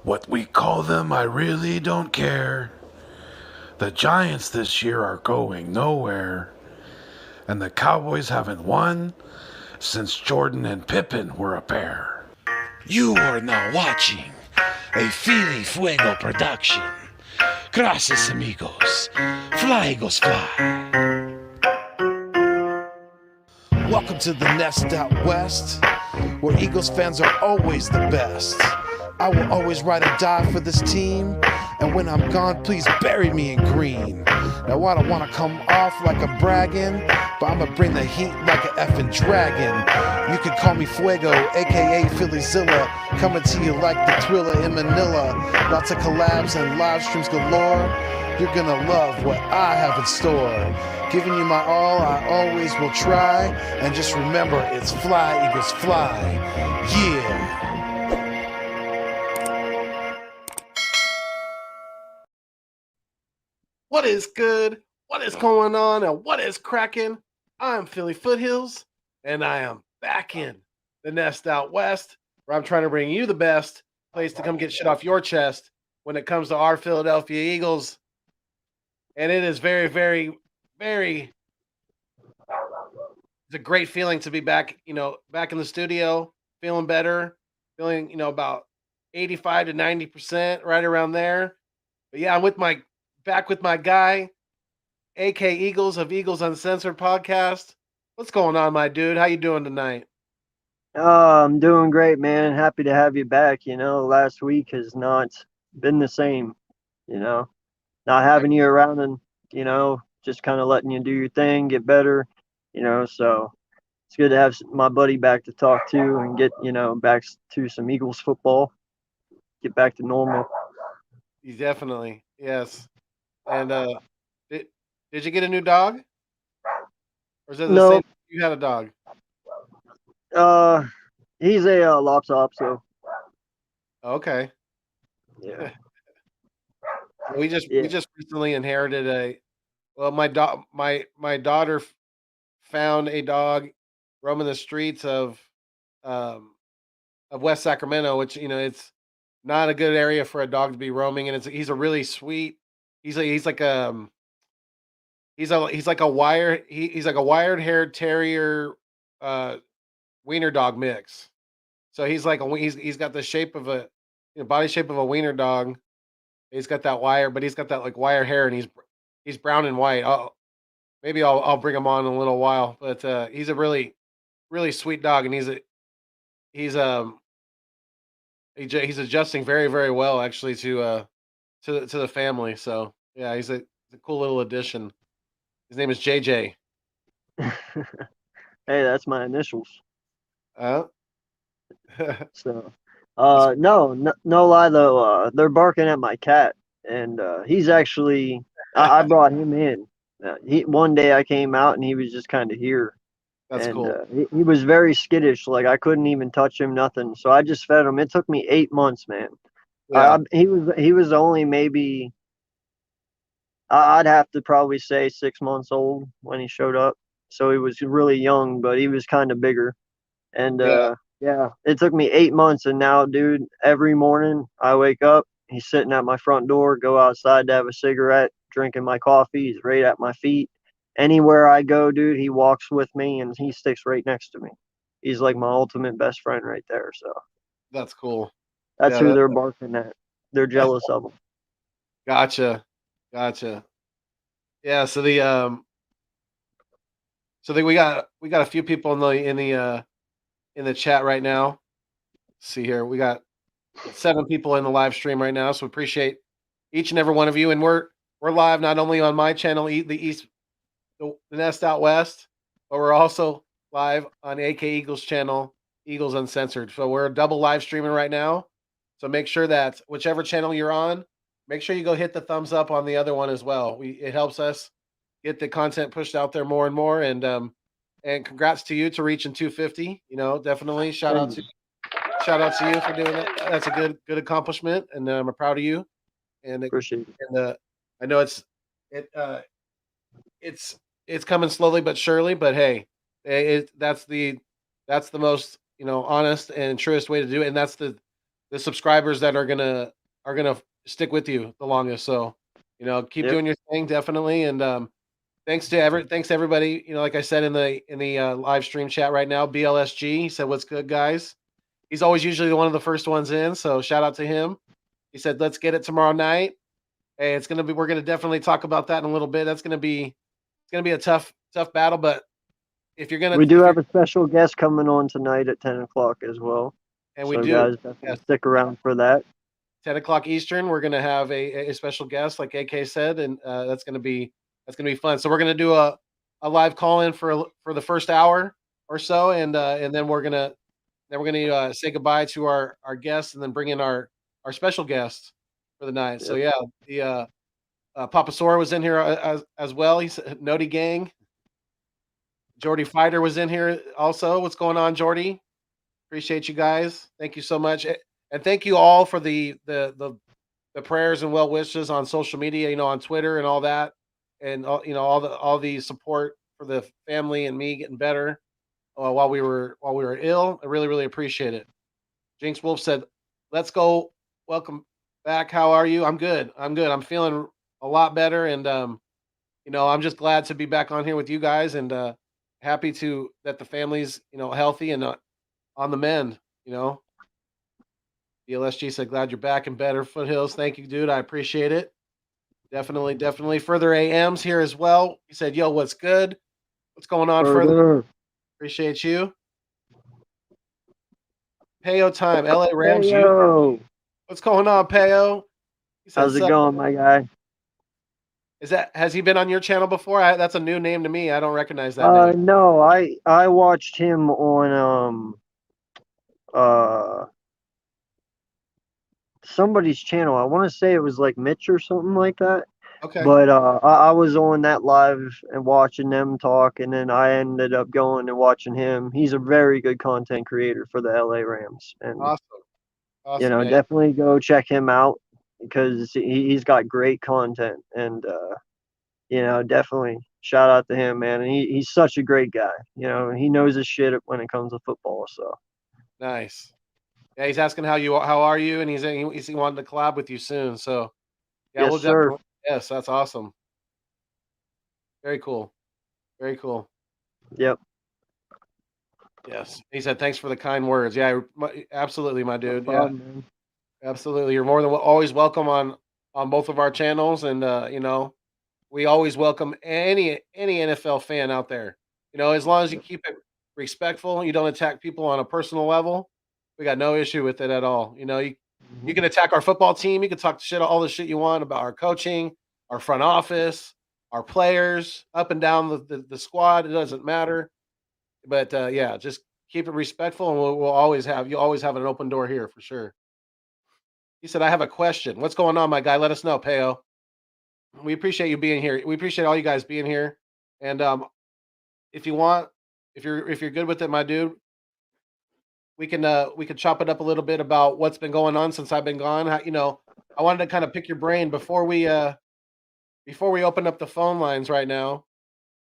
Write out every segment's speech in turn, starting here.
What we call them, I really don't care. The Giants this year are going nowhere. And the Cowboys haven't won since Jordan and Pippen were a pair. You are now watching a Philly Fuego production. Gracias, amigos. Fly, Eagles, fly. Welcome to the nest out west, where Eagles fans are always the best. I will always ride or die for this team, and when I'm gone, please bury me in green. Now I don't want to come off like I'm bragging, but I'ma bring the heat like an effing dragon. You can call me Fuego, aka Phillyzilla, coming to you like the Thriller in Manila. Lots of collabs and live streams galore. You're gonna love what I have in store. Giving you my all, I always will try. And just remember, it's fly, Eagles, fly. Yeah. What is good? What is going on? And what is cracking? I'm Philly Foothills, and I am back in the nest out west, where I'm trying to bring you the best place to come get shit off your chest when it comes to our Philadelphia Eagles. And it is very, very, very, it's a great feeling to be back, back in the studio, feeling better, feeling, about 85 to 90%, right around there. But yeah, I'm back with my guy, AK Eagles of Eagles Uncensored podcast. What's going on, my dude? How you doing tonight? I'm doing great, man. Happy to have you back. Last week has not been the same, not having you around and, just kind of letting you do your thing, get better, so it's good to have my buddy back to talk to and get, back to some Eagles football, get back to normal. Definitely. Yes. And did you get a new dog? Or is it the same you had a dog? He's a laptop, so. Okay. Yeah. We just recently inherited my daughter found a dog roaming the streets of West Sacramento, which it's not a good area for a dog to be roaming, and he's a really sweet. He's like a wired haired terrier wiener dog mix. So he's got the shape of body shape of a wiener dog. He's got that wire, but he's got that like wire hair, and he's brown and white. Maybe I'll bring him on in a little while, but he's a really, really sweet dog, and he's adjusting very, very well actually to the family. So yeah, he's a cool little addition. His name is JJ. Hey, that's my initials. So, no lie though. They're barking at my cat, and he's actually. I brought him in. One day I came out and he was just kind of here. That's cool. He was very skittish. Like I couldn't even touch him, nothing. So I just fed him. It took me 8 months, man. Yeah. He was only maybe. I'd have to probably say 6 months old when he showed up. So he was really young, but he was kind of bigger. And yeah, it took me 8 months. And now, dude, every morning I wake up, he's sitting at my front door, go outside to have a cigarette, drinking my coffee. He's right at my feet. Anywhere I go, dude, he walks with me and he sticks right next to me. He's like my ultimate best friend right there. So that's cool. That's who they're barking at. They're jealous of him. Gotcha. Yeah. So we got a few people in the chat right now. Let's see here, we got 7 people in the live stream right now. So we appreciate each and every one of you, and we're live not only on my channel, the Nest Out West, but we're also live on AK Eagles channel, Eagles Uncensored. So we're double live streaming right now. So make sure that whichever channel you're on, make sure you go hit the thumbs up on the other one as well. It helps us get the content pushed out there more and more. And congrats to you to reaching 250. Definitely shout out to you for doing that. That's a good accomplishment, and I'm proud of you. And appreciate it. And I know it's coming slowly but surely. But hey, that's the most honest and truest way to do it, and that's the subscribers that are gonna are gonna stick with you the longest. So, keep Yep. doing your thing, definitely. And thanks to everybody. Like I said in the live stream chat right now, BLSG, he said, "What's good, guys?" He's always usually one of the first ones in, so shout out to him. He said, "Let's get it tomorrow night." Hey, we're gonna definitely talk about that in a little bit. It's gonna be a tough battle, but if you're gonna We do if you're have a special guest coming on tonight at 10 o'clock as well. and we So, do, guys, definitely yes, stick around for that. 10 o'clock Eastern, we're gonna have a special guest, like AK said, and that's gonna be fun. So we're gonna do a live call in for the first hour or so, and then we're gonna say goodbye to our guests, and then bring in our special guest for the night. So Yep. yeah, the Papa Sora was in here as well. He's Noti Gang. Jordy Fighter was in here also. What's going on, Jordy? Appreciate you guys. Thank you so much, and thank you all for the prayers and well wishes on social media. On Twitter and all that, and all the support for the family and me getting better while we were ill. I really really appreciate it. Jinx Wolf said, "Let's go. Welcome back. How are you? I'm good. I'm good. I'm feeling a lot better, and I'm just glad to be back on here with you guys, and happy that the family's healthy and on the mend. The LSG said, "Glad you're back and better, Foothills." Thank you, dude. I appreciate it. Definitely, definitely. Further AMs here as well. He said, "Yo, what's good? What's going on, Further?" Further. Appreciate you. Payo time, LA Rams. Hey, yo. What's going on, Payo? He said, How's it "Sup?" going, my guy? Has he been on your channel before? That's a new name to me. I don't recognize that name. No, I watched him on somebody's channel. I want to say it was like Mitch or something like that. Okay. But I was on that live and watching them talk, and then I ended up going and watching him. He's a very good content creator for the LA Rams, and Awesome, man. definitely go check him out because he's got great content, and definitely shout out to him, man. And he's such a great guy. He knows his shit when it comes to football. So Nice. Yeah, he's asking how are you, and he wanted to collab with you soon. So yeah, yes, we'll sir. definitely. Yes, that's awesome. Very cool. Very cool. Yep. Yes, he said thanks for the kind words. Yeah, absolutely, my dude. No problem, man. Absolutely. You're more than always welcome on both of our channels, and we always welcome any NFL fan out there. As long as you keep it respectful, you don't attack people on a personal level. We got no issue with it at all. You can attack our football team. You can talk all the shit you want about our coaching, our front office, our players, up and down the squad. It doesn't matter. But yeah, just keep it respectful, and you'll always have an open door here for sure. He said, "I have a question. What's going on, my guy? Let us know, Payo. We appreciate you being here. We appreciate all you guys being here. And if you want, if you're good with it, my dude, we can chop it up a little bit about what's been going on since I've been gone. I wanted to kind of pick your brain before we open up the phone lines right now.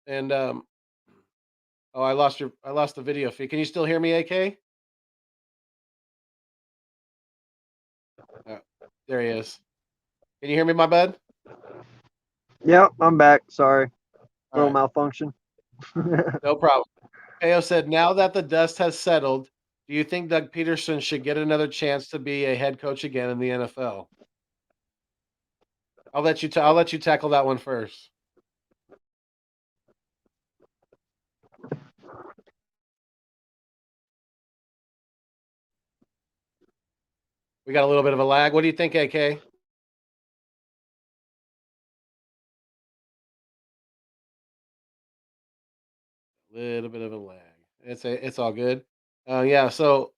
And I lost the video feed. Can you still hear me, AK? There he is. Can you hear me, my bud? Yep, I'm back. Sorry. All Little right. malfunction. No problem. Payo said, now that the dust has settled, do you think Doug Peterson should get another chance to be a head coach again in the NFL? I'll let you tackle that one first. We got a little bit of a lag. What do you think, AK? Little bit of a lag. It's all good. Yeah. So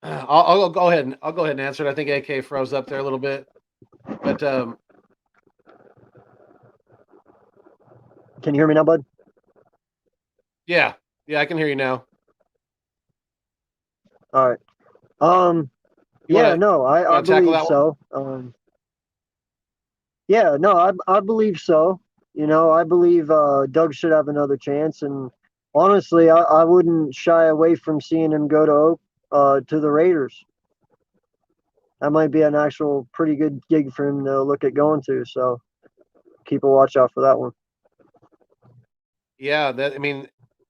I'll go ahead and answer it. I think AK froze up there a little bit, but Can you hear me now, bud? yeah, I can hear you now. All right. I believe so. I believe so. I believe Doug should have another chance, and honestly, I wouldn't shy away from seeing him go to the Raiders. that might be an actual pretty good gig for him to look at going to. So keep a watch out for that one. Yeah, that I mean,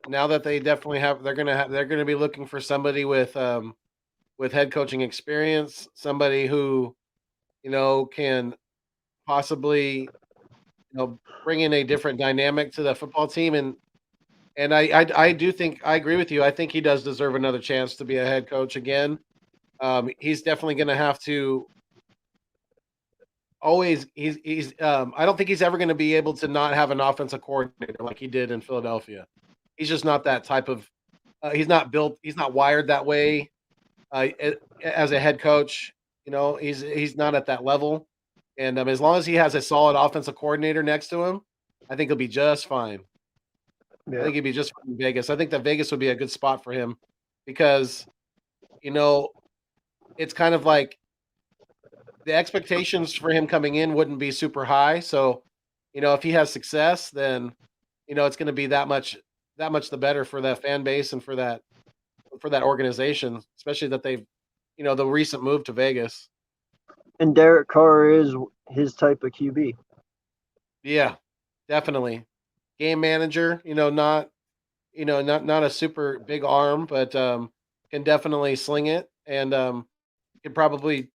now that they definitely they're gonna be looking for somebody with head coaching experience, somebody who can possibly bring in a different dynamic to the football team, and I do think I agree with you. I think he does deserve another chance to be a head coach again. He's definitely going to have to always. He's. I don't think he's ever going to be able to not have an offensive coordinator like he did in Philadelphia. He's just not that type of. He's not built. He's not wired that way. As a head coach, he's not at that level. And as long as he has a solid offensive coordinator next to him, I think he'll be just fine. Yeah. I think he'd be just fine in Vegas. I think that Vegas would be a good spot for him because, it's kind of like the expectations for him coming in wouldn't be super high. So, if he has success, then, it's going to be that much the better for that fan base and for that organization, especially that they've, the recent move to Vegas. And Derek Carr is his type of QB. Yeah, definitely. Game manager, not a super big arm, but can definitely sling it and can probably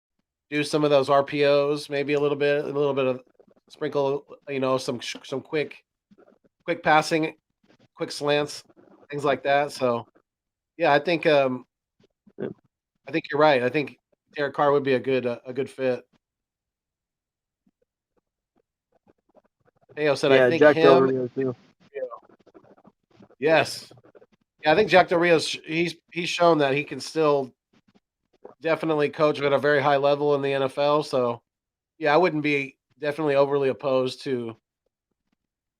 do some of those RPOs, maybe a little bit of sprinkle, some quick passing, quick slants, things like that. So, yeah, I think you're right. I think Derek Carr would be a good fit. Teo said, Yeah, I think Jack Del him. Rio too. Yes. Yeah, I think Jack Del Rio's he's shown that he can still definitely coach at a very high level in the NFL. So, yeah, I wouldn't be definitely overly opposed to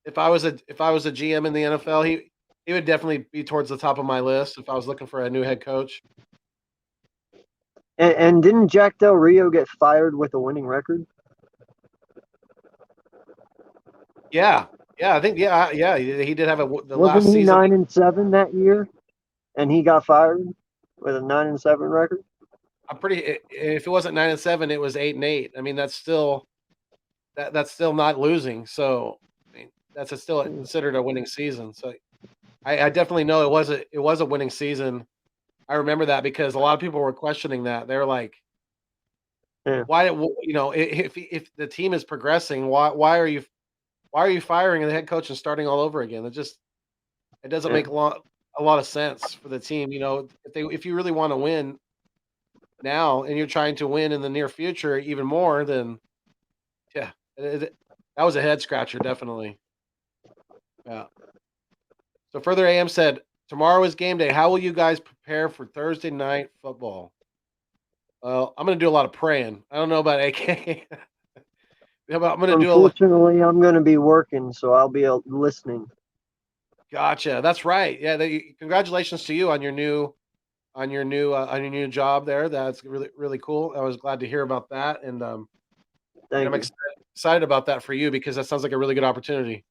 if I was a GM in the NFL, he would definitely be towards the top of my list if I was looking for a new head coach. And didn't Jack Del Rio get fired with a winning record? Yeah, I think he did have Wasn't last he season. 9-7 that year, and he got fired with a 9-7 record? If it wasn't 9-7, it was 8-8. I mean, that's still that's still not losing. So, I mean, that's still considered a winning season. So, I definitely know it was a winning season. I remember that because a lot of people were questioning that. They're like, why? If the team is progressing, why are you firing the head coach and starting all over again? It doesn't make a lot of sense for the team. If you really want to win now and you're trying to win in the near future even more, then yeah, that was a head scratcher, definitely. Yeah. So further, AM said, tomorrow is game day. How will you guys prepare for Thursday night football? Well, I'm going to do a lot of praying. I don't know about AK. Unfortunately, I'm going to be working, so I'll be listening. Gotcha. That's right. Yeah. Congratulations to you on your new job there. That's really, really cool. I was glad to hear about that, and I'm excited about that for you because that sounds like a really good opportunity.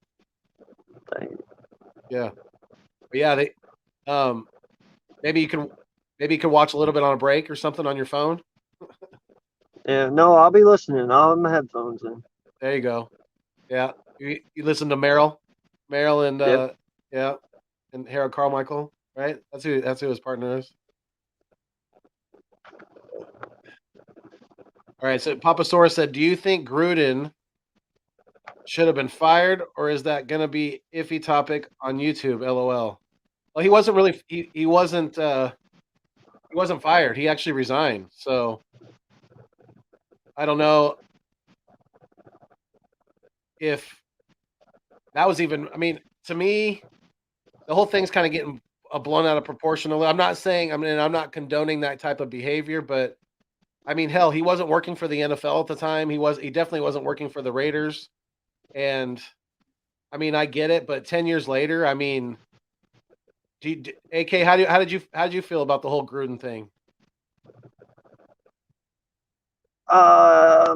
Thank you. Yeah. But yeah, maybe you can watch a little bit on a break or something on your phone. Yeah, no, I'll be listening. I'll have my headphones in. There you go. Yeah, you listen to Merrill and Yep. yeah, and Harold Carmichael, right? That's who his partner is. All right, so Papa Sora said, "Do you think Gruden should have been fired, or is that going to be iffy topic on YouTube?" LOL. Well, he wasn't really. He wasn't fired. He actually resigned. So I don't know if that was even. I mean, to me, the whole thing's kind of getting blown out of proportion. I'm not saying. I mean, I'm not condoning that type of behavior, but I mean, hell, he wasn't working for the NFL at the time. He definitely wasn't working for the Raiders. And I mean, I get it, but 10 years later, I mean, AK, how did you feel about the whole Gruden thing? I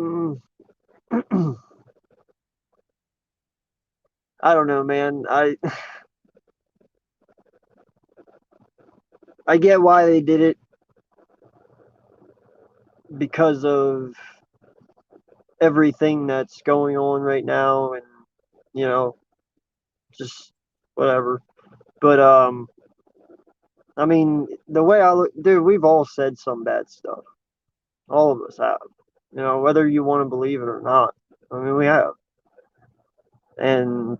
don't know, man. I get why they did it because of everything that's going on right now, and just whatever. But I mean, the way I look, dude, we've all said some bad stuff. All of us have. Whether you want to believe it or not. I mean, we have. And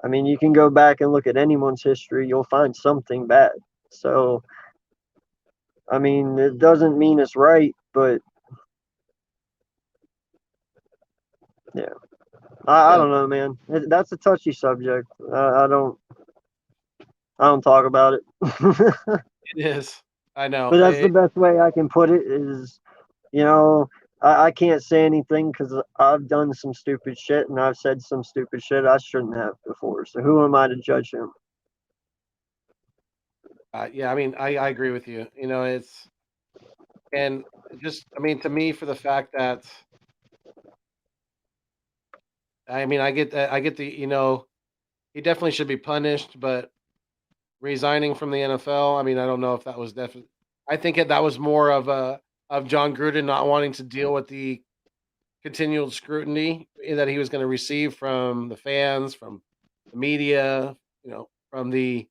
I mean, you can go back and look at anyone's history, you'll find something bad. So, I mean, it doesn't mean it's right, but yeah. I don't know, man. That's a touchy subject. I don't talk about it. It is. I know. But that's the best way I can put it is, I can't say anything because I've done some stupid shit and I've said some stupid shit I shouldn't have before. So who am I to judge him? Yeah, I mean, I agree with you. It's and just, I mean, to me, for the fact that, I mean, I get the, he definitely should be punished, but resigning from the NFL, I mean, I don't know if that was definitely. I think that was more of John Gruden not wanting to deal with the continual scrutiny that he was going to receive from the fans, from the media, from the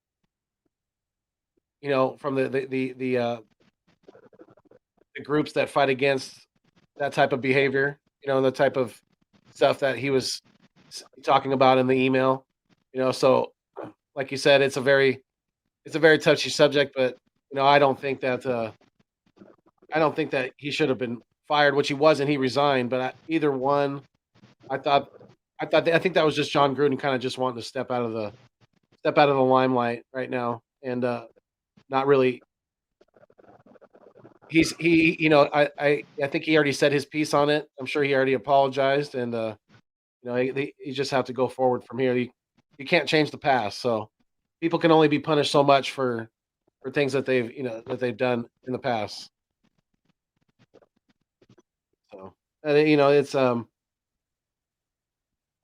groups that fight against that type of behavior, and the type of stuff that he was talking about in the email, So, like you said, it's a very touchy subject, but I don't think that he should have been fired, which he wasn't. He resigned, but either one, I think that was just John Gruden kind of just wanting to step out of the limelight right now, and not really. I think he already said his piece on it. I'm sure he already apologized, and you just have to go forward from here. You can't change the past, so people can only be punished so much for things that they've done in the past. So, it's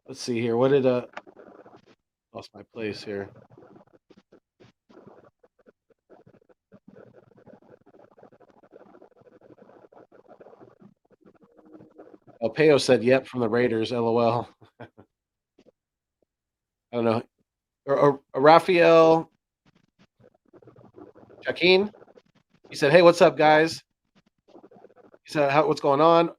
let's see here. What did lost my place here. Peo said, "Yep," from the Raiders. LOL. I don't know. Or Raphael Jaquin. He said, "Hey, what's up, guys?" He said, "What's going on?"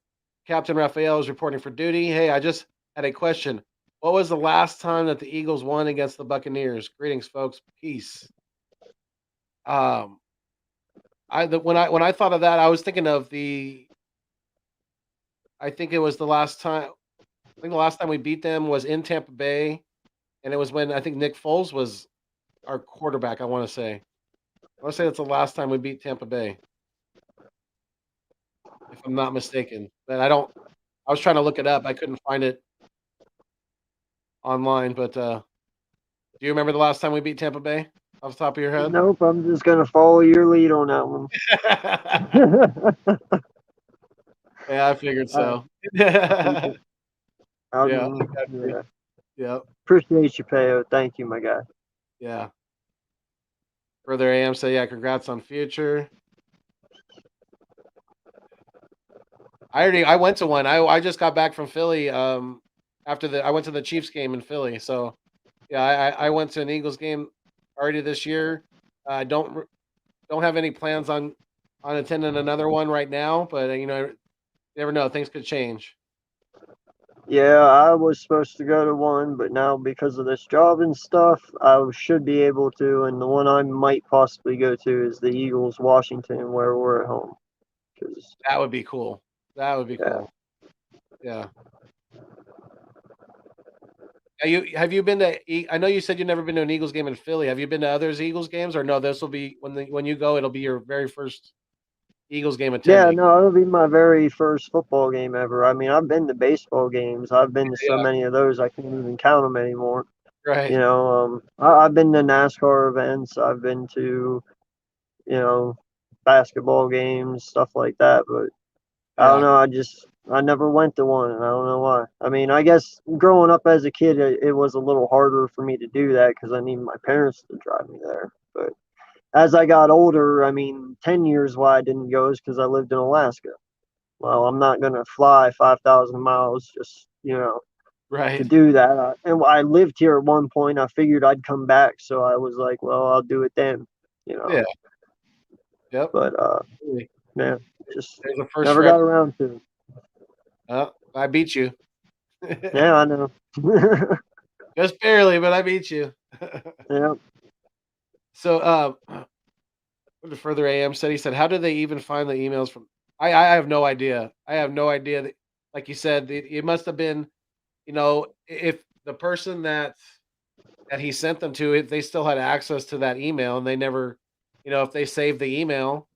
Captain Raphael is reporting for duty. Hey, I just had a question. What was the last time that the Eagles won against the Buccaneers? Greetings, folks. Peace. When I thought of that, I was thinking of I think it was the last time. I think the last time we beat them was in Tampa Bay, and it was when I think Nick Foles was our quarterback. I want to say that's the last time we beat Tampa Bay, if I'm not mistaken. But I don't. I was trying to look it up. I couldn't find it online. But do you remember the last time we beat Tampa Bay off the top of your head? Nope. I'm just gonna follow your lead on that one. Yeah, I figured so. Yeah. Appreciate you, Peo. Thank you, my guy. Yeah. Brother AM said, "Yeah, congrats on future." I went to one. I just got back from Philly. After I went to the Chiefs game in Philly. So, yeah, I went to an Eagles game already this year. I don't have any plans on attending another one right now, but you never know. Things could change. Yeah, I was supposed to go to one, but now because of this job and stuff, I should be able to. And the one I might possibly go to is the Eagles Washington, where we're at home. That would be cool. That would be cool. Yeah. Have you been to? I know you said you've never been to an Eagles game in Philly. Have you been to others Eagles games, or no? This will be when you go. It'll be your very first Eagles game attending. Yeah, no, it'll be my very first football game ever. I mean, I've been to baseball games. I've been to so many of those I can't even count them anymore. Right. I've been to NASCAR events. I've been to, basketball games, stuff like that. But I don't know. I never went to one, and I don't know why. I mean, I guess growing up as a kid, it was a little harder for me to do that because I needed my parents to drive me there. But as I got older, I mean, 10 years why I didn't go is because I lived in Alaska. well, I'm not gonna fly 5,000 miles just to Right. do that. And I lived here at one point. I figured I'd come back, so I was like, well, I'll do it then. Yeah. Yep. But Really. man, just There's a first never for got around to it. I beat you. Yeah, I know. Just barely, but I beat you. Yeah. So, what the further AM said, he said, "How do they even find the emails from?" I have no idea. I have no idea. That, like you said, it must have been, if the person that he sent them to, if they still had access to that email and they never, if they saved the email,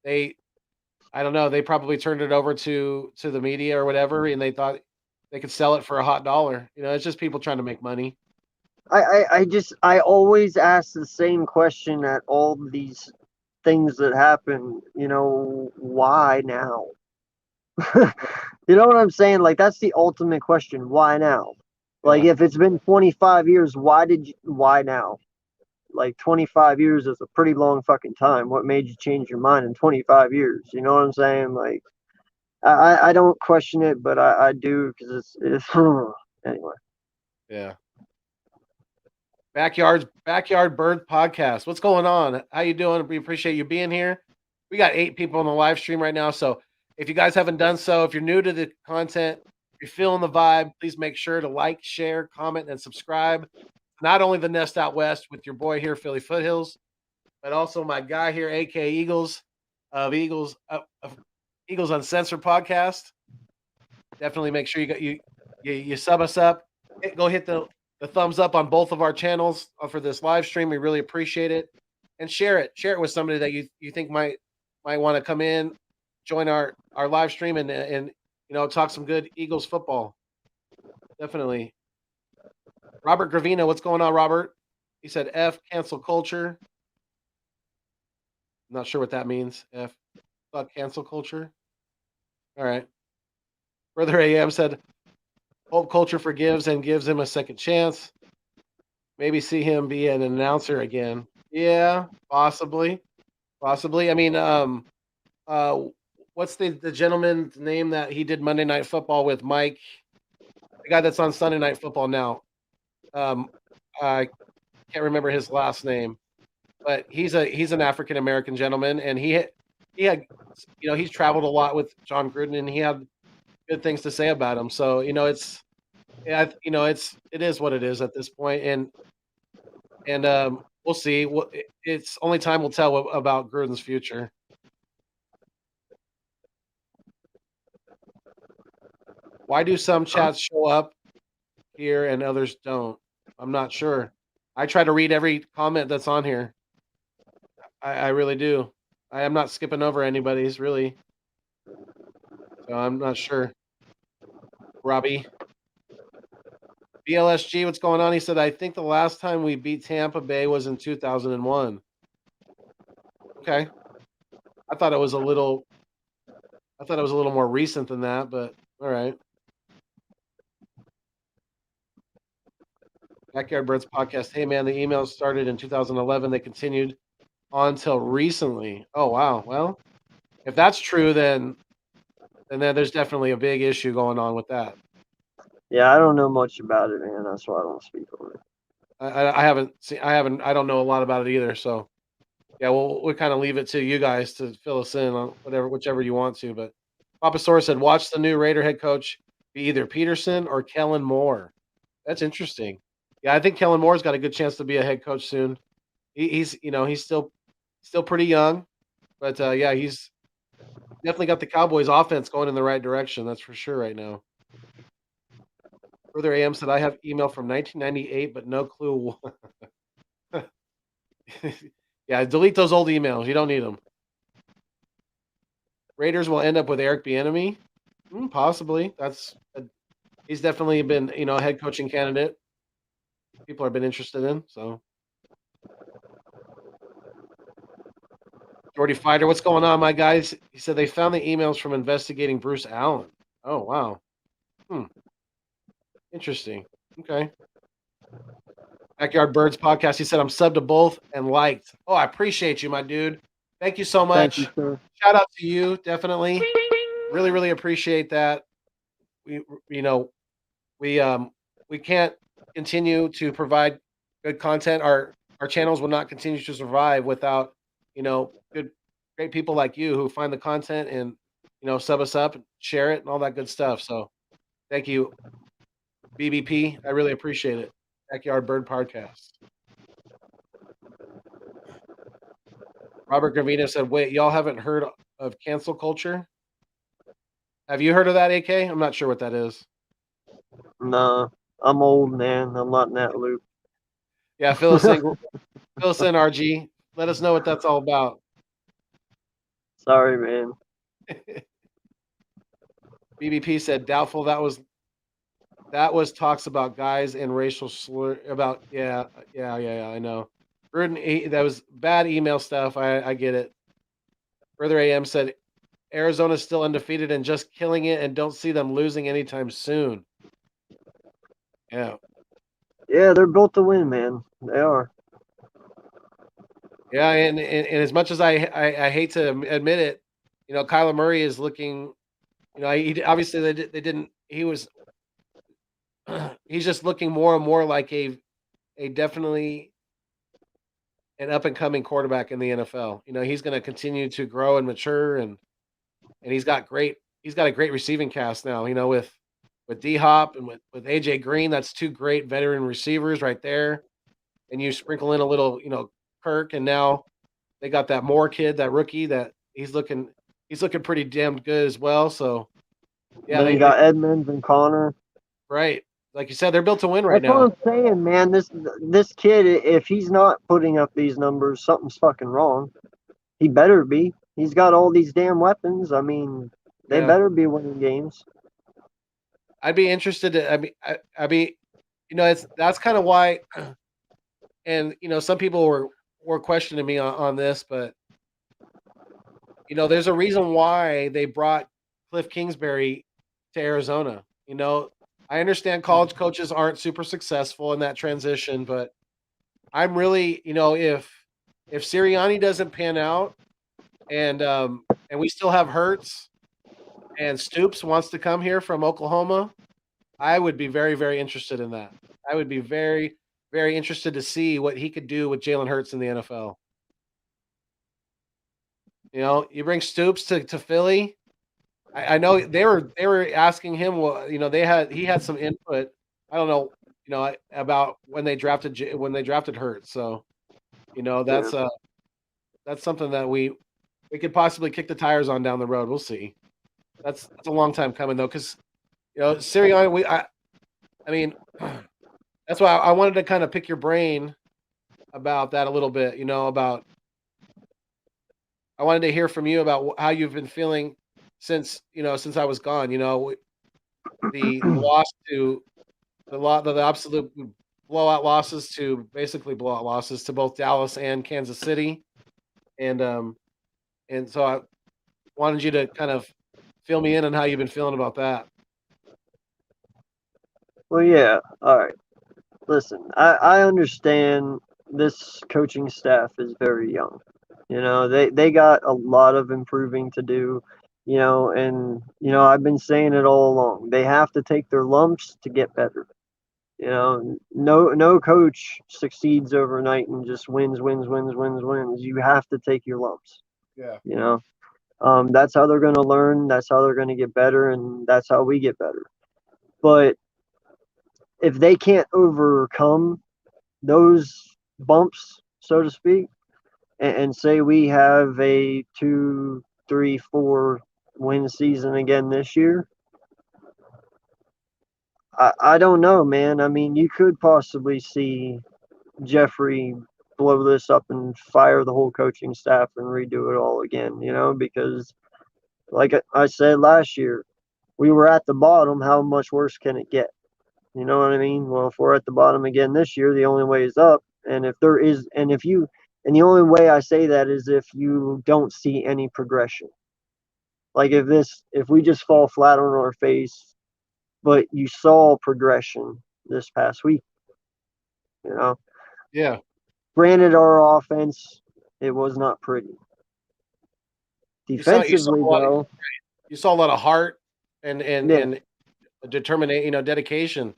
they, I don't know, they probably turned it over to the media or whatever, and they thought they could sell it for a hot dollar. It's just people trying to make money. I always ask the same question at all these things that happen, why now? You know what I'm saying? Like, that's the ultimate question. Why now? Like, Yeah. if it's been 25 years, why now? Like, 25 years is a pretty long fucking time. What made you change your mind in 25 years? You know what I'm saying? Like, I don't question it, but I do, because it's anyway. Yeah. Backyard Bird Podcast. What's going on? How you doing? We appreciate you being here. We got 8 people on the live stream right now. So if you guys haven't done so, if you're new to the content, if you're feeling the vibe, please make sure to like, share, comment, and subscribe. Not only the Nest Out West with your boy here, Philly Foothills, but also my guy here, aka Eagles of Eagles Uncensored podcast. Definitely make sure you sub us up. Go hit the thumbs up on both of our channels for this live stream. We really appreciate it. And share it. Share it with somebody that you think might want to come in, join our live stream and talk some good Eagles football. Definitely. Robert Gravino, what's going on, Robert? He said F cancel culture. I'm not sure what that means. F fuck cancel culture. All right. Brother AM said hope culture forgives and gives him a second chance. Maybe see him be an announcer again. Yeah, possibly. Possibly. I mean, what's the gentleman's name that he did Monday Night Football with, Mike? The guy that's on Sunday Night Football now. I can't remember his last name, but he's an African American gentleman, and he had he's traveled a lot with John Gruden, and he had good things to say about him. So it is what it is at this point, and we'll see. It's only time will tell about Gruden's future. Why do some chats show up here and others don't? I'm not sure. I try to read every comment that's on here. I really do. I am not skipping over anybody's, really. So I'm not sure. Robbie. BLSG, what's going on? He said, I think the last time we beat Tampa Bay was in 2001. Okay. I thought it was a little more recent than that, but all right. Backyard Birds podcast. Hey man, the emails started in 2011. They continued on till recently. Oh wow. Well, if that's true, then there's definitely a big issue going on with that. Yeah, I don't know much about it, man. That's why I don't speak on it. I don't know a lot about it either. So yeah, we'll kind of leave it to you guys to fill us in on whichever you want to. But Papa Sora said, watch the new Raider head coach be either Peterson or Kellen Moore. That's interesting. Yeah, I think Kellen Moore's got a good chance to be a head coach soon. He's still pretty young, but yeah, he's definitely got the Cowboys offense going in the right direction. That's for sure right now. Further AM said, I have email from 1998, but no clue. Yeah, delete those old emails. You don't need them. Raiders will end up with Eric Bieniemy. Possibly. He's definitely been, a head coaching candidate. People have been interested in. So, Jordy Fighter, what's going on, my guys? He said they found the emails from investigating Bruce Allen. Oh wow. Interesting. Okay. Backyard Birds podcast. He said I'm subbed to both and liked. Oh, I appreciate you, my dude. Thank you so much. Thank you, sir. Shout out to you, definitely. really, really appreciate that. We we can't continue to provide good content. Our channels will not continue to survive without good great people like you who find the content and sub us up and share it and all that good stuff. So thank you, BBP. I really appreciate it. Backyard Bird Podcast. Robert Gravina said, "Wait, y'all haven't heard of cancel culture? Have you heard of that, AK? I'm not sure what that is." Nah, I'm old, man. I'm not in that loop. Yeah, fill us in, RG. Let us know what that's all about. Sorry, man. BBP said, "Doubtful that was talks about guys and racial slur about yeah, I know. That was bad email stuff. I get it." Further AM said, "Arizona's still undefeated and just killing it, and don't see them losing anytime soon." Yeah. Yeah, they're built to win, man. They are. Yeah, and as much as I hate to admit it, Kyler Murray is looking. He obviously they didn't. He was. He's just looking more and more like a definitely an up and coming quarterback in the NFL. He's going to continue to grow and mature, and he's got a great receiving cast now. With D Hop and with AJ Green, that's two great veteran receivers right there. And you sprinkle in a little, Kirk, and now they got that Moore kid, that rookie, that he's looking pretty damn good as well. So yeah, Then you got Edmonds and Connor. Right. Like you said, they're built to win right now. That's what I'm saying, man. This kid, if he's not putting up these numbers, something's fucking wrong. He better be. He's got all these damn weapons. I mean, they better be winning games. I'd be interested to. That's kind of why. And some people were questioning me on this, but there's a reason why they brought Cliff Kingsbury to Arizona. I understand college coaches aren't super successful in that transition, but I'm really, if Sirianni doesn't pan out, and we still have Hurts, and Stoops wants to come here from Oklahoma, I would be very, very interested in that. I would be very, very interested to see what he could do with Jalen Hurts in the NFL. You bring Stoops to Philly. I know they were asking him. Well, he had some input. I don't know, about when they drafted Hurts. So, that's something that we could possibly kick the tires on down the road. We'll see. That's a long time coming though, because Sirianni. I mean, that's why I wanted to kind of pick your brain about that a little bit. I wanted to hear from you about how you've been feeling since I was gone. The loss to the absolute blowout losses to both Dallas and Kansas City, and so I wanted you to kind of fill me in on how you've been feeling about that. Well, yeah. All right. Listen, I understand this coaching staff is very young. They got a lot of improving to do, and I've been saying it all along. They have to take their lumps to get better. No coach succeeds overnight and just wins. You have to take your lumps. Yeah. That's how they're going to learn. That's how they're going to get better, and that's how we get better. But if they can't overcome those bumps, so to speak, and say we have a 2, 3, 4 win season again this year, I don't know, man. I mean, you could possibly see Jeffrey blow this up and fire the whole coaching staff and redo it all again, because like I said last year, we were at the bottom. How much worse can it get? You know what I mean? Well, if we're at the bottom again this year, the only way is up. And the only way I say that is if you don't see any progression. Like if we just fall flat on our face, but you saw progression this past week, Yeah. Granted, our offense, it was not pretty. Defensively, though, you saw a lot of heart and Yeah. and determination, dedication.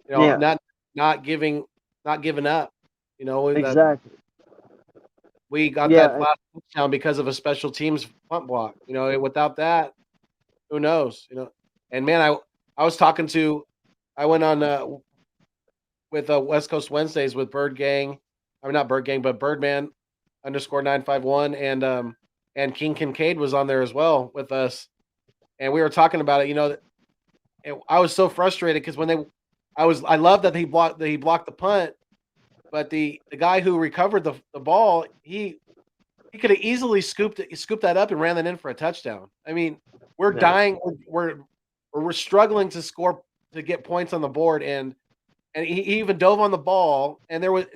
Yeah. Not giving up. That Exactly. we got Yeah. that last touchdown because of a special teams punt block. Without that, who knows? And man, I was talking to, I went on with West Coast Wednesdays with Bird Gang. I mean, not Bird Gang, but Birdman _951, and King Kincaid was on there as well with us, and we were talking about it. I was so frustrated because I love that he blocked the punt, but the guy who recovered the ball, he could have easily scooped that up and ran that in for a touchdown. I mean, we're Yeah. dying, we're struggling to score, to get points on the board, and he even dove on the ball, and there was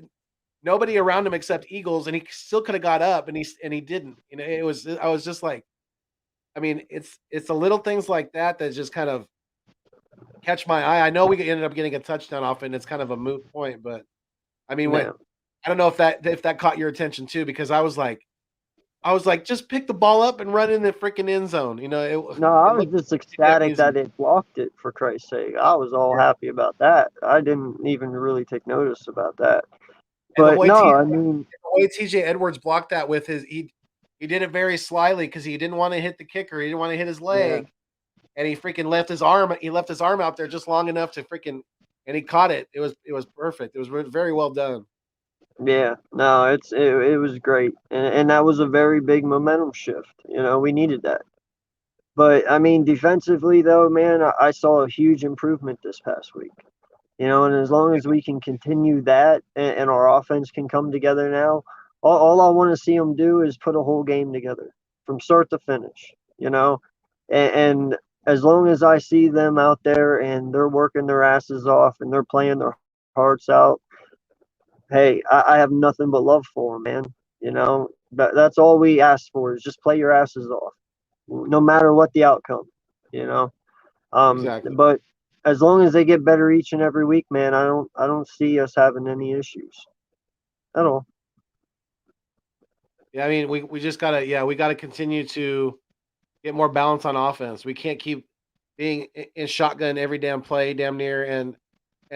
nobody around him except Eagles, and he still could have got up, and he didn't. I was just like, I mean, it's the little things like that that just kind of catch my eye. I know we ended up getting a touchdown off, and it's kind of a moot point, but I mean, Yeah. I don't know if that caught your attention too, because I was like, just pick the ball up and run in the freaking end zone. No, I It was looked just that ecstatic easy. that it blocked it, for Christ's sake. I was all happy about that. I didn't even really take notice about that. And But no, I mean, the way TJ Edwards blocked that with he did it very slyly because he didn't want to hit the kicker. He didn't want to hit his leg, and he freaking left his arm. He left his arm out there just long enough to freaking, and he caught it. It was perfect. It was very well done. yeah, no, it was great, and that was a very big momentum shift. We needed that. But I mean, defensively though, man, I saw a huge improvement this past week. And as long as we can continue that, and our offense can come together now, all I want to see them do is put a whole game together from start to finish. And as long as I see them out there and they're working their asses off and they're playing their hearts out, hey, I have nothing but love for them, man. That's all we ask for is just play your asses off, no matter what the outcome. You know, Exactly. but as long as they get better each and every week, man, I don't see us having any issues at all. Yeah, I mean, we just we gotta continue to get more balance on offense. We can't keep being in shotgun every damn play, damn near, and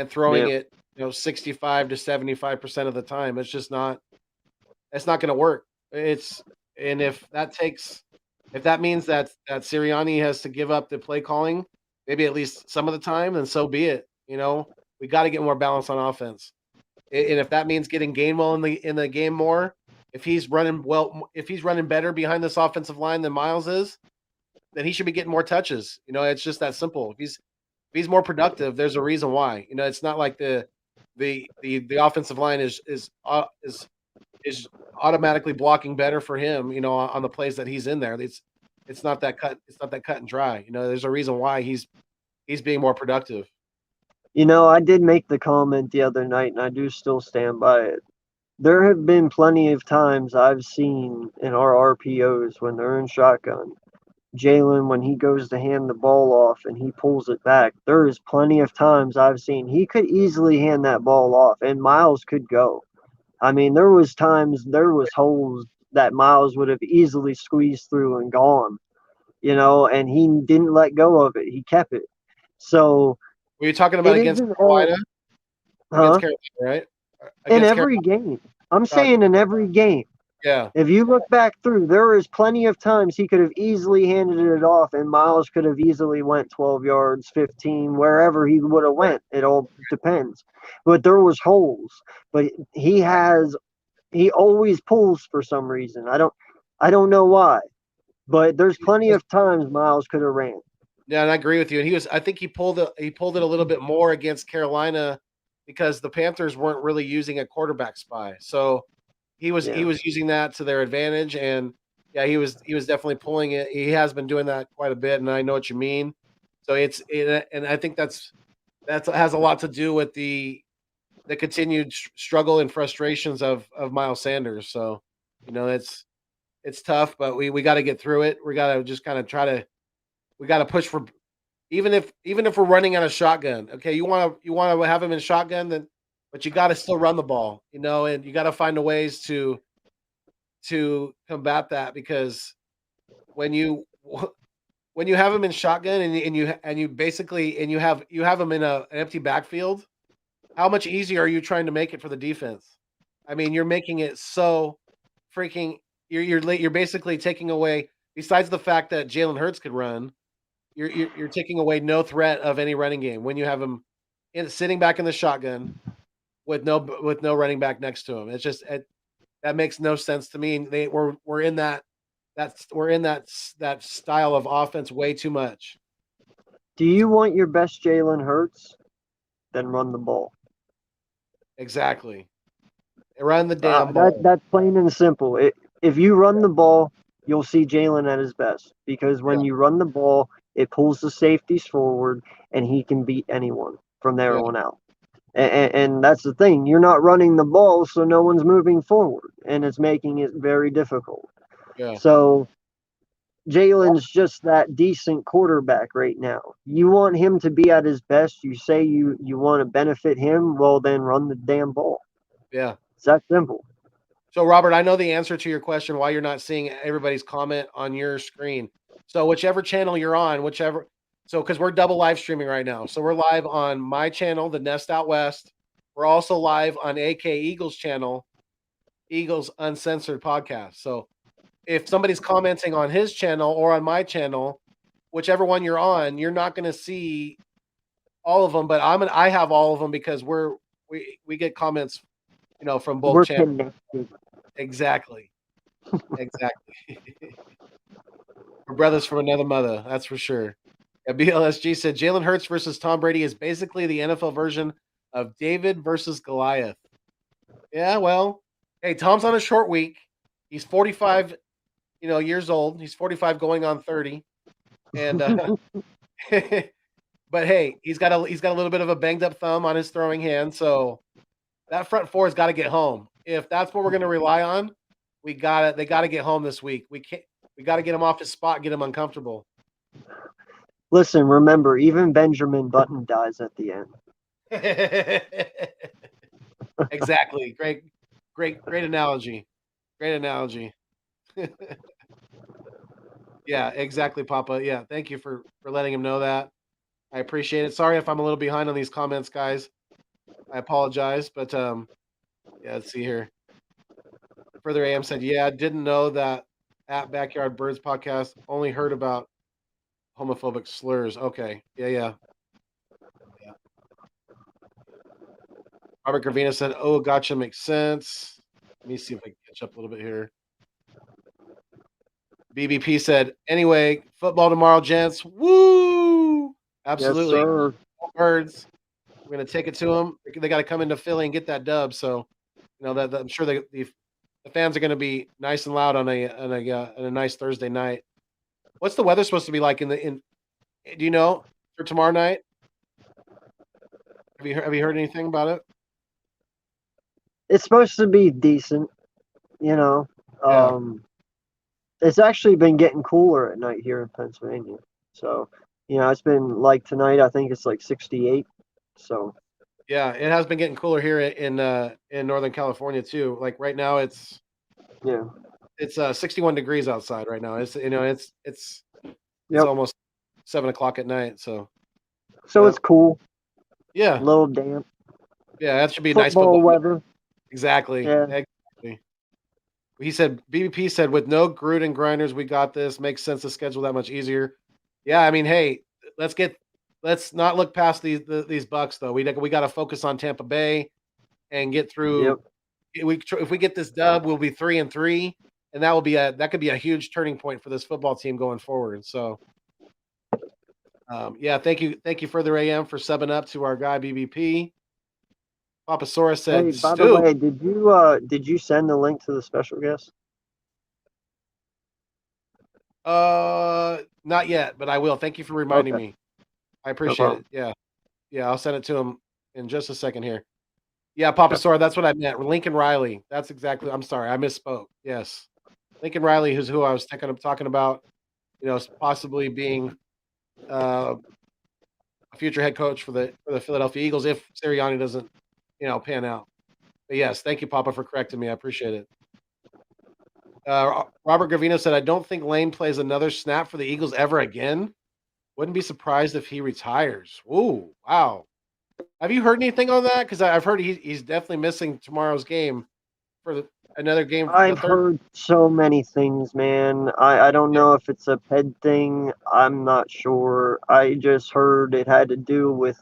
throwing Yeah, it, 65 to 75% of the time. It's just not. It's not going to work. It's and if that means that Sirianni has to give up the play calling, maybe at least some of the time, then so be it. We got to get more balance on offense, and if that means getting Gainwell in the game more, if he's running better behind this offensive line than Miles is, then he should be getting more touches. It's just that simple. If he's more productive, there's a reason why. It's not like the offensive line is automatically blocking better for him, on the plays that he's in there. It's not that cut. It's not that cut and dry. There's a reason why he's being more productive. I did make the comment the other night, and I do still stand by it. There have been plenty of times I've seen in our RPOs when they're in shotgun, Jalen, when he goes to hand the ball off and he pulls it back, there is plenty of times I've seen he could easily hand that ball off and Miles could go. I mean, there was holes that Miles would have easily squeezed through and gone, and he didn't let go of it. He kept it. So Were you talking about it against isn't all, Carolina? huh? Against Carolina, right? In Against every Carolina. game. I'm Gotcha. saying in every game. Yeah. If you look back through, there is plenty of times he could have easily handed it off, and Miles could have easily went 12 yards, 15, wherever he would have went. It all depends. But there was holes. But he always pulls for some reason. I don't know why. But there's plenty of times Miles could have ran. Yeah, and I agree with you. And I think he pulled it a little bit more against Carolina because the Panthers weren't really using a quarterback spy. So he Yeah. was using that to their advantage, and yeah, he was definitely pulling it. He has been doing that quite a bit, and I know what you mean. So and I think that has a lot to do with the continued struggle and frustrations of Miles Sanders. So it's tough, but we got to get through it. We got to just kind of we got to push for, even if we're running out of shotgun. Okay, you want to have him in shotgun, then but you got to still run the ball, and you got to find a ways to combat that, because when you when you have him in shotgun and you basically and you have him in an empty backfield, how much easier are you trying to make it for the defense? I mean, you're making it so freaking. You're basically taking away. Besides the fact that Jalen Hurts could run, you're taking away no threat of any running game when you have him sitting back in the shotgun with no running back next to him. It's just that makes no sense to me. We're in that style of offense way too much. Do you want your best Jalen Hurts? Then run the ball. Exactly. Run the damn ball. That's plain and simple. If you run the ball, you'll see Jalen at his best, because when you run the ball, it pulls the safeties forward, and he can beat anyone from there on out. And that's the thing. You're not running the ball, so no one's moving forward, and it's making it very difficult. Yeah. So Jalen's just that decent quarterback right now. You want him to be at his best. You say you want to benefit him, well, then run the damn ball. Yeah. It's that simple. So, Robert, I know the answer to your question why you're not seeing everybody's comment on your screen. So whichever channel you're on, because we're double live streaming right now. So we're live on my channel, The Nest Out West. We're also live on AK Eagles channel, Eagles Uncensored podcast. So if somebody's commenting on his channel or on my channel, whichever one you're on, you're not going to see all of them. But I have all of them because we get comments, from both channels. Exactly. We're brothers from another mother, that's for sure. Yeah, BLSG said Jalen Hurts versus Tom Brady is basically the NFL version of David versus Goliath. Yeah, well, hey, Tom's on a short week. He's 45, years old. He's 45 going on 30. And but hey, he's got a little bit of a banged up thumb on his throwing hand, so that front four has got to get home. If that's what we're going to rely on, they got to get home this week. We got to get him off his spot, get him uncomfortable. Listen, remember, even Benjamin Button dies at the end. Exactly. Great analogy. Great analogy. Yeah, exactly, Papa. Yeah, thank you for letting him know that. I appreciate it. Sorry if I'm a little behind on these comments, guys. I apologize, but yeah, let's see here. Further AM said, yeah, I didn't know that at Backyard Birds podcast, only heard about homophobic slurs. Okay. Yeah. Robert Gravina said, oh, gotcha, makes sense. Let me see if I can catch up a little bit here. BBP said, anyway, football tomorrow, gents. Woo! Absolutely. Yes, sir. Birds. We're going to take it to them. They got to come into Philly and get that dub. So, that I'm sure the fans are going to be nice and loud on a nice Thursday night. What's the weather supposed to be like do you know, for tomorrow night? Have you heard anything about it? It's supposed to be decent, Yeah. It's actually been getting cooler at night here in Pennsylvania. So, it's been like tonight, I think it's like 68. So yeah, it has been getting cooler here in Northern California too. Like right now it's 61 degrees outside right now. It's it's almost 7:00 at night. So it's cool. Yeah. A little damp. Yeah, that should be nice football weather. Exactly. Yeah. Exactly. He said, BBP said, with no Gruden grinders, we got this. Makes sense to schedule that much easier. Yeah, I mean, hey, let's not look past these Bucs though. We got to focus on Tampa Bay and get through. Yep. If we get this dub, we'll be 3-3, and that could be a huge turning point for this football team going forward. So, yeah, thank you, Further AM, for subbing up to our guy BBP. Papasaurus said, hey, by the way, did you send the link to the special guest? Not yet, but I will. Thank you for reminding me. I appreciate it. Yeah, I'll send it to him in just a second here. Yeah, Papasaurus, that's what I meant. Lincoln Riley. That's exactly. I'm sorry, I misspoke. Yes, Lincoln Riley, who's who I was talking about. Possibly being a future head coach for the Philadelphia Eagles if Sirianni doesn't pan out. But yes, thank you, Papa, for correcting me. I appreciate it. Robert Gravino said, "I don't think Lane plays another snap for the Eagles ever again. Wouldn't be surprised if he retires." Ooh, wow. Have you heard anything on that? Because I've heard he's definitely missing tomorrow's game for another game. I've heard so many things, man. I don't know if it's a head thing. I'm not sure. I just heard it had to do with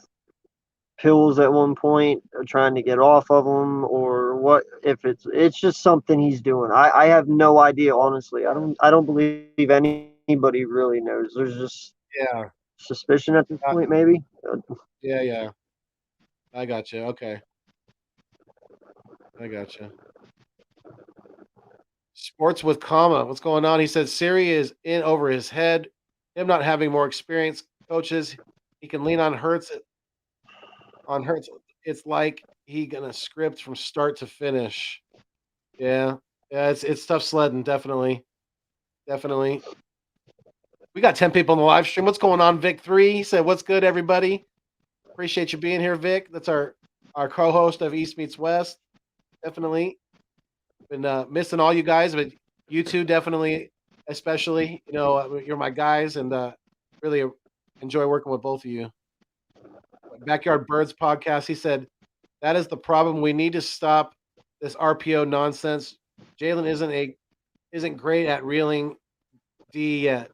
pills at one point, or trying to get off of them, or what. If it's just something he's doing. I have no idea, honestly. I don't believe anybody really knows. There's just suspicion at this point, maybe. Yeah. I got you. Okay. I got you. Sports with comma. What's going on? He said Siri is in over his head. Him not having more experience coaches, he can lean on Hurts. It's like he gonna script from start to finish. Yeah. It's tough sledding. Definitely. We got 10 people in the live stream. What's going on, Vic 3? He said, "What's good, everybody? Appreciate you being here, Vic." That's our co-host of East Meets West. Definitely been missing all you guys, but you two definitely, especially. You're my guys, and really enjoy working with both of you. Backyard Birds podcast. He said, "That is the problem. We need to stop this RPO nonsense. Jalen isn't great at reeling D yet,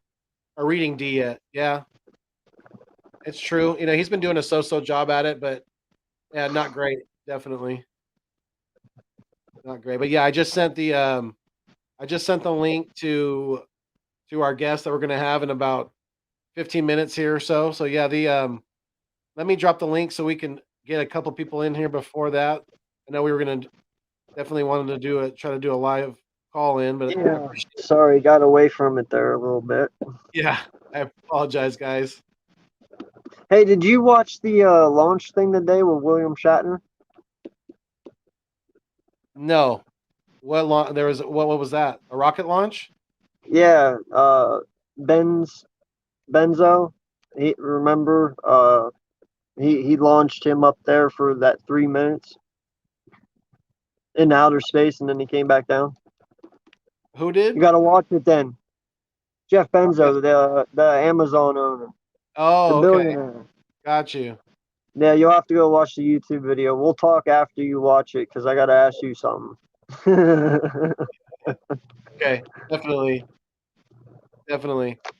or reading D yet." Yeah, it's true. He's been doing a so-so job at it, but yeah, not great. Definitely not great. But yeah, I just sent the link to our guest that we're gonna have in about 15 minutes here or so. So yeah, let me drop the link so we can get a couple people in here before that. I know we were gonna definitely wanted to try to do a live call in, but yeah, sorry, got away from it there a little bit. Yeah, I apologize, guys. Hey, did you watch the launch thing today with William Shatner? No. What was that? A rocket launch? Yeah, Benzo. He launched him up there for that 3 minutes in outer space, and then he came back down. Who did? You got to watch it then. Jeff Benzo, the Amazon owner. Oh, the billionaire. Okay. Got you. Yeah, you'll have to go watch the YouTube video. We'll talk after you watch it because I got to ask you something. Okay, definitely.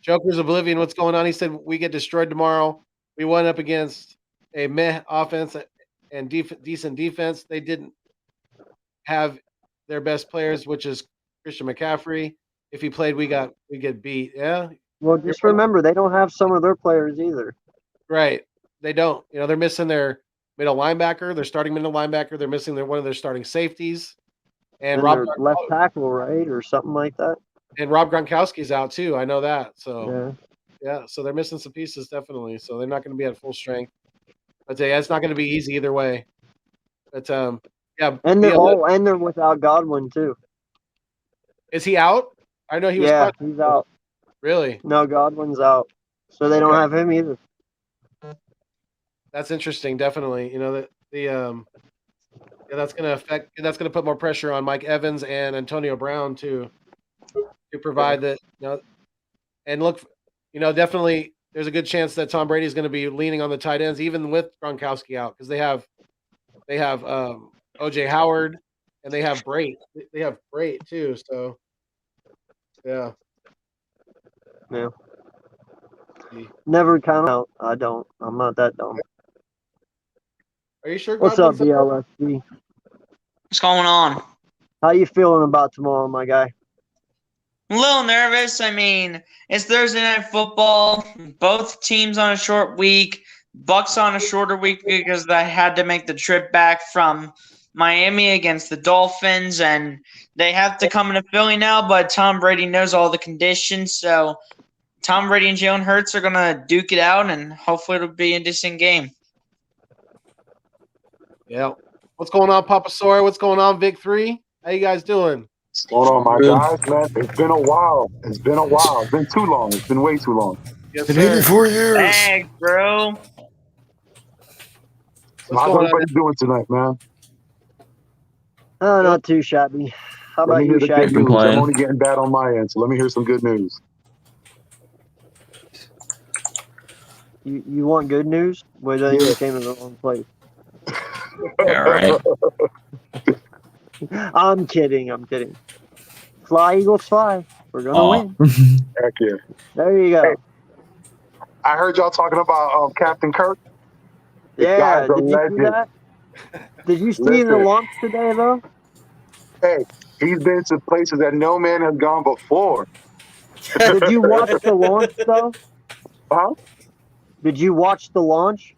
Joker's Oblivion, what's going on? He said we get destroyed tomorrow. We went up against a meh offense and decent defense. They didn't have their best players, which is Christian McCaffrey. If he played, we get beat. Yeah. Well, just remember, they don't have some of their players either. Right. They don't. They're missing their middle linebacker, their starting middle linebacker. They're missing one of their starting safeties. And Rob left tackle, right? Or something like that. And Rob Gronkowski's out too. I know that. So yeah. So they're missing some pieces, definitely. So they're not going to be at full strength. But yeah, it's not going to be easy either way. But yeah. And they're without Godwin too. Is he out? I know he was. Yeah, he's out. Really? No, Godwin's out. So they don't have him either. That's interesting. Definitely. That's going to put more pressure on Mike Evans and Antonio Brown to provide that. And look, definitely there's a good chance that Tom Brady is going to be leaning on the tight ends, even with Gronkowski out, because they have OJ Howard and they have Brait. They have Brait too. So yeah. Never count out. I'm not that dumb. Are you sure? What's up, BLSD? What's going on? How you feeling about tomorrow, my guy? I'm a little nervous. I mean, it's Thursday Night Football. Both teams on a short week. Bucs on a shorter week because they had to make the trip back from Miami against the Dolphins, and they have to come into Philly now, but Tom Brady knows all the conditions, so Tom Brady and Jalen Hurts are going to duke it out, and hopefully it'll be a decent game. Yeah. What's going on, Papa Sawyer? What's going on, Vic 3? How you guys doing? What's going on, my guys, man? It's been a while. It's been too long. It's been way too long. Yes, Been 84 years. Thanks, bro. How's everybody doing tonight, man? Not too shabby. How Let about me hear you, the good Shaggy? news. Playing. I'm only getting bad on my end, so let me hear some good news. You want good news? Well, then Yeah. you came to the wrong place. All right. I'm kidding. Fly, Eagles, fly. We're gonna win. Heck yeah. There you Hey, go. I heard y'all talking about Captain Kirk. The guy's Yeah. a Did you see legend. that? Did you see the Listen, launch today, though? hey, he's been to places that no man has gone before. Did you watch the launch, though? Huh? Did you watch the launch?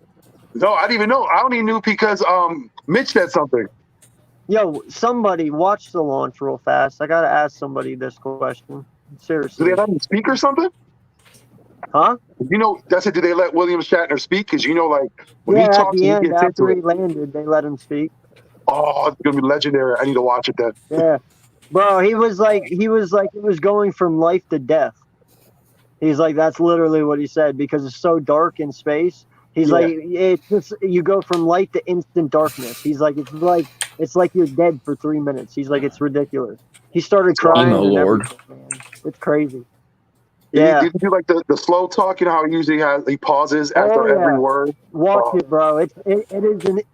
No, I didn't even know. I only knew because Mitch said something. Yo, somebody watch the launch real fast. I gotta ask somebody this question. Do they Seriously. let him speak or something? Huh? You know, that's it. Do they let William Shatner speak? Because you know, like when he Yeah, at talks the and he end, gets into after it, he landed, they let him speak. oh, it's gonna be legendary. I need to watch it then. Yeah. Bro, he was like it was going from life to death. He's like, that's literally what he said, because it's so dark in space. He's Yeah. like, it's just, you go from light to instant darkness. He's like, it's like you're dead for 3 minutes. He's like, it's ridiculous. He started crying Emo and Lord. everything, man. It's crazy. Did Yeah. he do like the slow talk? You know how he usually he pauses after Oh, every yeah. word. Watch Oh, it, bro. It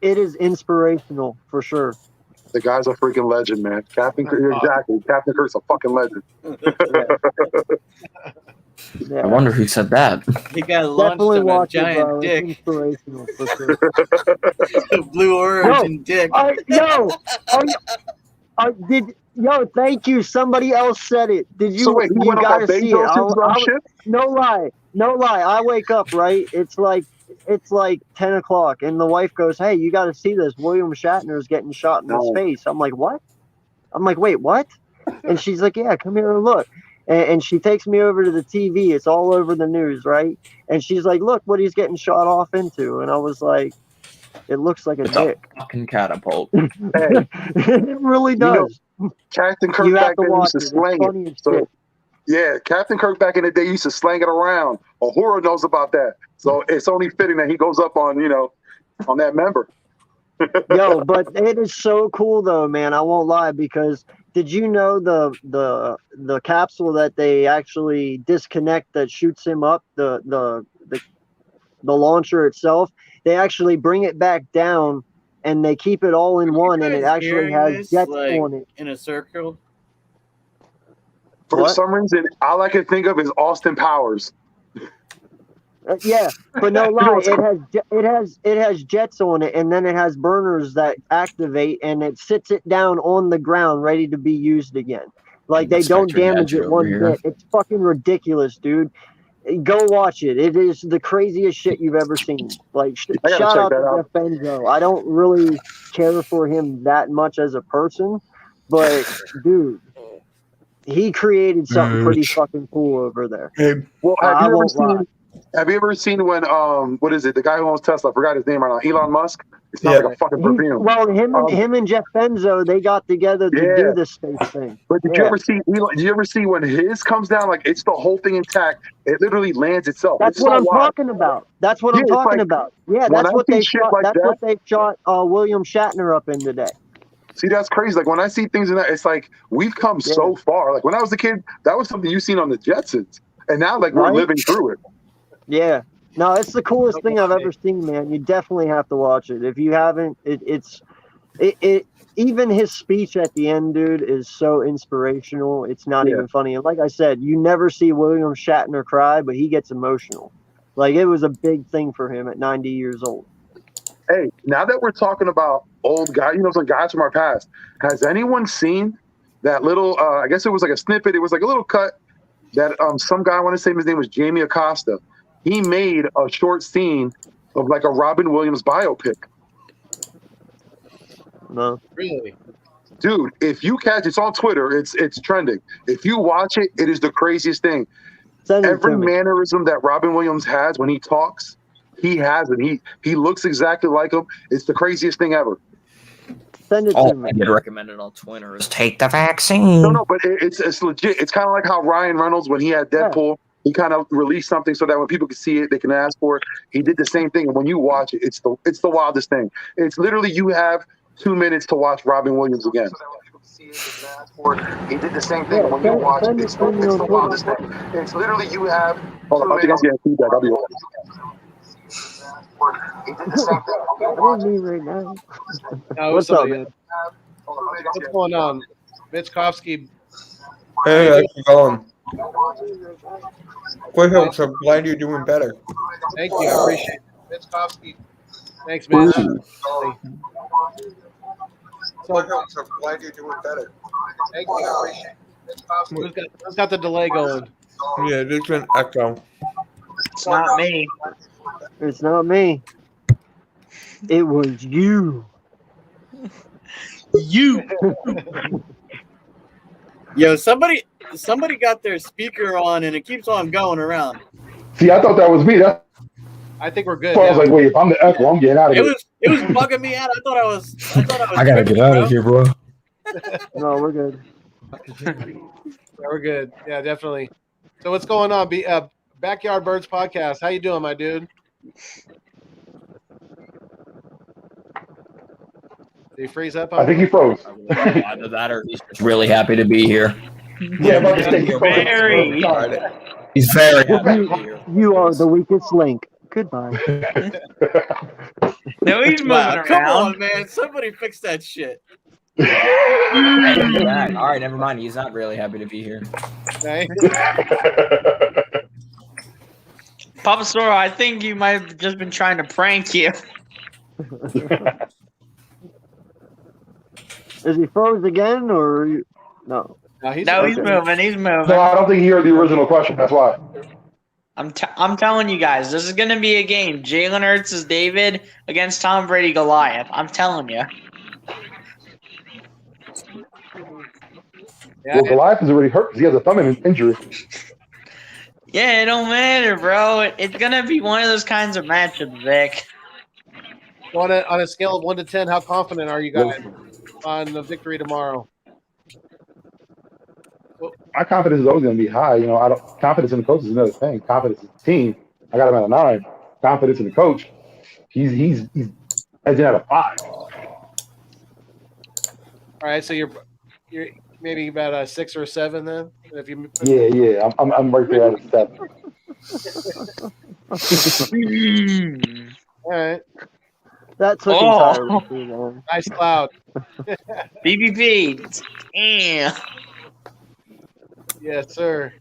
is inspirational for sure. the guy's a freaking legend, man. Captain Kirk, exactly. Captain Kirk's a fucking legend. Yeah. I wonder who said that. He got launched Definitely on a watch it, giant bro. dick. It's inspirational for sure. Blue Origin dick. Thank you. Somebody else said it. Did So you? wait, he You went on gotta that see it. Bezos' ship? No lie. I wake up, right? It's like 10 o'clock, and the wife goes, "Hey, you got to see this. William Shatner is getting shot in the No. face." I'm like, "What?" I'm like, "Wait, what?" And she's like, "Yeah, come here and look." And she takes me over to the TV. It's all over the news, right? And she's like, "Look what he's getting shot off into." And I was like, "It looks like a It's dick." a fucking catapult. Hey, It really you know, does. Captain Kirk You have back to then watch used to it. It's slang it. funny as So shit. yeah, Captain Kirk back in the day used to slang it around. Uhura knows about that. So it's only fitting that he goes up on, on that member. Yo, but it is so cool though, man. I won't lie, because did you know the capsule that they actually disconnect that shoots him up, the launcher itself, they actually bring it back down and they keep it all in one, and it actually has jets on it. In a circle. For What? some reason, all I can think of is Austin Powers. Yeah, but no lie, it has jets on it, and then it has burners that activate, and it sits it down on the ground, ready to be used again. Like, they don't Inspector damage Gadget it over one here. bit. It's fucking ridiculous, dude. Go watch it. It is the craziest shit you've ever seen. Like, I gotta shout check out that to out. Jeff Benzo. I don't really care for him that much as a person, but dude, he created something pretty fucking cool over there. Well, I won't lie. have you ever seen when what is it? The guy who owns Tesla, I forgot his name right now. Elon Musk. It sounds like a fucking perfume. Him and Jeff Benzo, they got together to do the space thing. But did you ever see when his comes down, like it's the whole thing intact? It literally lands itself. That's It's what so I'm wild. talking about. That's what I'm it's talking like, about. Yeah, when that's I what see they shit shot. like That's that, what they shot William Shatner up in today. see, that's crazy. Like when I see things in that, it's like we've come so far. Like when I was a kid, that was something you seen on the Jetsons, and now like we're Right? living through it. Yeah. No, it's the coolest thing I've ever seen, man. You definitely have to watch it. If you haven't, even his speech at the end, dude, is so inspirational. It's not even funny. And like I said, you never see William Shatner cry, but he gets emotional. Like, it was a big thing for him at 90 years old. Hey, now that we're talking about old guys, some guys from our past, has anyone seen that little? I guess it was like a snippet. It was like a little cut that some guy, I want to say his name was Jamie Acosta. He made a short scene of like a Robin Williams biopic. No. Really? Dude, if you catch it's on Twitter, it's trending. If you watch it, it is the craziest thing. Every mannerism that Robin Williams has when he talks, he has it. He looks exactly like him. It's the craziest thing ever. Send it All to me. I get recommended on Twitter is take the vaccine. No, but it's legit. It's kind of like how Ryan Reynolds, when he had Deadpool, he kind of released something so that when people can see it, they can ask for it. He did the same thing, and when you watch it, it's the wildest thing. It's literally you have 2 minutes to watch Robin Williams again. He did the same thing when you watch. It's the wildest thing. It's literally you have. Hold on, I think I'm getting feedback. I'll be right. He did the same thing. What is me right now? No, What's up, man? What's going on? Mitchkovsky. Hey, how's it going? Good, Hooks. I'm glad you're doing better. Thank you. I appreciate it. Mitchkovsky. Thanks, man. Good, So, Hooks. I'm glad you're doing better. thank you. I appreciate it. Mitchkovsky, who's got the delay going? Yeah, there's an echo. It's not me. It's not me. It was you. You. Yo, somebody got their speaker on and it keeps on going around. See, I thought that was me. That's I think we're good. why I was now. like, wait, if I'm the echo, I'm getting out of It here. was bugging me out. I thought I was. I gotta get out of here, bro. No, we're good. Yeah, we're good. Yeah, definitely. So what's going on? Backyard Birds podcast. How you doing, my dude? Did he freeze up? I think he froze. Either that or he's just really happy to be here. Yeah, I'm about to say he froze. Very. He's very happy to be here. You are the weakest link. Goodbye. No, he's moving Wow, come around. on, man! Somebody fix that shit. All right, never mind. He's not really happy to be here. Okay. Papa Soro, I think you might have just been trying to prank you. Is he froze again or no? No, he's No, he's okay. moving. He's moving. No, I don't think he heard the original question. That's why. I'm telling you guys, this is gonna be a game. Jalen Hurts is David against Tom Brady Goliath. I'm telling you. Yeah, Well, Goliath is already hurt because he has a thumb injury. Yeah, it don't matter, bro. It's gonna be one of those kinds of matchups, Vic. on a scale of 1 to 10, how confident are you guys on the victory tomorrow? My confidence is always going to be high. You know, confidence in the coach is another thing. Confidence in the team, I got him at a 9. Confidence in the coach, he's edging at a 5. All right, so you're maybe about a 6 or a 7 then. If you Yeah, I'm right there at a 7. all right, That took Oh. entirely too long. nice cloud. BBP. Damn. Yes, sir.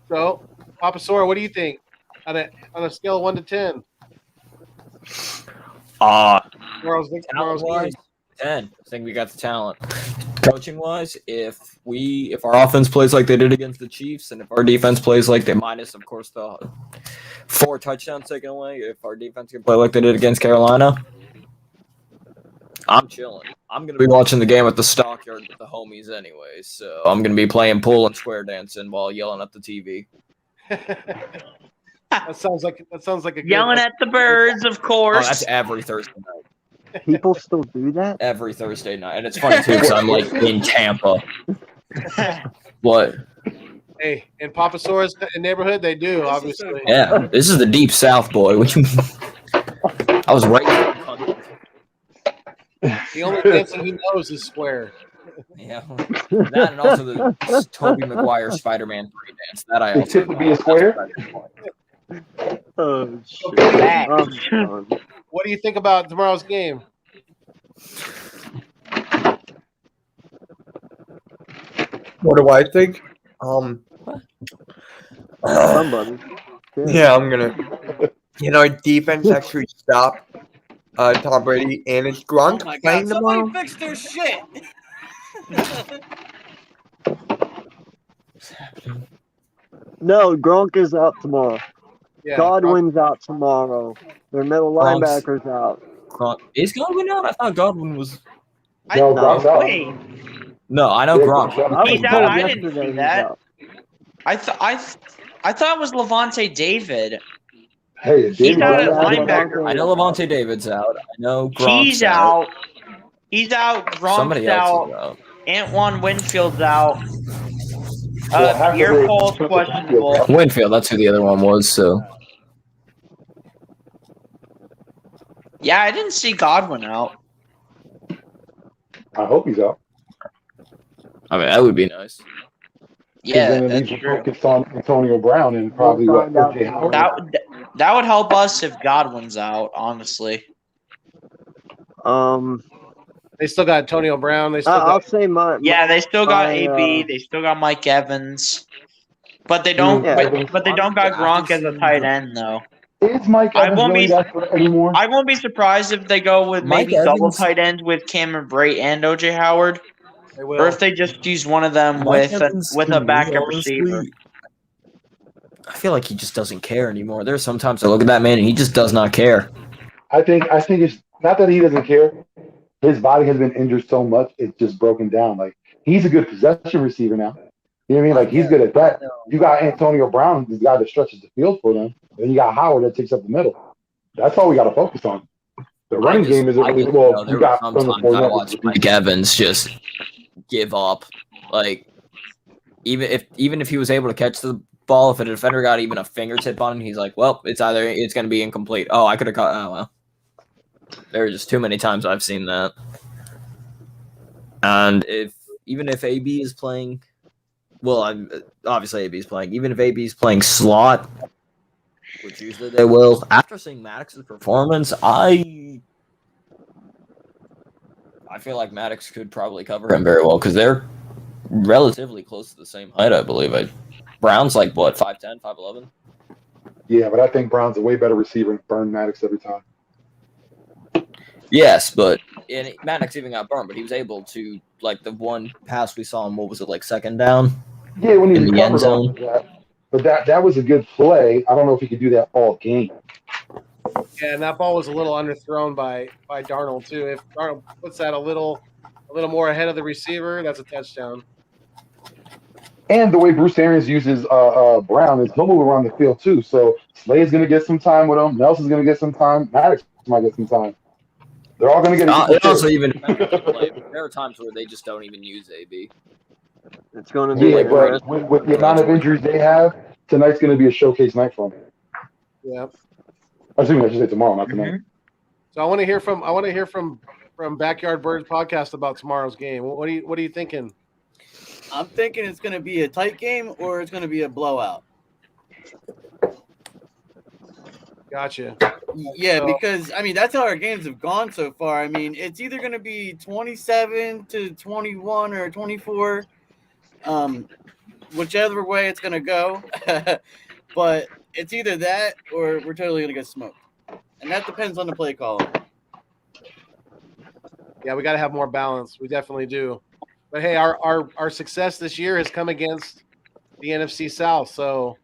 So, Papa Sora, what do you think on a scale of 1 to 10? Tomorrow's Talent-wise, game. 10. I think we got the talent. Coaching-wise, if our offense plays like they did against the Chiefs, and if our defense plays like they minus, of course, the 4 touchdowns taken away, if our defense can play like they did against Carolina, I'm chilling. I'm going to be watching the game at the Stockyard with the homies anyways, so I'm going to be playing pool and square dancing while yelling at the TV. That sounds like a good Yelling at the birds, of Oh, course. that's every Thursday night. People still do that? Every Thursday night. And it's funny, too, because I'm, like, in Tampa. What? Hey, in Papa Sora's neighborhood, they do, obviously. Yeah, this is the deep South, boy. What you mean? I was right. The only dancing he knows is square. Yeah, that and also the Tobey Maguire Spider-Man 3 dance. That I They also tip to be a square. Oh shit! Back. I'm done. What do you think about tomorrow's game? What do I think? Somebody. Yeah, I'm gonna. Our defense actually stopped Tom Brady and it's Gronk Oh my playing god! tomorrow. Somebody fix their shit. No, Gronk is out tomorrow. Yeah, Godwin's out tomorrow. Their middle Gronk's- linebacker's out. Gronk. Is Godwin out? I thought Godwin was. No, Gronk's out. Wait, No, I know Yeah, Gronk. Gronk's I was He's out. told I didn't yesterday see he's that. out. I thought it was Levante David. Hey, He's David out at Johnson- linebacker. I know Levante David's out. I know Gronk's He's out. He's out. Gronk's Somebody out. else is out. Antoine Winfield's out. Well, half of Pierre it- Paul's questionable. Winfield, that's who the other one was, so. Yeah, I didn't see Godwin out. I hope he's out. I mean, that would be nice. Yeah, then at that's least we're true. focused on Antonio Brown and probably We'll what find out O.J. Howard. That would help us if Godwin's out, honestly. They still got Antonio Brown. They still I'll got. say Yeah, they still got my, AB. They still got Mike Evans, but they Dude, don't. Yeah. But they don't got Gronk as a tight end, though. Is Mike I Evans won't really be- that good anymore? I won't be surprised if they go with Mike maybe double Evans- tight ends with Cameron Brate and OJ Howard, They will. or if they just use one of them Mike with Evans, a to me, backup honestly, receiver. I feel like he just doesn't care anymore. There's sometimes I look at that man and he just does not care. I think it's not that he doesn't care. His body has been injured so much, it's just broken down. Like, he's a good possession receiver now. You know what I mean? Like, he's good at that. You got Antonio Brown, the guy that stretches the field for them. And you got Howard that takes up the middle. That's all we got to focus on. The running game isn't really well. You got from the sometimes I watch Mike Evans just give up. Like, even if he was able to catch the ball, if a defender got even a fingertip on him, he's like, well, it's going to be incomplete. Oh, I could have caught. Oh well. There are just too many times I've seen that. And even if AB is playing, well, obviously AB is playing. Even if AB is playing slot, which usually they will. After seeing Maddox's performance, I feel like Maddox could probably cover him very well because they're relatively close to the same height, I believe. Brown's like, what, 5'10", 5'11"? Yeah, but I think Brown's a way better receiver and burn Maddox every time. Yes, but Maddox even got burned, but he was able to, like, the one pass we saw him, what was it, like, second down? Yeah, when he In the end recovered zone. off of that. But that was a good play. I don't know if he could do that all game. Yeah, and that ball was a little underthrown by Darnold too. If Darnold puts that a little more ahead of the receiver, that's a touchdown. And the way Bruce Arians uses Brown is he'll move around the field too. So Slay's going to get some time with him. Nelson's going to get some time. Maddox might get some time. They're all going to get. It also even there are times where they just don't even use AB. It's going to be. Yeah, but with the amount of injuries they have, tonight's going to be a showcase night for them. Yeah. Assuming I should say tomorrow, not tonight. So I want to hear from Backyard Birds podcast about tomorrow's game. What are you thinking? I'm thinking it's going to be a tight game or it's going to be a blowout. Gotcha. Yeah, because I mean that's how our games have gone so far. I mean, it's either going to be 27-21 or 24, whichever way it's going to go. But it's either that or we're totally going to get smoked, and that depends on the play caller. Yeah, we got to have more balance. We definitely do. But hey, our success this year has come against the NFC South, so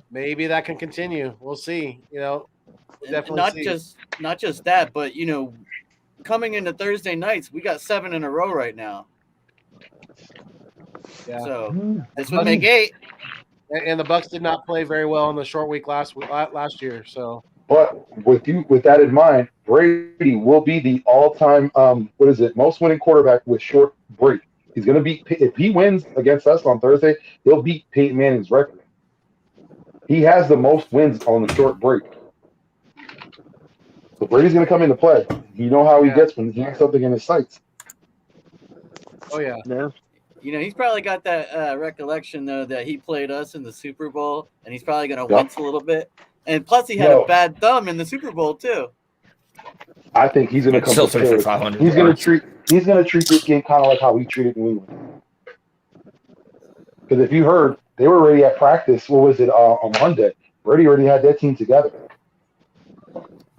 maybe that can continue. We'll see. We'll definitely not just that, but coming into Thursday nights, we got 7 in a row right now. Yeah. So this would make 8. And the Bucs did not play very well in the short week last year. So, but with that in mind, Brady will be the all-time most winning quarterback with short break. He's going to beat, if he wins against us on Thursday, he'll beat Peyton Manning's record. He has the most wins on the short break. So Brady's going to come into play. You know how he gets when he has something in his sights. Oh yeah. He's probably got that recollection though that he played us in the Super Bowl, and he's probably going to wince a little bit. And plus, he had a bad thumb in the Super Bowl too. I think he's going to come still prepared. for 500. He's going to treat this game kind of like how we treated New England. Because if you heard, they were already at practice. What was it on Monday? Brady already had that team together.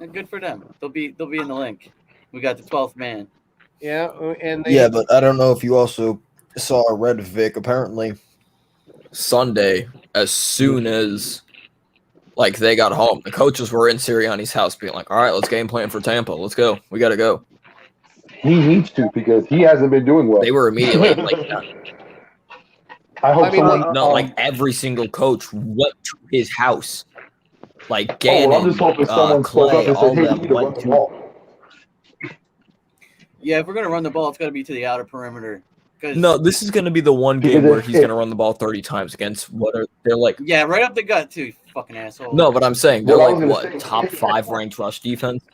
And good for them. They'll be in the link. We got the 12th man. Yeah, and but I don't know if you also saw Red Vic. Apparently, Sunday, as soon as they got home, the coaches were in Sirianni's house being like, all right, let's game plan for Tampa. Let's go. We got to go. He needs to because he hasn't been doing well. They were immediately I hope every single coach went to his house. Like I'm Gannon, just hoping someone spoke up Clay, and all said, hey, them you need to run went the to. ball. Yeah, if we're going to run the ball, it's got to be to the outer perimeter. No, this is going to be the one game where he's going to run the ball 30 times against they're like. Yeah, right up the gut too, you fucking asshole. No, but I'm saying they're Well, I was gonna say, top 5 ranked rush defense.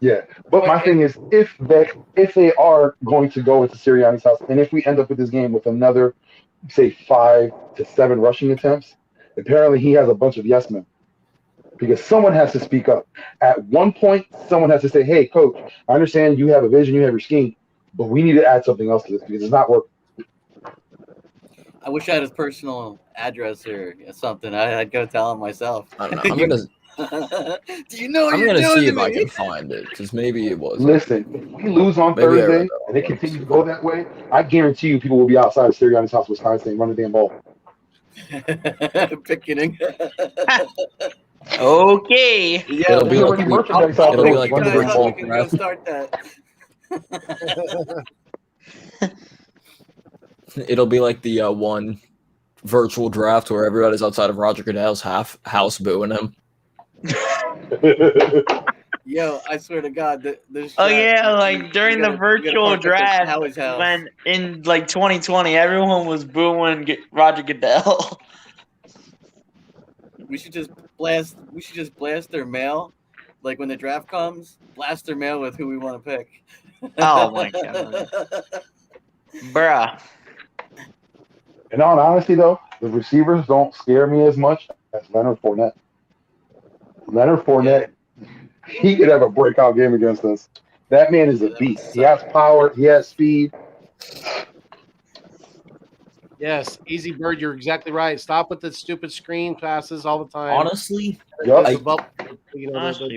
Yeah, but my thing is, if they are going to go into Sirianni's house, and if we end up with this game with another, say, 5 to 7 rushing attempts, apparently he has a bunch of yes men. Because someone has to speak up. At one point, someone has to say, "Hey, coach, I understand you have a vision, you have your scheme, but we need to add something else to this because it's not working." I wish I had his personal address or something. I'd go tell him myself. I don't know. I'm gonna. Do you know what I'm you're gonna doing see to if I me? can find it because maybe it was. Listen, if we lose on Maybe I read Thursday that and they continue to go that way, I guarantee you people will be outside of Sirianni's house, Wisconsin, run the damn ball. Picketing. Okay. Yeah, It'll be There's like already the, merchandise I'll out it'll there. be like Run the the damn guys ball. we can go start that. it'll be like the one virtual draft where everybody's outside of Roger Goodell's house booing him. Yo, I swear to God, this. Oh yeah, like during the virtual draft when in like 2020, everyone was booing Roger Goodell. We should just blast. We should just blast their mail, like when the draft comes. Blast their mail with who we want to pick. Oh my God, bruh. In all honesty, though, the receivers don't scare me as much as Leonard Fournette. Leonard Fournette, he could have a breakout game against us. That man is a beast. He has power. He has speed. Yes, Easy Bird, you're exactly right. Stop with the stupid screen passes all the time. Honestly, Honestly,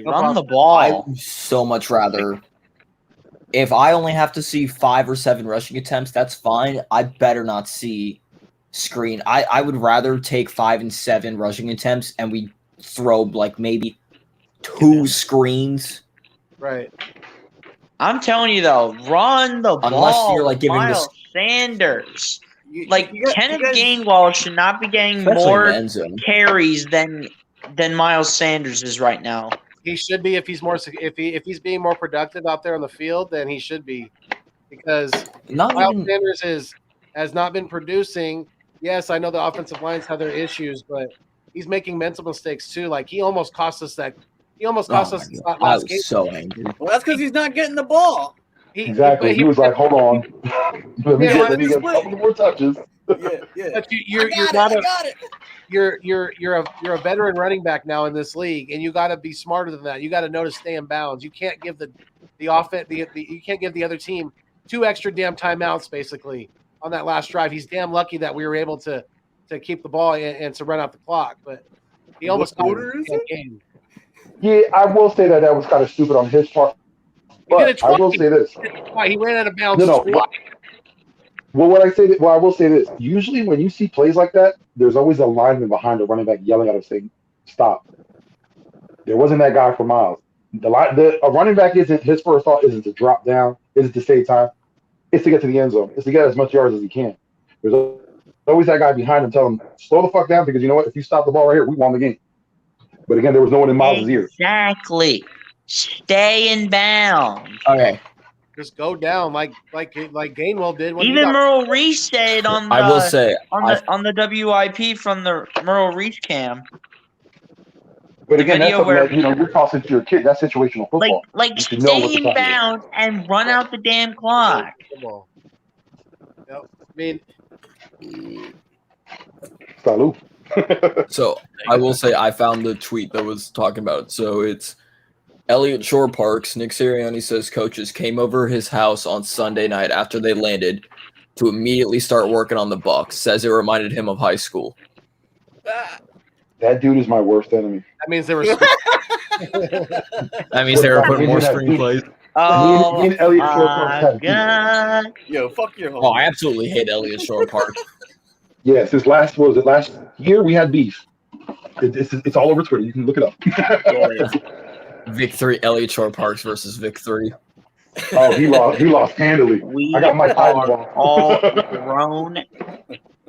run the ball. I would so much rather. If I only have to see 5 or 7 rushing attempts, that's fine. I better not see screen. I would rather take 5 and 7 rushing attempts and we throw like maybe 2 screens. Right. I'm telling you though, run the ball. Unless you're like giving Miles this Sanders. Like Kenneth Gainwell should not be getting Especially more in the end zone. carries than Miles Sanders is right now. He should be if he's being more productive out there on the field, then he should be, because Miles Sanders has not been producing. Yes, I know the offensive lines have their issues, but he's making mental mistakes too. Like he almost cost us that. He almost cost us that I last game. was so angry. Well, that's because he's not getting the ball. Exactly. He was like, "Hold on, let me get a couple more touches." Yeah. But you're a veteran running back now in this league, and you got to be smarter than that. You got to know to stay in bounds. You can't give the offense you can't give the other team 2 extra damn timeouts basically on that last drive. He's damn lucky that we were able to keep the ball and to run out the clock, but he almost got the game. Yeah, I will say that was kind of stupid on his part. But I will say this: he ran out of bounds. Well, I will say this: usually, when you see plays like that, there's always a lineman behind the running back yelling at him saying, "Stop." There wasn't that guy for Miles. A running back isn't his first thought isn't to drop down, isn't to save time. It's to get to the end zone. It's to get as much yards as he can. There's always that guy behind him telling him, "Slow the fuck down, because you know what? If you stop the ball right here, we won the game." But again, there was no one in Miles' ear. Exactly. Stay in bounds. Okay. Just go down like Gainwell did. When Even Merle Reese said on the I will say on the WIP from the Merle Reese cam. But again, that's something that you're tossing to your kid. That's situational football. Like stay in bounds and run out the damn clock. Yep. I mean, salute. So I will say I found the tweet that was talking about it. So it's Elliott Shore Parks. Nick Sirianni says coaches came over his house on Sunday night after they landed to immediately start working on the Bucs. Says it reminded him of high school. That dude is my worst enemy. That means they were. That means they were putting more screenplays. Oh, me and Elliott Shore Parks have beef. God. Yo, fuck your home. Oh, I absolutely hate Elliott Shore Park. Yes, last year we had beef. It's all over Twitter. You can look it up. Vic 3, Elliott Shore Parks versus Vic 3. Oh, he lost handily. I got my title wrong. All grown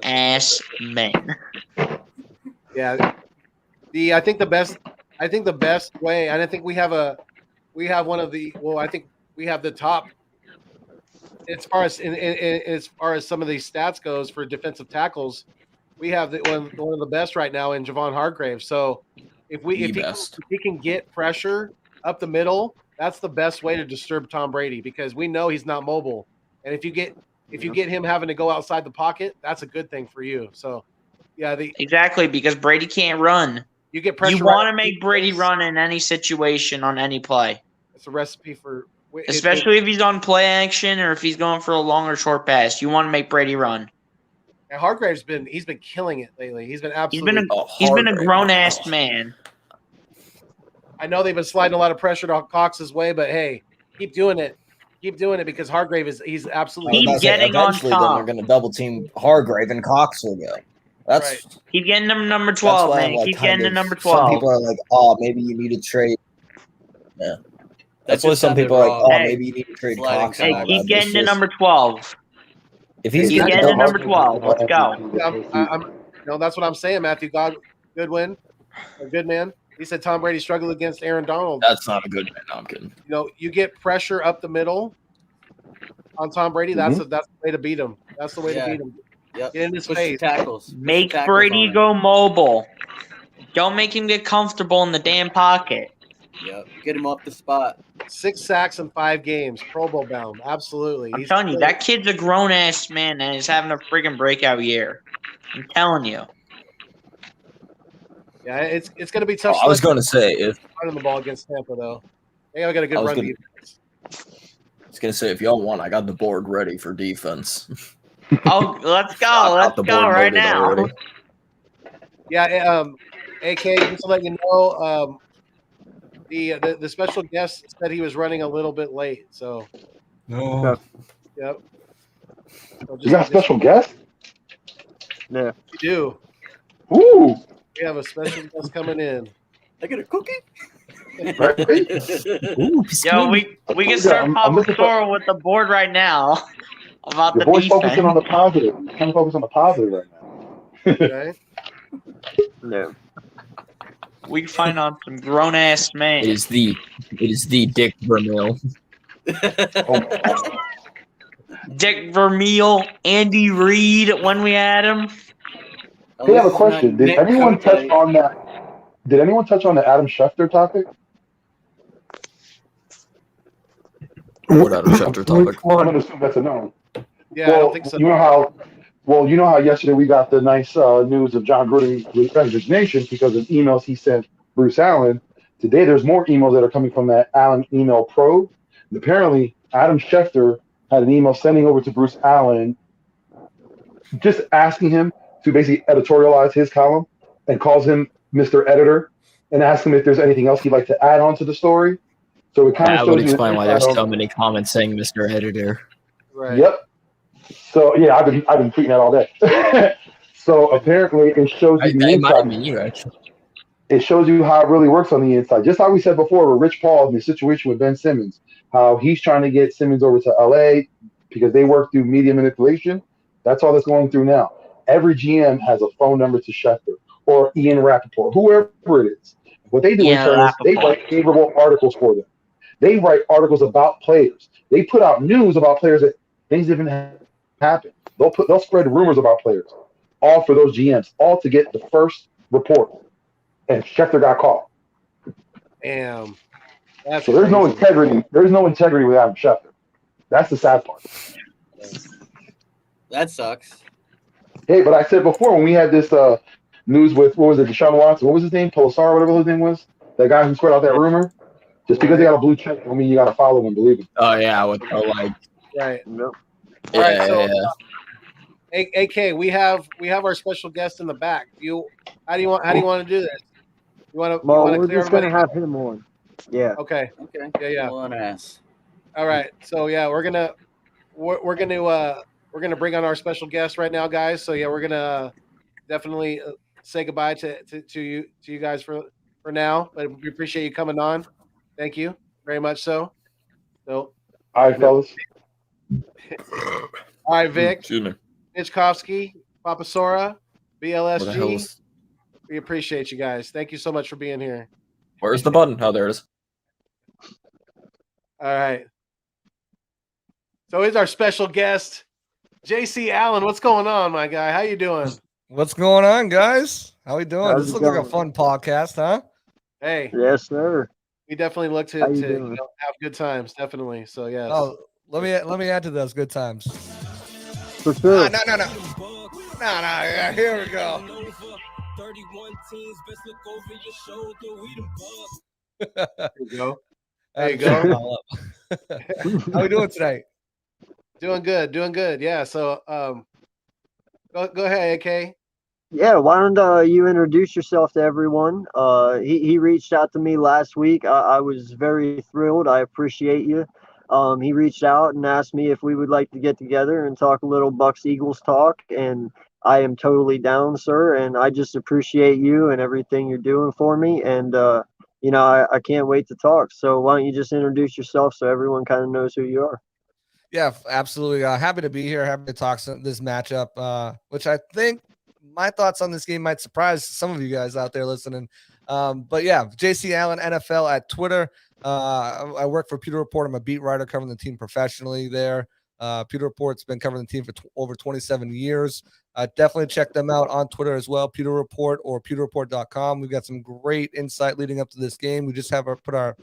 ass men. Yeah, I think the best way, and I think we have one of the. Well, I think we have the top. As far as some of these stats goes for defensive tackles, we have one of the best right now in Javon Hargrave. So if he can get pressure up the middle That's the best way to disturb Tom Brady because we know he's not mobile. And if you get him having to go outside the pocket, that's a good thing for you. So, yeah, exactly because Brady can't run. You get pressure. You want to make Brady run in any situation on any play. It's a recipe for, especially if he's on play action or if he's going for a long or short pass. You want to make Brady run. And Hargrave's been killing it lately. He's been absolutely. He's been a grown ass man. I know they've been sliding a lot of pressure to Cox's way, but hey, keep doing it. Keep doing it because Hargrave he's absolutely. He's getting on top. Then they're going to double team Hargrave and Cox will go. That's right. Keep getting him number 12, man. Like, keep getting to number 12. Some people are like, oh, maybe you need to trade. Yeah. That's why some people are like, oh, maybe you need to trade Cox. Hey, keep getting to number 12. If he's getting to number 12, let's go. No, that's what I'm saying, Matthew Goodwin, a good man. He said Tom Brady struggled against Aaron Donald. That's not a good man. No, I'm kidding. You know, you get pressure up the middle on Tom Brady. That's the way to beat him. That's the way to beat him. Yep. Get in his Push face. Tackles. Make Brady go mobile. Don't make him get comfortable in the damn pocket. Yep. Get him off the spot. 6 sacks in 5 games. Pro Bowl bound. Absolutely. I'm telling you, that kid's a grown ass man and he's having a freaking breakout year. I'm telling you. Yeah, it's going to be tough. I was going to say if running the ball against Tampa though, they got a good run defense. I was going to say if y'all want, I got the board ready for defense. Oh, let's go! Let's go right now. Already. Yeah, AK, just to let you know, the special guest said he was running a little bit late, so. No. Yep. So You got a special guest? Yeah. We do. Ooh. We have a special guest coming in. I get a cookie. Ooh, Yo, we can start popping score with the board right now about Your the boy's defense. focusing on the positive. He's trying to focus on the positive right now. Okay. No. We can find on some grown ass man. It is the Dick Vermeil. Dick Vermeil, Andy Reid when we had him. Hey, I have a question. Did anyone touch on that? Did anyone touch on the Adam Schefter topic? What Adam Schefter topic? I'm going to assume that's a no. Yeah, I don't think so. You know how yesterday we got the nice news of John Gruden's resignation because of emails he sent Bruce Allen. Today, there's more emails that are coming from that Allen email probe. And apparently, Adam Schefter had an email sending over to Bruce Allen, just asking him to basically editorialize his column, and calls him Mr. Editor, and asks him if there's anything else he'd like to add on to the story. So it kind of That would explain why there's so many comments saying Mr. Editor. Right. Yep. So yeah, I've been tweeting that all day. So apparently, it shows you the inside. You actually. It shows you how it really works on the inside. Just how we said before with Rich Paul in the situation with Ben Simmons, how he's trying to get Simmons over to LA because they work through media manipulation. That's all that's going through now. Every GM has a phone number to Schefter or Ian Rappaport, whoever it is. What they do in turn is they write favorable articles for them. They write articles about players. They put out news about players that things didn't happen. They'll spread rumors about players, all for those GMs, all to get the first report. And Schefter got caught. Damn. So there's no integrity. There's no integrity with Adam Schefter. That's the sad part. That sucks. Hey, but I said before when we had this news with what was it, Deshaun Watson? What was his name? Polisar, whatever his name was. That guy who spread out that rumor. Just because they got a blue check, I mean you got to follow and believe it. Oh yeah, with the like. Right. Nope. All right, so, Yeah. AK, we have our special guest in the back. How do you want to do this? You want to? Well, clear we're just everybody? gonna have him on. Yeah. Okay. Okay. Yeah. Full on ass. All right. So yeah, we're gonna bring on our special guest right now, guys. So yeah, we're gonna definitely say goodbye to you guys for now. But we appreciate you coming on. Thank you very much. So all right, fellas. All right, Vic. Excuse me. Nichkovsky, Papasora, What the hell BLSG. is- We appreciate you guys. Thank you so much for being here. Where's the button? Oh, there it is. All right. So here's our special guest, JC Allen. What's going on, my guy? How you doing? What's going on, guys? How we doing? How's This it looks like a going? fun podcast, huh? Hey. Yes, sir. we definitely look to How you to doing? have good times. Definitely. So yes. Oh, let me add to those good times. For sure. No. Yeah, here we go. 31 teams, best look over your shoulder. We the Bucs. There you go. There you go. How we doing tonight? Doing good. Yeah. So go ahead, AK. Yeah, why don't you introduce yourself to everyone? He reached out to me last week. I was very thrilled. I appreciate you. He reached out and asked me if we would like to get together and talk a little Bucks Eagles talk, and I am totally down, sir. And I just appreciate you and everything you're doing for me. And I can't wait to talk. So why don't you just introduce yourself so everyone kind of knows who you are? Yeah, absolutely. Happy to be here. Happy to talk this matchup, which I think my thoughts on this game might surprise some of you guys out there listening. But yeah, JC Allen NFL at Twitter. I work for Pewter Report. I'm a beat writer covering the team professionally there. Pewter Report's been covering the team for over 27 years. Definitely check them out on Twitter as well, Pewter Report or pewterreport.com. We've got some great insight leading up to this game. We just have put our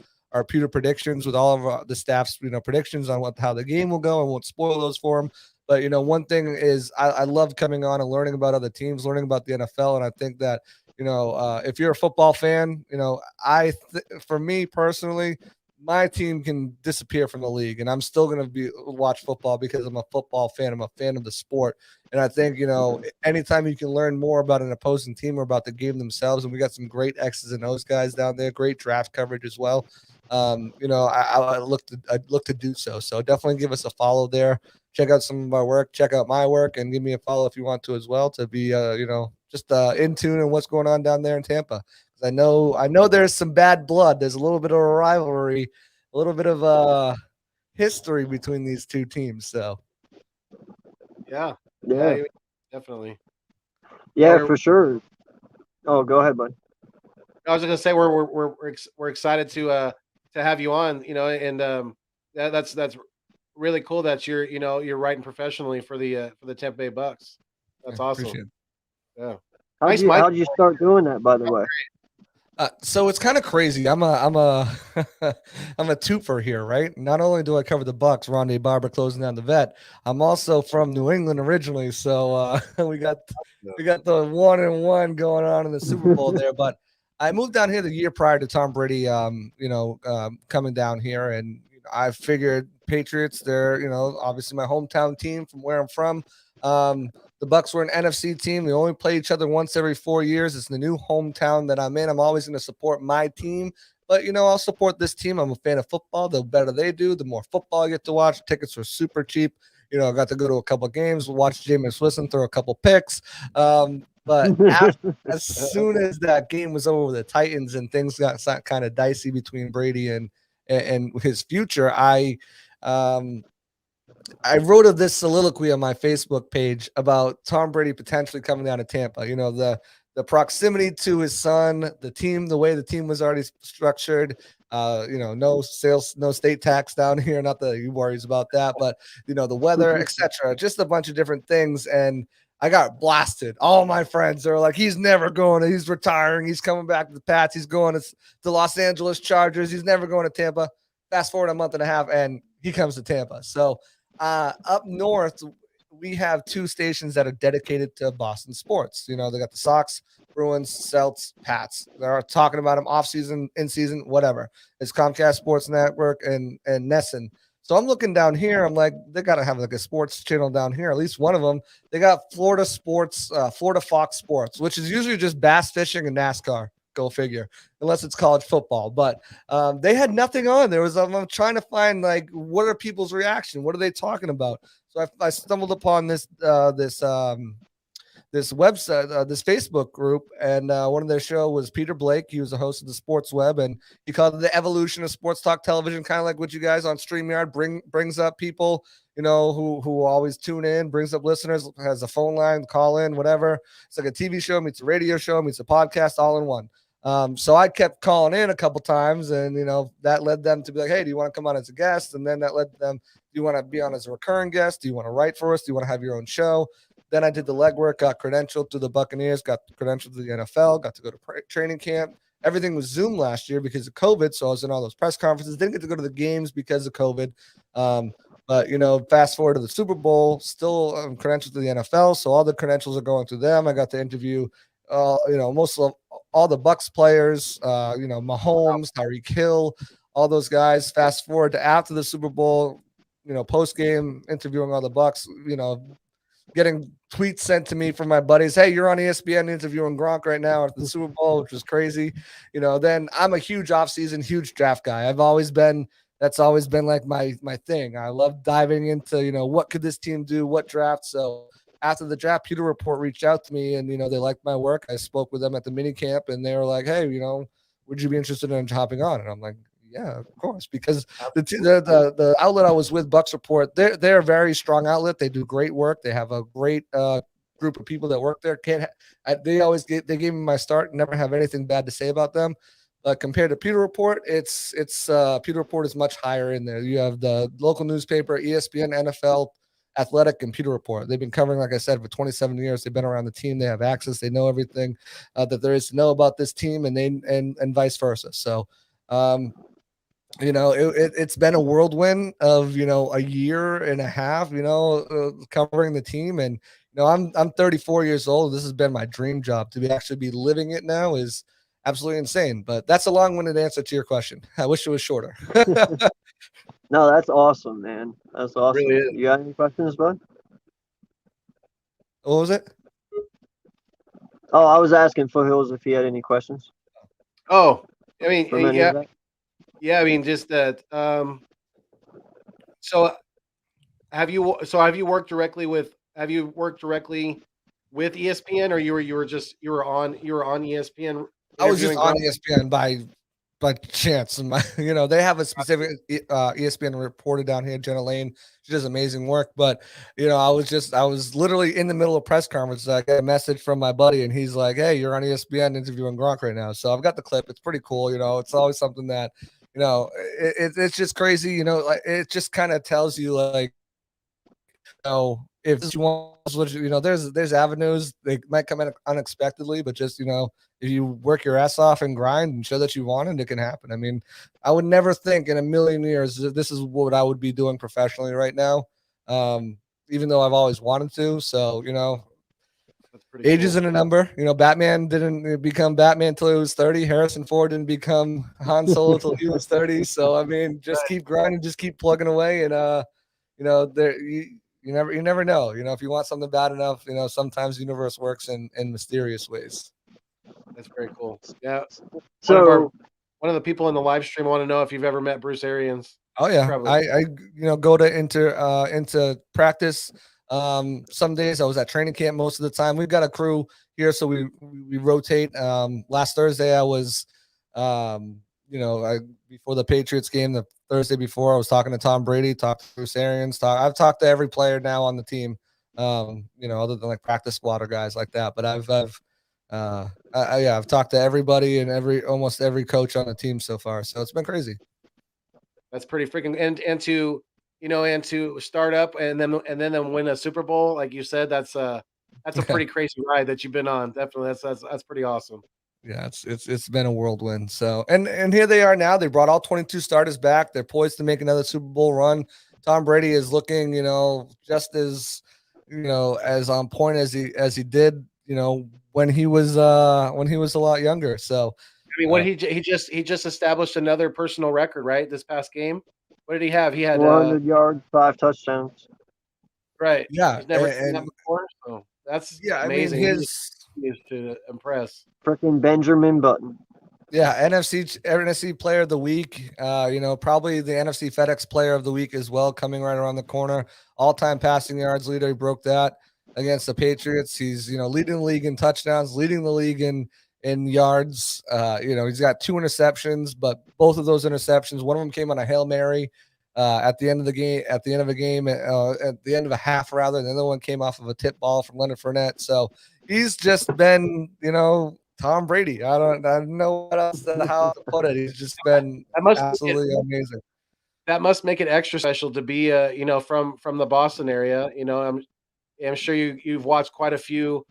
Pewter predictions with all of the staff's predictions on how the game will go, and won't spoil those for them. But one thing is I love coming on and learning about other teams, learning about the NFL, and I think that if you're a football fan, for me personally, my team can disappear from the league, and I'm still going to watch football because I'm a football fan. I'm a fan of the sport, and I think anytime you can learn more about an opposing team or about the game themselves, and we got some great X's and O's guys down there, great draft coverage as well. I look to do so. So definitely give us a follow there. Check out some of our work. Check out my work, and give me a follow if you want to as well, to be just in tune on what's going on down there in Tampa. I know there's some bad blood. There's a little bit of a rivalry, a little bit of history between these two teams. So, yeah, definitely. Yeah, for sure. Oh, go ahead, bud. I was just gonna say we're excited to have you on. And that's really cool that you're writing professionally for the Tampa Bay Bucs. That's awesome. Yeah. How'd you start doing that, by the way? So it's kind of crazy. I'm a twofer here, right? Not only do I cover the Bucs, Rondé Barber closing down the vet, I'm also from New England originally. So we got the 1-1 going on in the Super Bowl there. But I moved down here the year prior to Tom Brady, coming down here, and I figured Patriots. They're obviously my hometown team from where I'm from. The Bucs were an NFC team. They only play each other once every 4 years. It's the new hometown that I'm in. I'm always going to support my team, but I'll support this team. I'm a fan of football. The better they do, the more football I get to watch. Tickets were super cheap. I got to go to a couple of games, watch Jameis Winston throw a couple picks. But as soon as that game was over with the Titans and things got kind of dicey between Brady and his future, I wrote of this soliloquy on my Facebook page about Tom Brady potentially coming down to Tampa. The proximity to his son, the team, the way the team was already structured. No sales, no state tax down here. Not that he worries about that, but the weather, etc. Just a bunch of different things. And I got blasted. All my friends are like, he's never going. He's retiring. He's coming back to the Pats. He's going to the Los Angeles Chargers. He's never going to Tampa. Fast forward a month and a half, and he comes to Tampa. So up north, we have two stations that are dedicated to Boston sports. They got the Sox, Bruins, Celts, Pats. They're talking about them off season, in season, whatever. It's Comcast Sports Network and Nesson. So I'm looking down here. I'm like, they got to have like a sports channel down here. At least one of them. They got Florida Sports, Florida Fox Sports, which is usually just bass fishing and NASCAR. Go figure, unless it's college football. But they had nothing on. There was I'm trying to find like what are people's reaction? What are they talking about? So I stumbled upon this website, this Facebook group, and one of their show was Peter Blake. He was the host of the Sports Web, and he called it the evolution of sports talk television, kind of like what you guys on StreamYard brings up people, who always tune in, brings up listeners, has a phone line, call in, whatever. It's like a TV show meets a radio show meets a podcast all in one. So I kept calling in a couple times, and that led them to be like, hey, do you want to come on as a guest? And then that led them, do you want to be on as a recurring guest? Do you want to write for us? Do you want to have your own show? Then I did the legwork, got credentialed to the Buccaneers, got credentialed to the NFL, got to go to training camp, everything was Zoom last year because of COVID. So I was in all those press conferences. Didn't get to go to the games because of COVID. But fast forward to the Super Bowl, still credentialed to the NFL. So all the credentials are going through them. I got to interview, most of all the Bucs players. Mahomes, Tyreek Hill, all those guys. Fast forward to after the Super Bowl, post game interviewing all the Bucs. Getting tweets sent to me from my buddies. Hey, you're on ESPN interviewing Gronk right now at the Super Bowl, which was crazy. Then I'm a huge offseason, huge draft guy. That's always been like my thing. I love diving into, what could this team do? What draft? So after the draft, Pewter Report reached out to me and, they liked my work. I spoke with them at the mini camp and they were like, hey, would you be interested in hopping on? And I'm like, yeah, of course, because the outlet I was with, Bucs Report, they're a very strong outlet. They do great work. They have a great group of people that work there. They gave me my start. Never have anything bad to say about them. Compared to Pewter Report, it's Pewter Report is much higher in there. You have the local newspaper, ESPN, NFL, Athletic, and Pewter Report. They've been covering, like I said, for 27 years. They've been around the team. They have access. They know everything that there is to know about this team, and vice versa. So. It's been a whirlwind of a year and a half, covering the team, and I'm 34 years old. This has been my dream job. To actually be living it now is absolutely insane. But that's a long-winded answer to your question. I wish it was shorter. No, that's awesome, man. That's awesome. Really is. You got any questions, bud? What was it? Oh, I was asking Foothills if he had any questions. Oh, I mean, From any yeah. of that? Yeah, I mean, just that. So have you worked directly with ESPN, or you were on ESPN? I was just interviewing on Gronk? ESPN by chance. They have a specific ESPN reporter down here, Jenna Lane. She does amazing work. But I was literally in the middle of press conference. I got a message from my buddy, and he's like, "Hey, you're on ESPN interviewing Gronk right now." So I've got the clip. It's pretty cool. It's always something that it's just crazy. Like it just kind of tells you like, if you want, there's avenues. They might come in unexpectedly, but just if you work your ass off and grind and show that you want it can happen. I mean, I would never think in a million years that this is what I would be doing professionally right now. Even though I've always wanted to. So age cool. isn't a number. Batman didn't become Batman until he was 30. Harrison Ford didn't become Han Solo until he was 30. So I mean, just keep grinding, just keep plugging away, and you never know. If you want something bad enough, sometimes the universe works in mysterious ways. That's very cool. Yeah. So one of the people in the live stream want to know if you've ever met Bruce Arians. Oh yeah, Probably. I go into practice. Some days I was at training camp most of the time. We've got a crew here, so we rotate. Last Thursday I was, before the Patriots game, the Thursday before I was talking to Tom Brady, talked to Bruce Arians. I've talked to every player now on the team. Other than like practice squad or guys like that. But I've talked to everybody and almost every coach on the team so far. So it's been crazy. That's pretty freaking and to start up and then win a Super Bowl, like you said, that's a pretty crazy ride that you've been on. Definitely, that's pretty awesome. Yeah, it's been a whirlwind. So and here they are now. They brought all 22 starters back. They're poised to make another Super Bowl run. Tom Brady is looking, just as as on point as he did, when he was a lot younger. So I mean, he just established another personal record, right? This past game, what did he have? He had 400 yards, 5 touchdowns. Right. Yeah, He's never seen that before. So that's amazing. I mean, he is to impress. Freaking Benjamin Button. Yeah, NFC Player of the Week. Probably the NFC FedEx Player of the Week as well, coming right around the corner. All-time passing yards leader. He broke that against the Patriots. He's leading the league in touchdowns, leading the league in yards. He's got 2 interceptions, but both of those interceptions, one of them came on a Hail Mary at the end of a game, at the end of a half rather. The other one came off of a tip ball from Leonard Fournette. So he's just been, Tom Brady. I don't know how to put it. He's just been absolutely amazing. That must make it extra special to be from the Boston area. I'm sure you've watched quite a few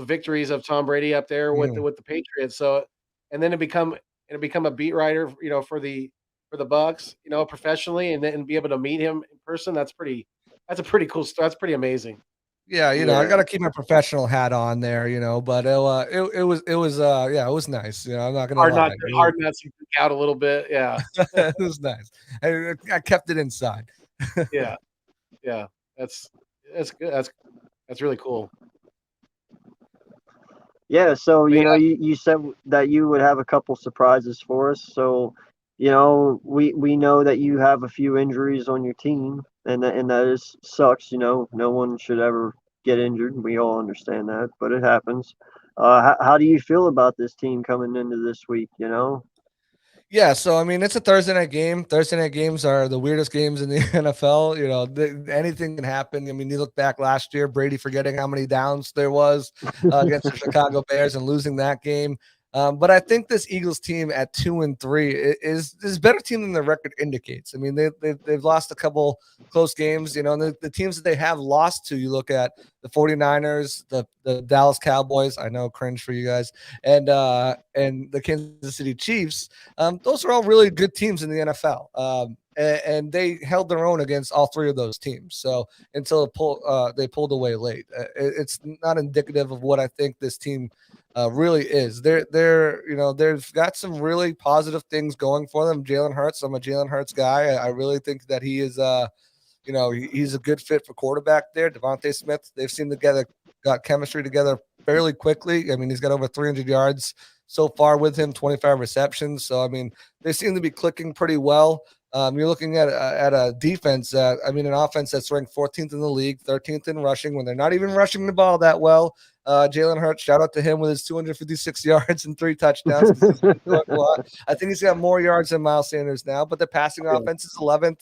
victories of Tom Brady up there with the Patriots. So and then to become a beat writer, for the Bucs, professionally, and then be able to meet him in person. That's a pretty cool story. That's pretty amazing. Yeah, I got to keep my professional hat on there, but it was nice. I'm not gonna lie. Hard not to freak out a little bit. Yeah, it was nice. I kept it inside. yeah, that's good. That's really cool. Yeah, so you said that you would have a couple surprises for us. So, we know that you have a few injuries on your team, and that sucks. No one should ever get injured. We all understand that, but it happens. How do you feel about this team coming into this week? Yeah, so I mean, it's a Thursday night game. Thursday night games are the weirdest games in the NFL. Anything can happen. I mean, you look back last year, Brady forgetting how many downs there was against the Chicago Bears and losing that game. But I think this Eagles team at 2-3 is a better team than the record indicates. I mean, they've lost a couple close games, and the teams that they have lost to, you look at the 49ers, the Dallas Cowboys, I know, cringe for you guys, and the Kansas City Chiefs. Those are all really good teams in the NFL. And they held their own against all three of those teams. So until they pulled away late, it's not indicative of what I think this team really is. They've got some really positive things going for them. Jalen Hurts, I'm a Jalen Hurts guy. I really think that he is, he's a good fit for quarterback there. Devontae Smith, they've seen got chemistry together fairly quickly. I mean, he's got over 300 yards so far with him, 25 receptions. So, I mean, they seem to be clicking pretty well. You're looking at a defense an offense that's ranked 14th in the league, 13th in rushing when they're not even rushing the ball that well. Jalen Hurts, shout out to him with his 256 yards and 3 touchdowns. I think he's got more yards than Miles Sanders now, but the passing offense is 11th.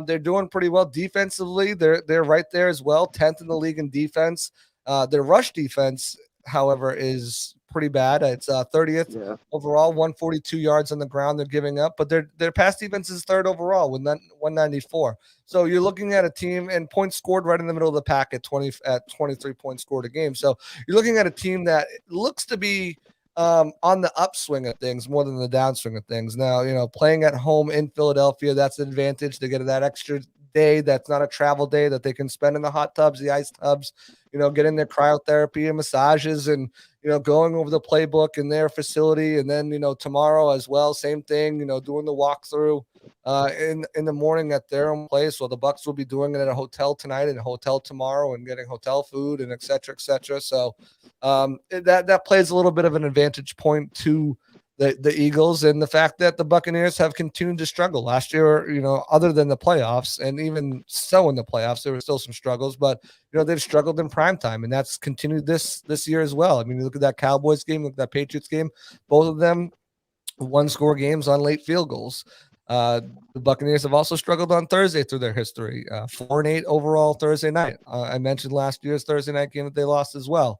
They're doing pretty well defensively. They're right there as well, 10th in the league in defense. Their rush defense, however, is pretty bad. It's 30th overall, 142 yards on the ground they're giving up, but their pass defense is 3rd overall with 194. So you're looking at a team and points scored right in the middle of the pack at 23 points scored a game. So you're looking at a team that looks to be on the upswing of things more than the downswing of things. Now, playing at home in Philadelphia, that's an advantage. They get that extra day that's not a travel day that they can spend in the hot tubs, the ice tubs, get in their cryotherapy and massages and, going over the playbook in their facility. And then, tomorrow as well, same thing, doing the walkthrough in the morning at their own place. Well, the Bucs will be doing it at a hotel tonight and a hotel tomorrow and getting hotel food and et cetera, et cetera. So that plays a little bit of an advantage point to the Eagles, and the fact that the Buccaneers have continued to struggle last year, other than the playoffs, and even so in the playoffs, there were still some struggles, but they've struggled in primetime, and that's continued this year as well. I mean, you look at that Cowboys game, look at that Patriots game, both of them 1-score games on late field goals. The Buccaneers have also struggled on Thursday through their history, 4-8 overall Thursday night. I mentioned last year's Thursday night game that they lost as well.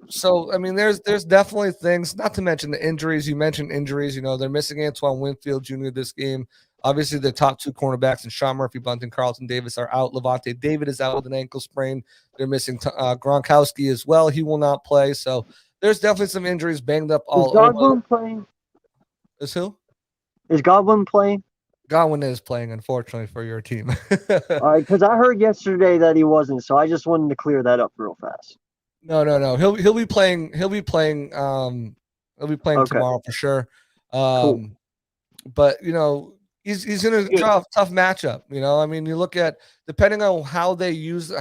So I mean, there's definitely things, not to mention the injuries. You mentioned injuries, they're missing Antoine Winfield Jr. this game. Obviously, the top 2 cornerbacks and Sean Murphy Bunting, Carlton Davis are out. Levante David is out with an ankle sprain. They're missing Gronkowski as well. He will not play. So there's definitely some injuries banged up all over. Is Godwin playing? Is who? Is Godwin playing? Godwin is playing, unfortunately, for your team. All right, because I heard yesterday that he wasn't, so I just wanted to clear that up real fast. No. He'll be playing. He'll be playing tomorrow for sure. Cool. But he's in a tough matchup. I mean, you look at, depending on how they use their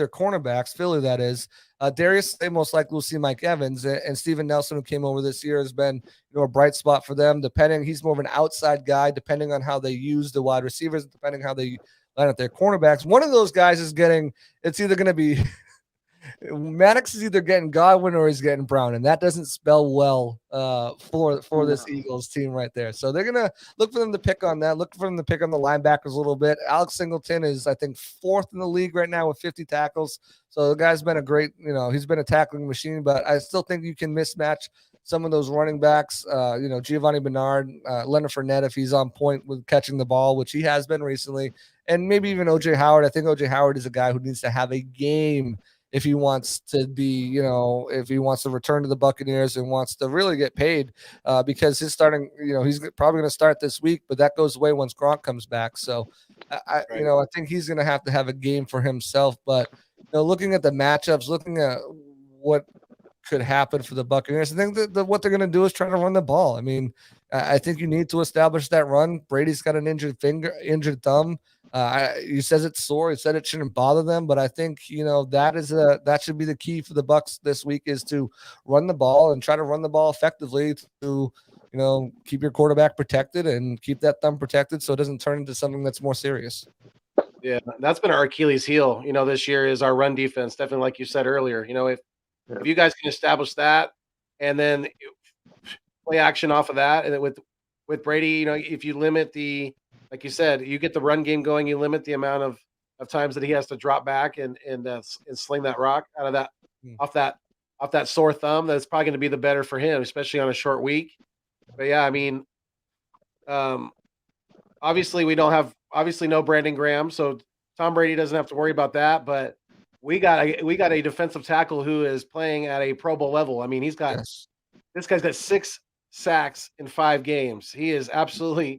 cornerbacks, Philly that is. Darius Slay most likely will see Mike Evans, and Steven Nelson, who came over this year, has been a bright spot for them. He's more of an outside guy, depending on how they use the wide receivers, depending on how they line up their cornerbacks. One of those guys is it's either going to be Maddox is either getting Godwin or he's getting Brown, and that doesn't spell well for this Eagles team right there. So they're gonna look for them to pick on that. Look for them to pick on the linebackers a little bit. Alex Singleton is, I think, 4th in the league right now with 50 tackles. So the guy's been a great, he's been a tackling machine. But I still think you can mismatch some of those running backs. Giovanni Bernard, Leonard Fournette, if he's on point with catching the ball, which he has been recently, and maybe even OJ Howard. I think OJ Howard is a guy who needs to have a game if he wants to be, if he wants to return to the Buccaneers and wants to really get paid, because he's starting, he's probably going to start this week, but that goes away once Gronk comes back. So I think he's going to have a game for himself. But looking at the matchups, looking at what could happen for the Buccaneers, I think that what they're going to do is try to run the ball. I mean, I think you need to establish that run. Brady's got an injured injured thumb. He says it's sore. He said it shouldn't bother them, but I think that should be the key for the Bucs this week, is to run the ball and try to run the ball effectively to keep your quarterback protected and keep that thumb protected so it doesn't turn into something that's more serious. Yeah, that's been our Achilles heel. This year is our run defense. Definitely, like you said earlier. If you guys can establish that and then play action off of that, and with Brady, if you limit like you said, you get the run game going, you limit the amount of times that he has to drop back and sling that rock out of that off that sore thumb. That's probably going to be the better for him, especially on a short week. But yeah, I mean, obviously we don't have no Brandon Graham, so Tom Brady doesn't have to worry about that. But we got a defensive tackle who is playing at a Pro Bowl level. I mean, this guy's got 6 sacks in 5 games. He is absolutely.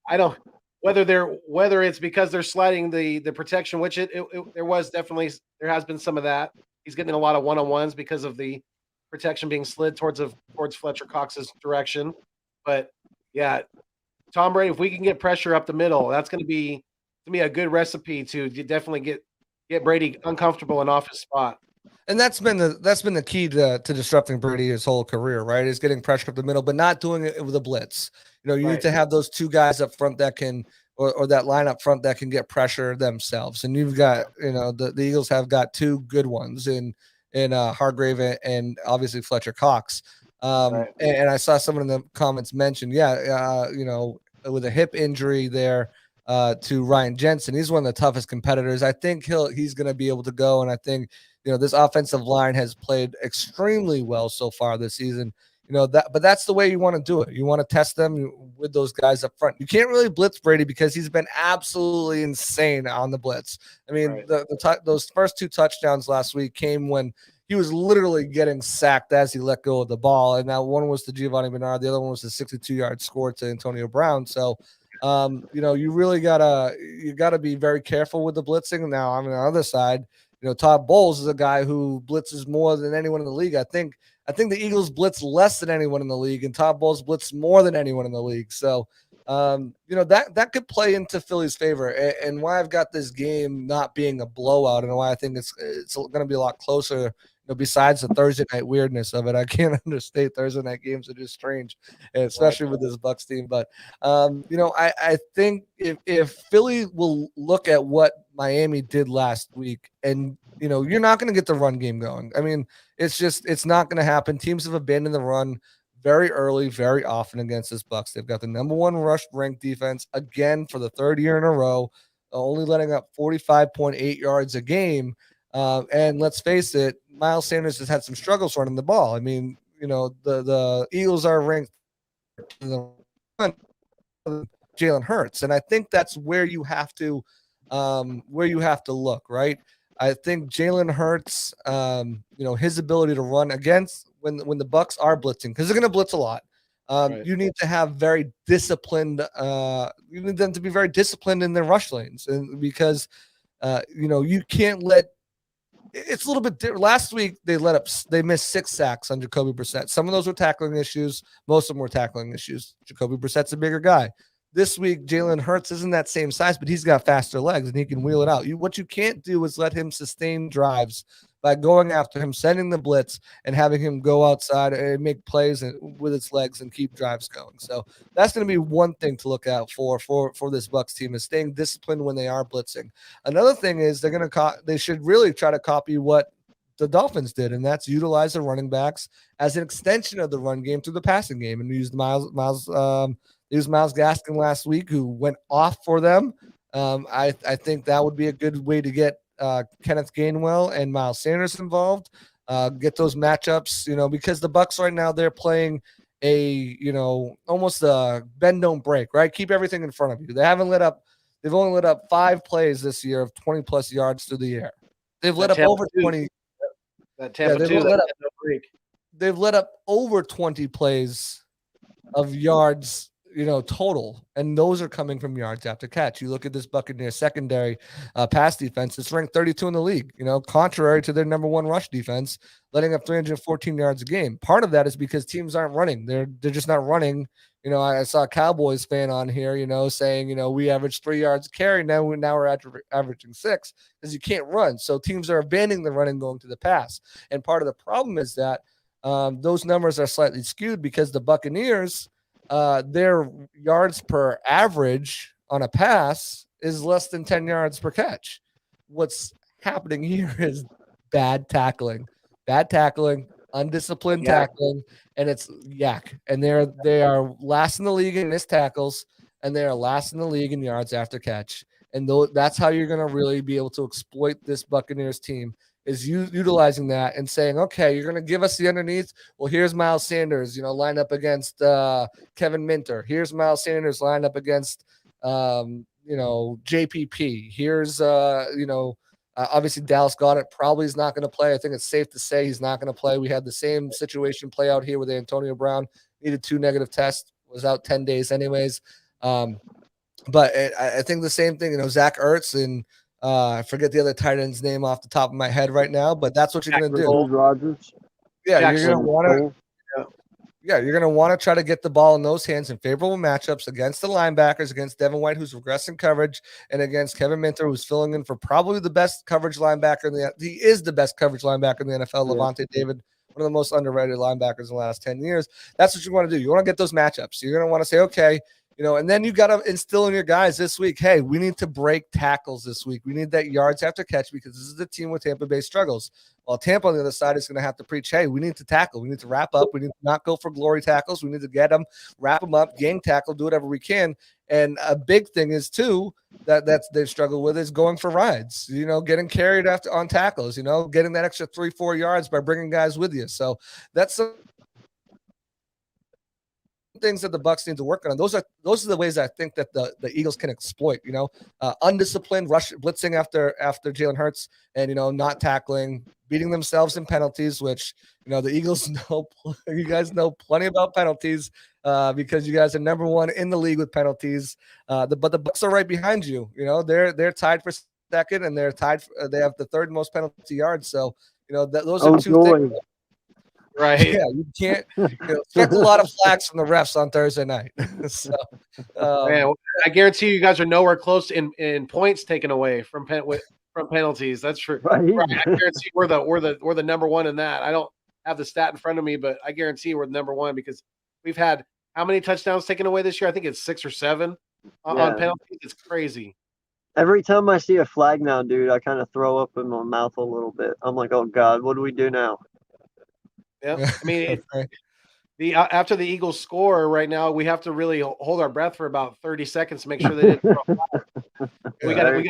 I don't whether it's because they're sliding the protection, which there has been some of that. He's getting a lot of one-on-ones because of the protection being slid towards Fletcher Cox's direction. But yeah, Tom Brady, if we can get pressure up the middle, that's going to be a good recipe to definitely get Brady uncomfortable and off his spot. And that's been the key to disrupting Brady his whole career, right? Is getting pressure up the middle, but not doing it with a blitz. You need to have those 2 guys up front that can, or that line up front that can get pressure themselves. And you've got, the Eagles have got 2 good ones in Hargrave and obviously Fletcher Cox. And I saw someone in the comments mention, with a hip injury there to Ryan Jensen, he's one of the toughest competitors. I think he's going to be able to go, and I think this offensive line has played extremely well so far this season. But that's the way you want to do it. You want to test them with those guys up front. You can't really blitz Brady because he's been absolutely insane on the blitz. I mean, those first 2 touchdowns last week came when he was literally getting sacked as he let go of the ball. And now one was to Giovanni Bernard, the other one was a 62-yard score to Antonio Brown. So, you really gotta be very careful with the blitzing. Now, on the other side, Todd Bowles is a guy who blitzes more than anyone in the league. I think the Eagles blitz less than anyone in the league, and Todd Bowles blitz more than anyone in the league. So, that could play into Philly's favor, and why I've got this game not being a blowout, and why I think it's going to be a lot closer. Besides the Thursday night weirdness of it, I can't understate Thursday night games are just strange, especially with this Bucs team. But I think if Philly will look at what Miami did last week, and you're not going to get the run game going. I mean, it's not going to happen. Teams have abandoned the run very early, very often against this Bucs. They've got the number 1 rush ranked defense again for the 3rd year in a row, only letting up 45.8 yards a game. And let's face it, Miles Sanders has had some struggles running the ball. I mean, the Eagles are ranked Jalen Hurts, and I think that's where you have to look, right? I think Jalen Hurts, his ability to run against when the Bucs are blitzing, because they're going to blitz a lot. You need to have very disciplined. You need them to be very disciplined in their rush lanes, and because you can't let. It's a little bit different. Last week they missed 6 sacks on Jacoby Brissett. Some of those were tackling issues. Most of them were tackling issues. Jacoby Brissett's a bigger guy. This week, Jalen Hurts isn't that same size, but he's got faster legs and he can wheel it out. What you can't do is let him sustain drives by going after him, sending the blitz, and having him go outside and make plays with his legs and keep drives going. So that's going to be one thing to look out for this Bucs team, is staying disciplined when they are blitzing. Another thing is they should really try to copy what the Dolphins did, and that's utilize the running backs as an extension of the run game through the passing game, and used Miles Gaskin last week, who went off for them. I think that would be a good way to get Kenneth Gainwell and Miles Sanders involved, get those matchups, because the Bucs right now, they're playing almost a bend don't break, right? Keep everything in front of you. They've only let up 5 plays this year of 20 plus yards through the air. They've let up over 20. That Tampa 2, they've let up over 20 plays of yards, total, and those are coming from yards after catch. You look at this Buccaneers secondary pass defense; it's ranked 32 in the league. Contrary to their number one rush defense, letting up 314 yards a game. Part of that is because teams aren't running; they're just not running. I saw a Cowboys fan on here, saying, we average 3 yards a carry. Now we're averaging 6 because you can't run. So teams are abandoning the run and going to the pass. And part of the problem is that those numbers are slightly skewed because the Buccaneers, their yards per average on a pass is less than 10 yards per catch. What's happening here is bad tackling, undisciplined tackling, and it's yak. And they are last in the league in missed tackles, and they are last in the league in yards after catch. And that's how you're going to really be able to exploit this Buccaneers team, is utilizing that and saying, okay, you're going to give us the underneath. Well, here's Miles Sanders, lined up against Kevin Minter. Here's Miles Sanders lined up against, JPP. Here's, obviously Dallas Goedert probably is not going to play. I think it's safe to say he's not going to play. We had the same situation play out here with Antonio Brown. Needed 2 negative tests, was out 10 days anyways. But I think the same thing, Zach Ertz and I forget the other tight end's name off the top of my head right now, but that's what you're going to do. Rodgers. Yeah, you're going to want to. Yeah, you're going to want to try to get the ball in those hands in favorable matchups against the linebackers, against Devin White, who's regressing coverage, and against Kevin Minter, who's filling in for probably the best coverage linebacker. He is the best coverage linebacker in the NFL, Levante David, one of the most underrated linebackers in the last 10 years. That's what you want to do. You want to get those matchups. You're going to want to say, okay, and then you got to instill in your guys this week, hey, we need to break tackles this week. We need that yards after catch because this is the team where Tampa Bay struggles. While Tampa on the other side is going to have to preach, hey, we need to tackle. We need to wrap up. We need to not go for glory tackles. We need to get them, wrap them up, gang tackle, do whatever we can. And a big thing is, too, that they've struggled with is going for rides, getting carried on tackles, getting that extra 3-4 yards by bringing guys with you. So that's things that the Bucs need to work on. Those are the ways I think that the Eagles can exploit, undisciplined rush blitzing after Jalen Hurts and, not tackling, beating themselves in penalties, which, the Eagles know, you guys know plenty about penalties because you guys are number one in the league with penalties. But the Bucs are right behind you. They're tied for second and they're tied. They have the third most penalty yards. So, those are two things. Right. Yeah, you can't expect a lot of flags from the refs on Thursday night. So, man, I guarantee you guys are nowhere close in points taken away from penalties. That's true. Right. I guarantee we're the number one in that. I don't have the stat in front of me, but I guarantee we're the number one because we've had how many touchdowns taken away this year? I think it's 6 or 7 on penalties. It's crazy. Every time I see a flag now, dude, I kind of throw up in my mouth a little bit. I'm like, oh God, what do we do now? Yeah, I mean, after the Eagles score right now, we have to really hold our breath for about 30 seconds to make sure they didn't throw a flag. We gotta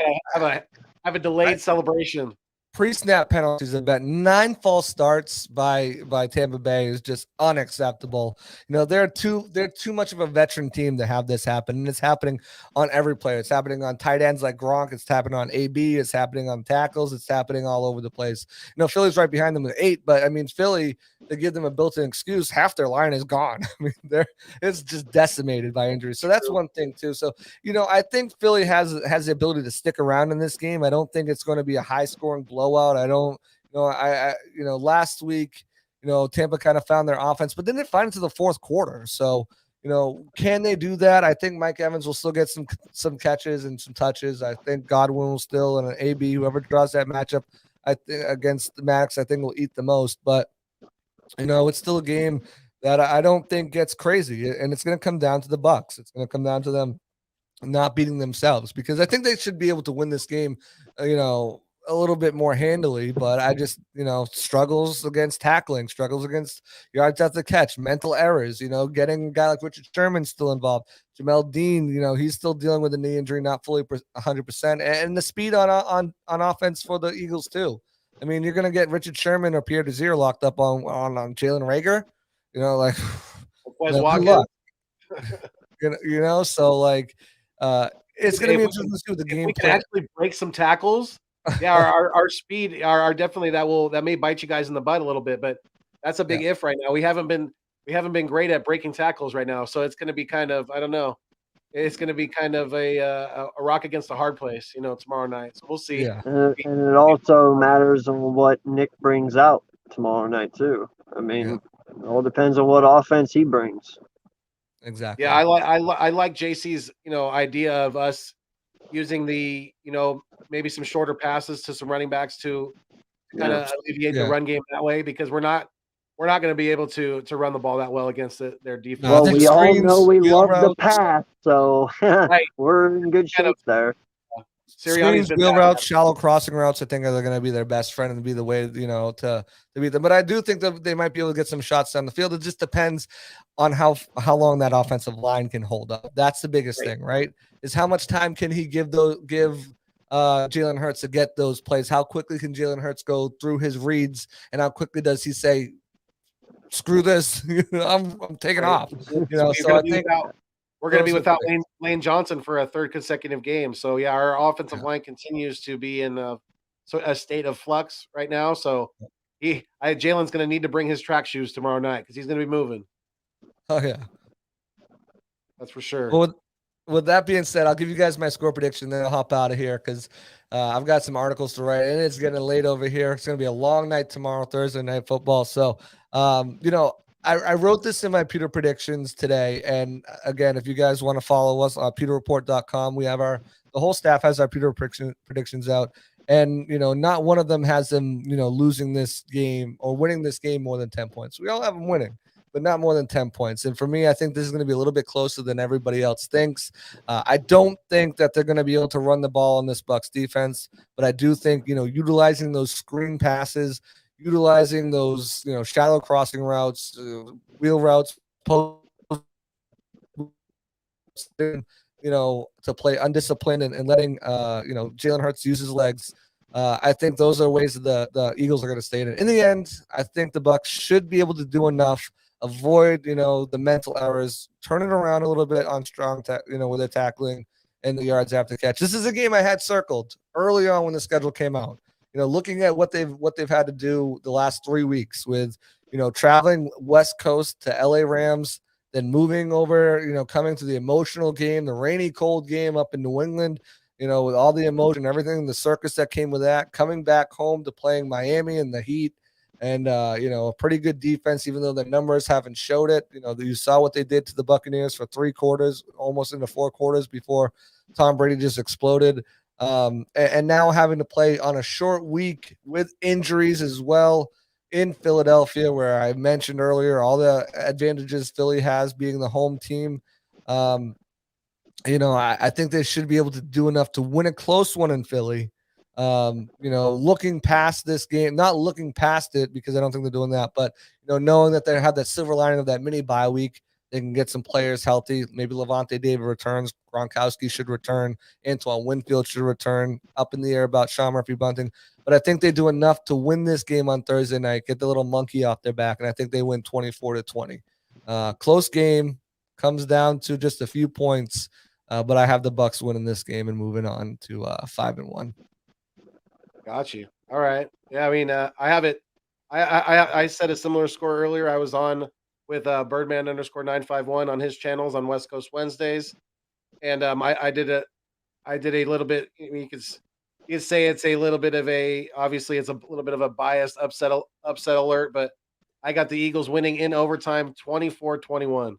have a delayed celebration. Pre-snap penalties have been 9 false starts by Tampa Bay is just unacceptable. They're too much of a veteran team to have this happen, and it's happening on every player. It's happening on tight ends like Gronk. It's happening on AB. It's happening on tackles. It's happening all over the place. Philly's right behind them with 8, but I mean, Philly, to give them a built-in excuse, half their line is gone. I mean, it's just decimated by injuries. So that's one thing too. So I think Philly has the ability to stick around in this game. I don't think it's going to be a high-scoring blowout. I don't, last week, Tampa kind of found their offense, but then they find it to the fourth quarter. So, can they do that? I think Mike Evans will still get some catches and some touches. I think Godwin will still, and an AB, whoever draws that matchup, I think against the Max, I think will eat the most. But, it's still a game that I don't think gets crazy, and it's going to come down to the Bucs. It's going to come down to them not beating themselves because I think they should be able to win this game, a little bit more handily, but I just, struggles against tackling, struggles against yards after catch, mental errors, getting a guy like Richard Sherman still involved. Jamel Dean, he's still dealing with a knee injury, not fully 100%. And the speed on offense for the Eagles too. I mean, you're going to get Richard Sherman or Pierre Desir locked up on Jalen Reagor, so like, it's going to be interesting to see what the game we can actually break some tackles. Yeah, our speed are definitely that may bite you guys in the butt a little bit, but that's a big if right now. We haven't been great at breaking tackles right now, so it's going to be kind of, I don't know. It's going to be kind of a rock against a hard place, tomorrow night. So we'll see. Yeah. And it also matters on what Nick brings out tomorrow night too. I mean, it all depends on what offense he brings. Exactly. Yeah, I like JC's idea of us using the maybe some shorter passes to some running backs to kind of alleviate the run game that way, because we're not going to be able to run the ball that well against their defense. Well, we all know we love the pass, so we're in good shape there. Screens, wheel routes, shallow crossing routes, I think are going to be their best friend and be the way, to beat them. But I do think that they might be able to get some shots down the field. It just depends on how long that offensive line can hold up. That's the biggest thing, right? Is how much time can he give Jalen Hurts to get those plays? How quickly can Jalen Hurts go through his reads, and how quickly does he say, "Screw this, I'm taking off"? So I think we're going to be without Lane Johnson for a third consecutive game. So yeah, our offensive line continues to be in a state of flux right now. So Jalen's going to need to bring his track shoes tomorrow night because he's going to be moving. Oh yeah, that's for sure. Well, with that being said, I'll give you guys my score prediction, then I'll hop out of here because I've got some articles to write, and it's getting late over here. It's going to be a long night tomorrow, Thursday Night Football. So, I wrote this in my Pewter predictions today. And again, if you guys want to follow us on pewterreport.com, we have the whole staff has our Pewter predictions out. And, not one of them has them, losing this game or winning this game more than 10 points. We all have them winning, but not more than 10 points. And for me, I think this is going to be a little bit closer than everybody else thinks. I don't think that they're going to be able to run the ball on this Bucs defense, but I do think, utilizing those screen passes, utilizing those, shallow crossing routes, wheel routes, to play undisciplined and letting, Jalen Hurts use his legs. I think those are ways that the Eagles are going to stay in it. In the end, I think the Bucs should be able to do enough, avoid, the mental errors, turn it around a little bit on strong, with their tackling and the yards after catch. This is a game I had circled early on when the schedule came out. Looking at what they've had to do the last 3 weeks with, traveling West Coast to LA Rams, then moving over, coming to the emotional game, the rainy, cold game up in New England, with all the emotion, everything, the circus that came with that, coming back home to playing Miami and the Heat, and, a pretty good defense, even though the numbers haven't showed it. You saw what they did to the Buccaneers for 3 quarters, almost into 4 quarters before Tom Brady just exploded. And now having to play on a short week with injuries as well in Philadelphia, where I mentioned earlier all the advantages Philly has being the home team. I think they should be able to do enough to win a close one in Philly. Looking past this game, not looking past it because I don't think they're doing that, but knowing that they have that silver lining of that mini bye week. They can get some players healthy. Maybe Levante David returns. Gronkowski should return. Antoine Winfield should return. Up in the air about Sean Murphy-Bunting. But I think they do enough to win this game on Thursday night, get the little monkey off their back, and I think they win 24-20. Close game. Comes down to just a few points. But I have the Bucs winning this game and moving on to 5-1. Got you. All right. Yeah, I mean, I have it. I said a similar score earlier. I was on with Birdman_951 on his channels on West Coast Wednesdays, and I did a little bit. You could say it's a little bit of obviously it's a little bit of a biased upset alert, but I got the Eagles winning in overtime, 24-21.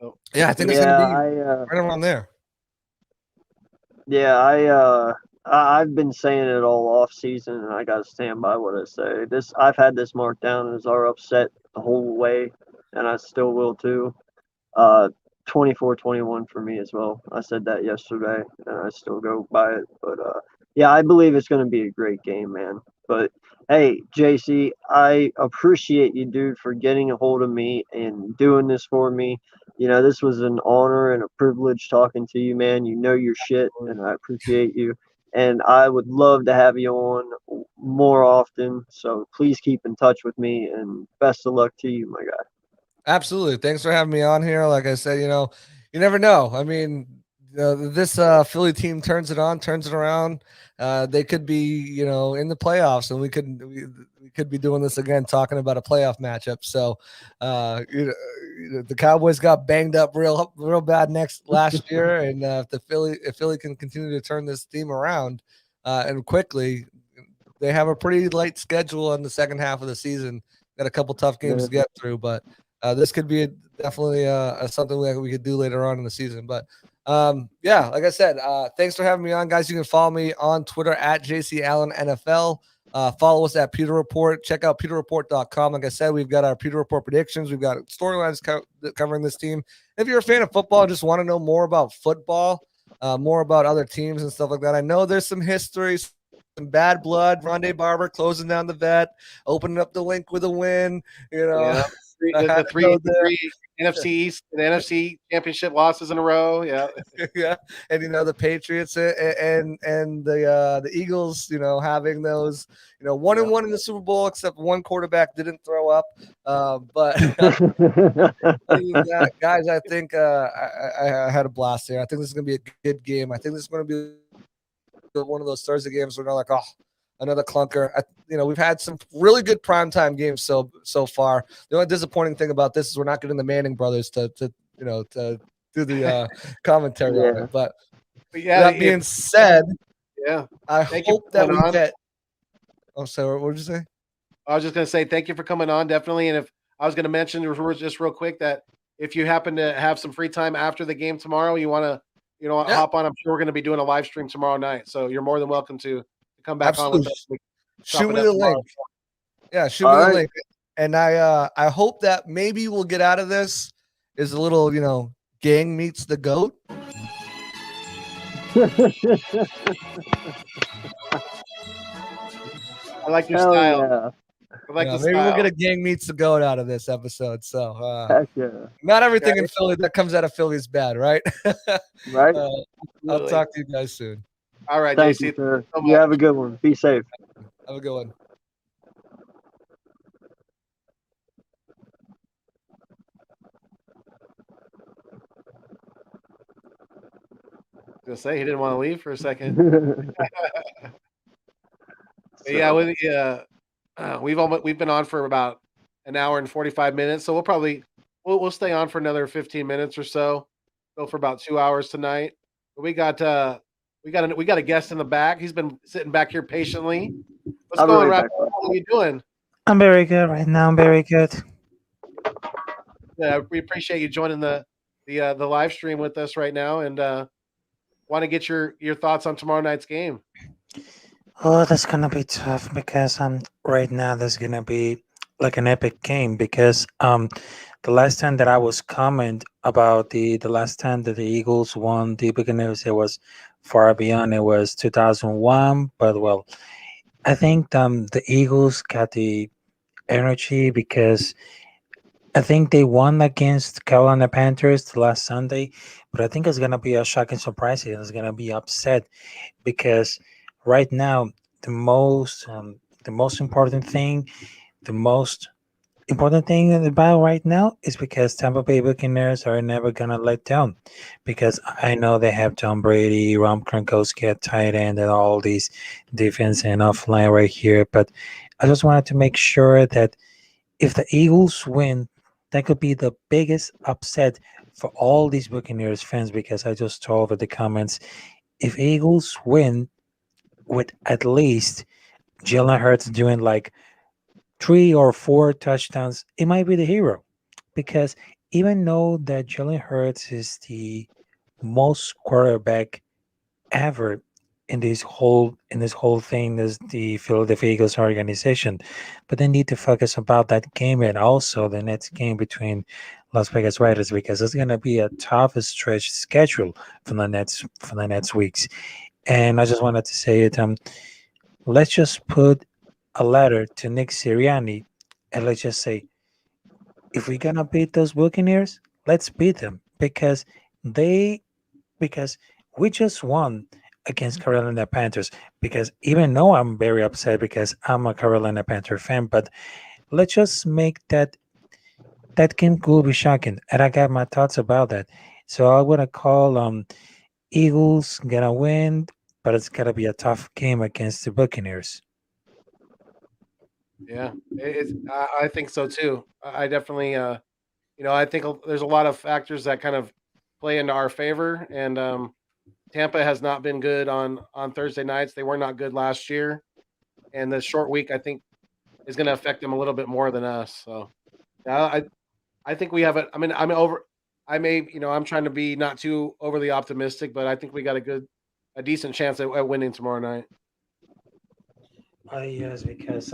So, yeah, I think it's going to be right around there. Yeah, I've been saying it all off season, and I got to stand by what I say. I've had this marked down as our upset the whole way, and I still will too. 24-21 for me as well. I said that yesterday, and I still go by it. But yeah, I believe it's going to be a great game, man. But hey, JC, I appreciate you, dude, for getting a hold of me and doing this for me. This was an honor and a privilege talking to you, man. You know your shit, and I appreciate you. And I would love to have you on more often. So please keep in touch with me, and best of luck to you, my guy. Absolutely. Thanks for having me on here. Like I said, you never know. I mean, this Philly team turns it on, turns it around. They could be, in the playoffs, and we could be doing this again, talking about a playoff matchup. So, the Cowboys got banged up real bad last year, and if Philly can continue to turn this team around and quickly, they have a pretty light schedule in the second half of the season. Got a couple tough games to get through, but this could be definitely something that we could do later on in the season. But like I said, thanks for having me on, guys. You can follow me on Twitter at JC Allen NFL. Follow us at Pewter Report. Check out pewterreport.com. Like I said, we've got our Pewter Report predictions. We've got storylines covering this team. If you're a fan of football, just want to know more about football, more about other teams and stuff like that. I know there's some history, some bad blood. Rondé Barber closing down the vet, opening up the link with a win. Yeah. The three NFC East and NFC Championship losses in a row. Yeah, yeah, and the Patriots and the Eagles, having those, 1-1 in the Super Bowl, except one quarterback didn't throw up. But guys, I think I had a blast here. I think this is going to be a good game. I think this is going to be one of those Thursday games where they're like, oh, another clunker. We've had some really good primetime games so far. The only disappointing thing about this is we're not getting the Manning brothers to do the commentary on it. But that being said, I hope that we get. Oh, so what did you say? I was just going to say thank you for coming on, definitely. And if I was going to mention just real quick that if you happen to have some free time after the game tomorrow, you want to hop on. I'm sure we're going to be doing a live stream tomorrow night, so you're more than welcome to come back on with us. Shoot me the link. Yeah, shoot me the link. And I hope that maybe we'll get out of this is a little, gang meets the goat. I like your style. Yeah. I like the maybe style. we'll get a gang meets the goat out of this episode. So Heck yeah. not everything in Philly that comes out of Philly is bad, right? Right. I'll talk to you guys soon. All right, Thank JC. you, sir. So You have a good one. Be safe. Have a good one. Gonna say he didn't want to leave for a second. Yeah, we've been on for about an hour and 45 minutes, so we'll stay on for another 15 minutes or so. Go for about 2 hours tonight. But we got a guest in the back. He's been sitting back here patiently. What's going on, Raphael? How are you doing? I'm very good right now. I'm very good. Yeah, we appreciate you joining the live stream with us right now, and want to get your thoughts on tomorrow night's game. Oh, that's gonna be tough because right now there's gonna be like an epic game because the last time that I was comment about the last time that the Eagles won the Buccaneers, it was far beyond. It was 2001, but well, I think the Eagles got the energy because I think they won against Carolina Panthers the last Sunday, but I think it's gonna be a shocking surprise. It's gonna be upset because right now the most important thing about right now is because Tampa Bay Buccaneers are never gonna let down because I know they have Tom Brady, Ron Gronkowski at tight end, and all these defense and offline right here. But I just wanted to make sure that if the Eagles win, that could be the biggest upset for all these Buccaneers fans because I just told over the comments, if Eagles win with at least Jalen Hurts doing like 3 or 4 touchdowns, it might be the hero. Because even though that Jalen Hurts is the most quarterback ever in this whole thing is the Philadelphia Eagles organization, but they need to focus about that game and also the next game between Las Vegas Raiders because it's gonna be a tough stretch schedule for the next weeks. And I just wanted to say it. Let's just put a letter to Nick Sirianni and let's just say, if we're gonna beat those Buccaneers, let's beat them because we just won against Carolina Panthers. Because even though I'm very upset because I'm a Carolina Panther fan, but let's just make that game could be shocking. And I got my thoughts about that. So I want to call Eagles gonna win, but it's gonna be a tough game against the Buccaneers. Yeah, I think so too. I definitely, I think there's a lot of factors that kind of play into our favor, and Tampa has not been good on Thursday nights. They were not good last year, and the short week I think is going to affect them a little bit more than us. So, yeah, I think we have it. I mean, I'm over. I may, I'm trying to be not too overly optimistic, but I think we got a decent chance at winning tomorrow night. Yes, because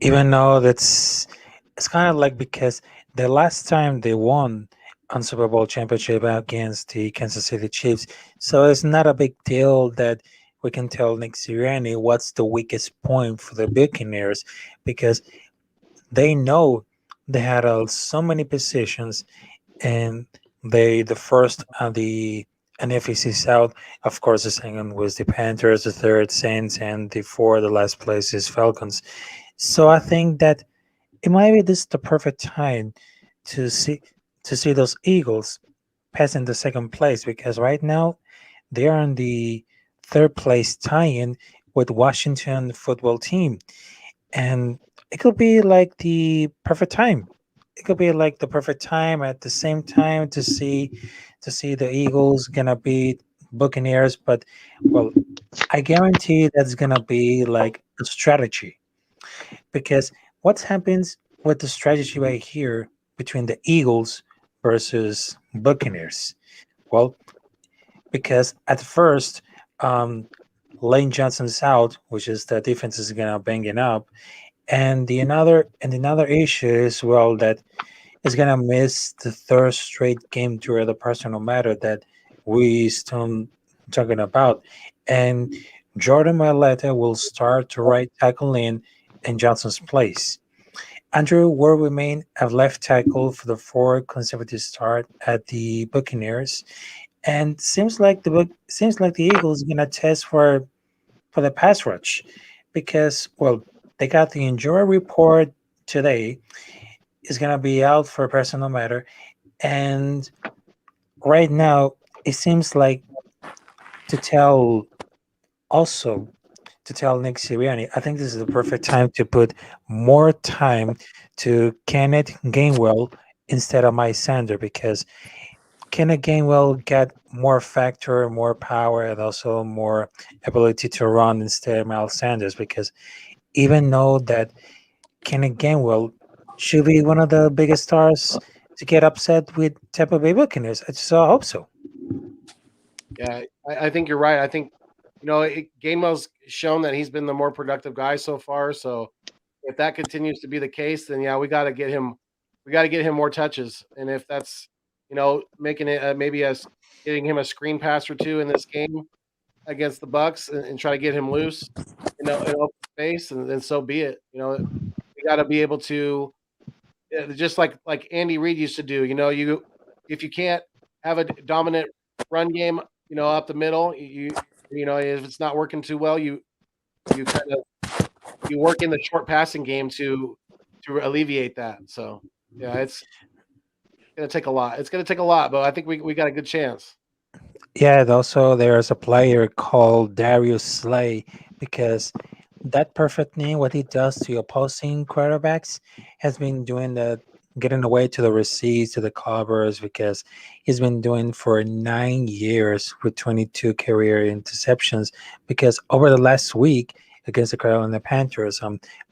even though it's kind of like because the last time they won on Super Bowl championship against the Kansas City Chiefs, so it's not a big deal that we can tell Nick Sirianni what's the weakest point for the Buccaneers because they know they had so many positions and the first on the NFC South, of course, the second was the Panthers, the third Saints, and the last place is Falcons. So I think that it might be this the perfect time to see those Eagles passing the second place because right now they are in the third place tie-in with Washington football team, and it could be like the perfect time. It could be like the perfect time at the same time to see the Eagles gonna beat Buccaneers, but well, I guarantee that's gonna be like a strategy because what happens with the strategy right here between the Eagles versus Buccaneers? Well, because at first, um, Lane Johnson's out, which is the defense is gonna bang it up, and another issue is well that is gonna miss the third straight game due to the personal matter that we still talking about, and Jordan Mailata will start to right tackle in Johnson's place. Andrew will remain at left tackle for the fourth consecutive start at the Buccaneers, and seems like the Eagles gonna test for the pass rush because well they got the injury report today is gonna be out for a personal matter, and right now it seems like to tell also to tell Nick Sirianni, I think this is the perfect time to put more time to Kenneth Gainwell instead of Mike Sander because Kenneth Gainwell got more factor, more power, and also more ability to run instead of Miles Sanders because even though that Kenneth Gainwell should be one of the biggest stars to get upset with Tampa Bay Buccaneers. I hope so. Yeah, I think you're right. I think Gainwell's shown that he's been the more productive guy so far. So if that continues to be the case, then yeah, we got to get him. We got to get him more touches, and if that's making it maybe as getting him a screen pass or two in this game against the Bucs and try to get him loose, in open space, and then so be it. We got to be able to just like Andy Reid used to do. If you can't have a dominant run game, up the middle, if it's not working too well, you kind of work in the short passing game to alleviate that. So yeah, it's gonna take a lot. It's gonna take a lot, but I think we got a good chance. Yeah, and also there's a player called Darius Slay because that perfect name, what he does to opposing quarterbacks, has been doing the getting away to the receipts, to the covers, because he's been doing for 9 years with 22 career interceptions. Because over the last week against the Carolina Panthers,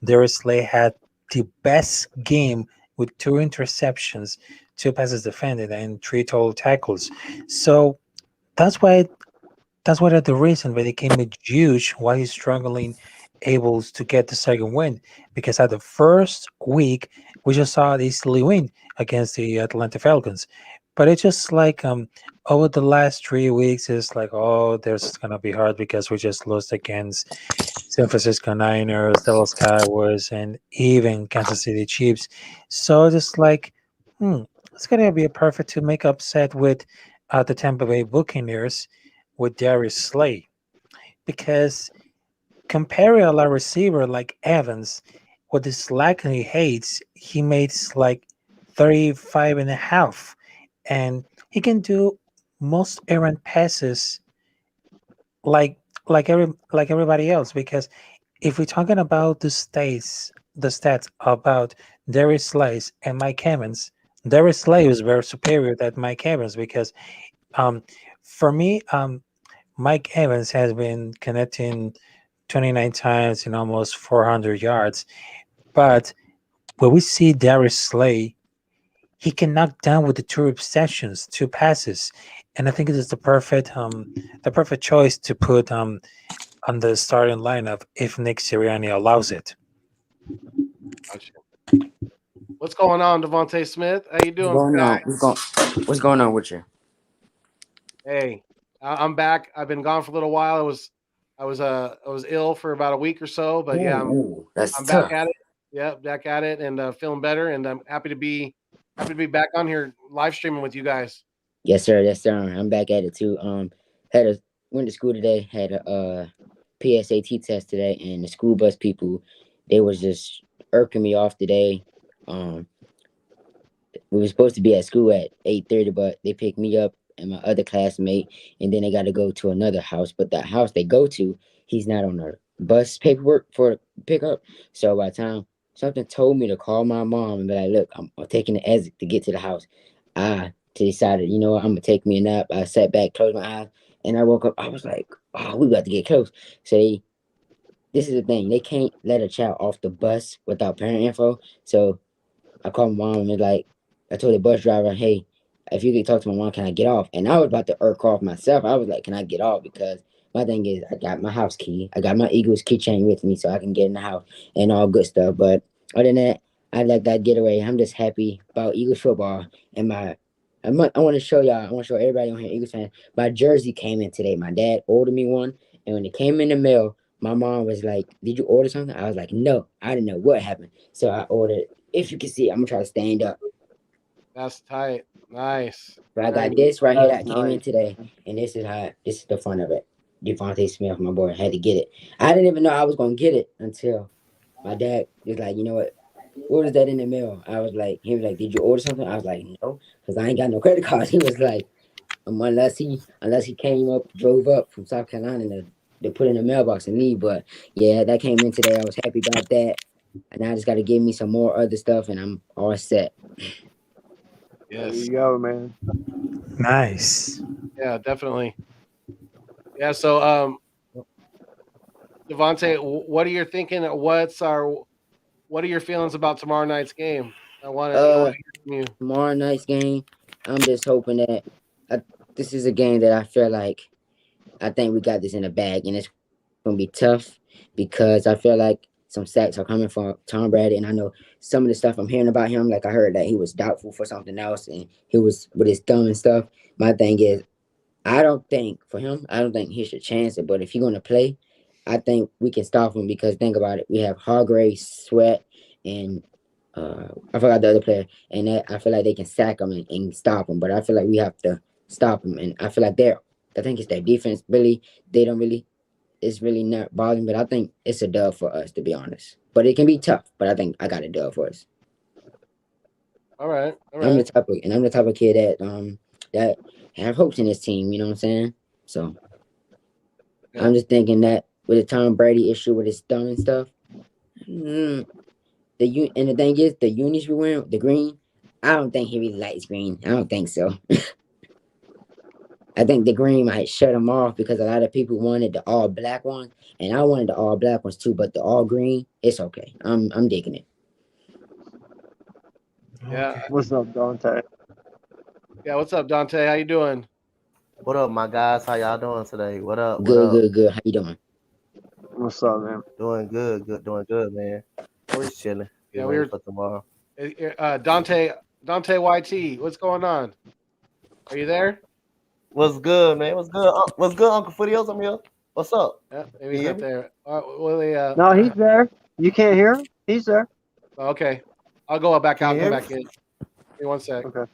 Darius Slay had the best game with 2 interceptions, 2 passes defended, and 3 total tackles. So that's why that's one of the reasons why they came with huge why he's struggling able to get the second win. Because at the first week we just saw this silly win against the Atlanta Falcons. But it's just like over the last 3 weeks it's like oh there's gonna be hard because we just lost against San Francisco Niners, Dallas Cowboys, and even Kansas City Chiefs. So just like it's gonna be a perfect to make upset with the Tampa Bay Buccaneers with Darius Slay because comparing a receiver like Evans with the slack he hates, he makes like 35 and a half, and he can do most errant passes like everybody else. Because if we're talking about the stats about Darius Slay and Mike Evans, Darius Slay was very superior than Mike Evans because um for me Mike Evans has been connecting 29 times in almost 400 yards, but when we see Darius Slay, he can knock down with the two receptions, two passes, and I think it is the perfect choice to put on the starting lineup if Nick Sirianni allows it. Gotcha. What's going on, Devontae Smith? How you doing? What's going on with you? Hey, I'm back. I've been gone for a little while. I was ill for about a week or so, but yeah, That's I'm tough. back at it. Yeah, back at it, and feeling better. And I'm happy to be back on here live streaming with you guys. Yes, sir. Yes, sir. I'm back at it too. Went to school today. Had a PSAT test today, and the school bus people, they was just irking me off today. We were supposed to be at school at 8:30, but they picked me up and my other classmate, and then they got to go to another house. But that house they go to, he's not on the bus paperwork for pickup. So by the time something told me to call my mom and be like, "Look, I'm taking the exit to get to the house," I decided, you know what, I'm gonna take me a nap. I sat back, closed my eyes, and I woke up. I was like, "Oh, we got to get close." So this is the thing, they can't let a child off the bus without parent info. So I called my mom and I told the bus driver, "Hey, if you could talk to my mom, can I get off?" And I was about to irk off myself. I was like, "Can I get off?" Because my thing is, I got my house key. I got my Eagles keychain with me so I can get in the house and all good stuff. But other than that, I let that get away. I'm just happy about Eagles football. And I want to show y'all, I want to show everybody on here, Eagles fans, my jersey came in today. My dad ordered me one. And when it came in the mail, my mom was like, "Did you order something?" I was like, "No, I didn't know what happened." So I ordered. If you can see, I'm gonna try to stand up. That's tight. Nice. But I got this right here that came in today, and this is the fun of it. Devontae Smith, my boy, had to get it. I didn't even know I was gonna get it until my dad was like, "You know what is that in the mail?" He was like, "Did you order something?" I was like, "No, because I ain't got no credit cards." He was like, unless he drove up from South Carolina to put in the mailbox and leave." But yeah, that came in today. I was happy about that. And I just got to give me some more other stuff, and I'm all set. Yes. There you go, man. Nice. Yeah, definitely. Yeah. So, Devontae, what are you thinking? What are your feelings about tomorrow night's game? I want to hear from you. Tomorrow night's game, I'm just hoping that this is a game that I feel like I think we got this in the bag, and it's gonna be tough because I feel like some sacks are coming from Tom Brady, and I know some of the stuff I'm hearing about him. Like I heard that he was doubtful for something else, and he was with his thumb and stuff. My thing is, I don't think he should chance it. But if he's gonna play, I think we can stop him because think about it. We have Hargrave, Sweat, and I forgot the other player, and I feel like they can sack him and stop him. But I feel like we have to stop him, and I feel like I think it's their defense. Really, it's really not bothering. But I think it's a dub for us, to be honest. But it can be tough. But I think I got a dub for us. All right. I'm the type of kid that have hopes in this team. You know what I'm saying? So I'm just thinking that with the Tom Brady issue with his thumb and stuff. And the thing is, the unis we're wearing, the green, I don't think he really likes green. I don't think so. I think the green might shut him off because a lot of people wanted the all black one, and I wanted the all black ones too. But the all green, it's okay. I'm digging it. Yeah. What's up, Dante? Yeah. What's up, Dante? How you doing? What up, my guys? How y'all doing today? What up? Good. How you doing? What's up, man? Doing good, man. We're just chilling. Yeah, Get ready for tomorrow. Dante YT, what's going on? Are you there? What's good, man? What's good? What's good, Uncle Footios? I'm here. What's up? Yeah, maybe he's not there. No, he's there. You can't hear him? He's there. Okay. I'll go back out and come Can you back in. Give me 1 sec. Okay.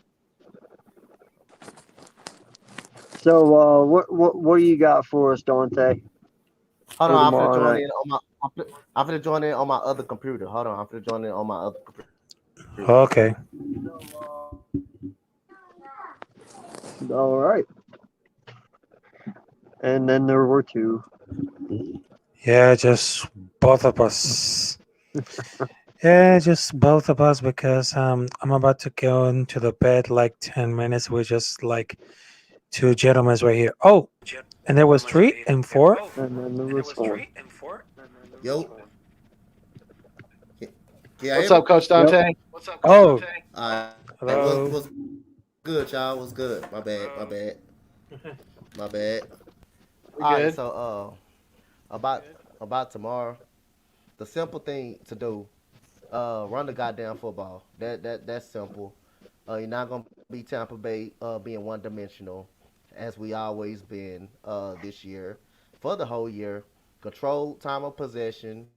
So, what do you got for us, Dante? Hold on, I'm gonna join in on I'm gonna join in on my other computer. Hold on, I'm gonna join in on my other computer. Okay. All right. And then there were two. Yeah, just both of us. Yeah, just both of us because I'm about to go into the bed like 10 minutes. We're just like two gentlemen right here. Oh, and there was 3 and 4. And then there was 4. Yo. Can y'all What's hear me? up, Coach Dante? Oh, Alright, hello. what's good, y'all? What's good? My bad. My bad. We All right, good? so about tomorrow, the simple thing to do, run the goddamn football. That's simple. You're not gonna be Tampa Bay being one dimensional, as we always been this year. For the whole year, control time of possession,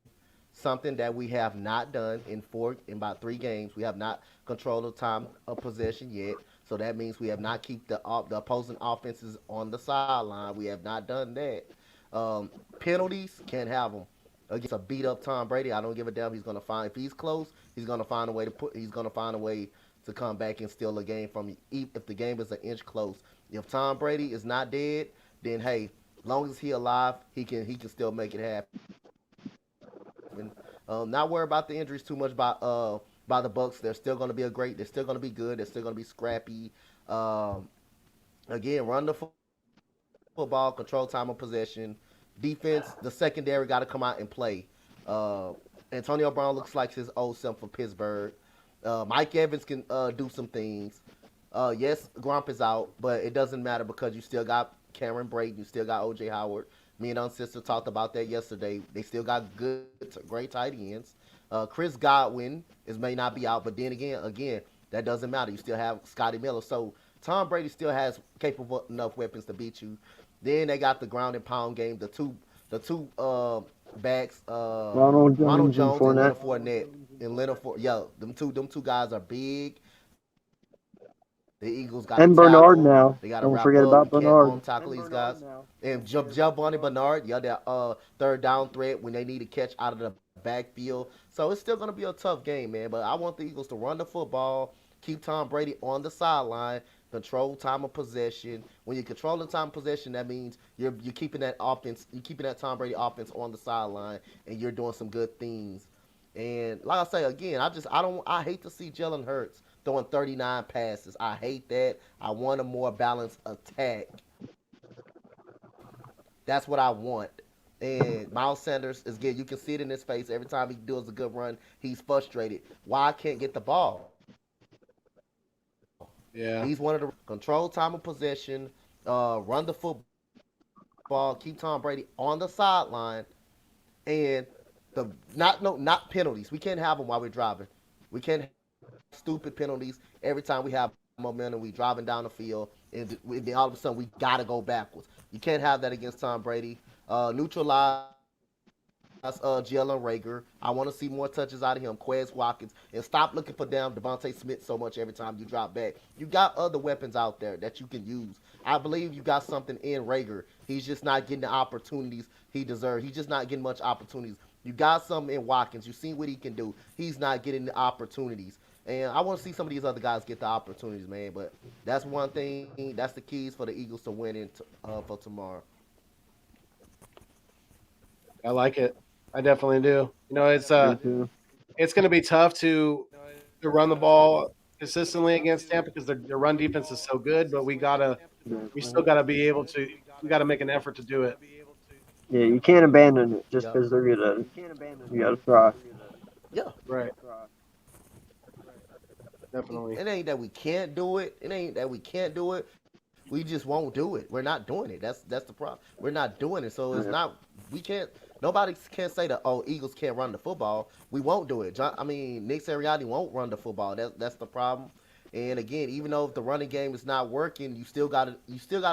something that we have not done in about 3 games. We have not controlled the time of possession yet. So that means we have not keep the opposing offenses on the sideline. We have not done that. Penalties, can't have them against a beat up Tom Brady. I don't give a damn. He's gonna find, if he's close, he's gonna find a way to He's gonna find a way to come back and steal a game from you. If the game is an inch close. If Tom Brady is not dead, then hey, long as he alive, he can still make it happen. Not worry about the injuries too much by the Bucks. They're still gonna be They're still gonna be good. They're still gonna be scrappy. Again, run the football, control time of possession. Defense, the secondary got to come out and play. Antonio Brown looks like his old self for Pittsburgh. Mike Evans can do some things. Yes, Grump is out, but it doesn't matter because you still got Cameron Brayton, you still got O.J. Howard. Me and Uncensored talked about that yesterday. They still got great tight ends. Chris Godwin may not be out, but then again, that doesn't matter. You still have Scotty Miller. So Tom Brady still has capable enough weapons to beat you. Then they got the ground and pound game. The two backs, Ronald Jones and Leonard Fournette. Them two guys are big. The Eagles got and Bernard now. They got to Don't wrap forget up. about You can't Bernard. tackle these guys. And Giovanni Bernard, that third down threat when they need to catch out of the backfield. So it's still going to be a tough game, man. But I want the Eagles to run the football, keep Tom Brady on the sideline, control time of possession. When you control the time of possession, that means you're keeping that offense, you're keeping that Tom Brady offense on the sideline, and you're doing some good things. And like I say again, I hate to see Jalen Hurts throwing 39 passes. I hate that. I want a more balanced attack. That's what I want. And Miles Sanders is good. You can see it in his face every time he does a good run. He's frustrated. Why I can't get the ball? Yeah. He's one of the control time of possession, run the football, keep Tom Brady on the sideline, and not penalties. We can't have them while we're driving. We can't have stupid penalties every time we have momentum. We driving down the field, and then all of a sudden we gotta go backwards. You can't have that against Tom Brady. Neutralize Jalen Rager. I want to see more touches out of him. Quez Watkins. And stop looking for Devontae Smith so much every time you drop back. You got other weapons out there that you can use. I believe you got something in Rager. He's just not getting the opportunities he deserves. He's just not getting much opportunities. You got something in Watkins. You've seen what he can do. He's not getting the opportunities. And I want to see some of these other guys get the opportunities, man. But that's one thing. That's the keys for the Eagles to win for tomorrow. I like it. I definitely do. It's going to be tough to run the ball consistently against Tampa because their run defense is so good. But we still gotta be able to. We got to make an effort to do it. Yeah, you can't abandon it just because they're good at it. You got to try. Yeah. Right. Definitely. It ain't that we can't do it. It ain't that we can't do it. We just won't do it. We're not doing it. That's the problem. We're not doing it. So it's not. We can't. Nobody can say that. Oh, Eagles can't run the football. We won't do it. Nick Sirianni won't run the football. That's the problem. And again, even though if the running game is not working, you still gotta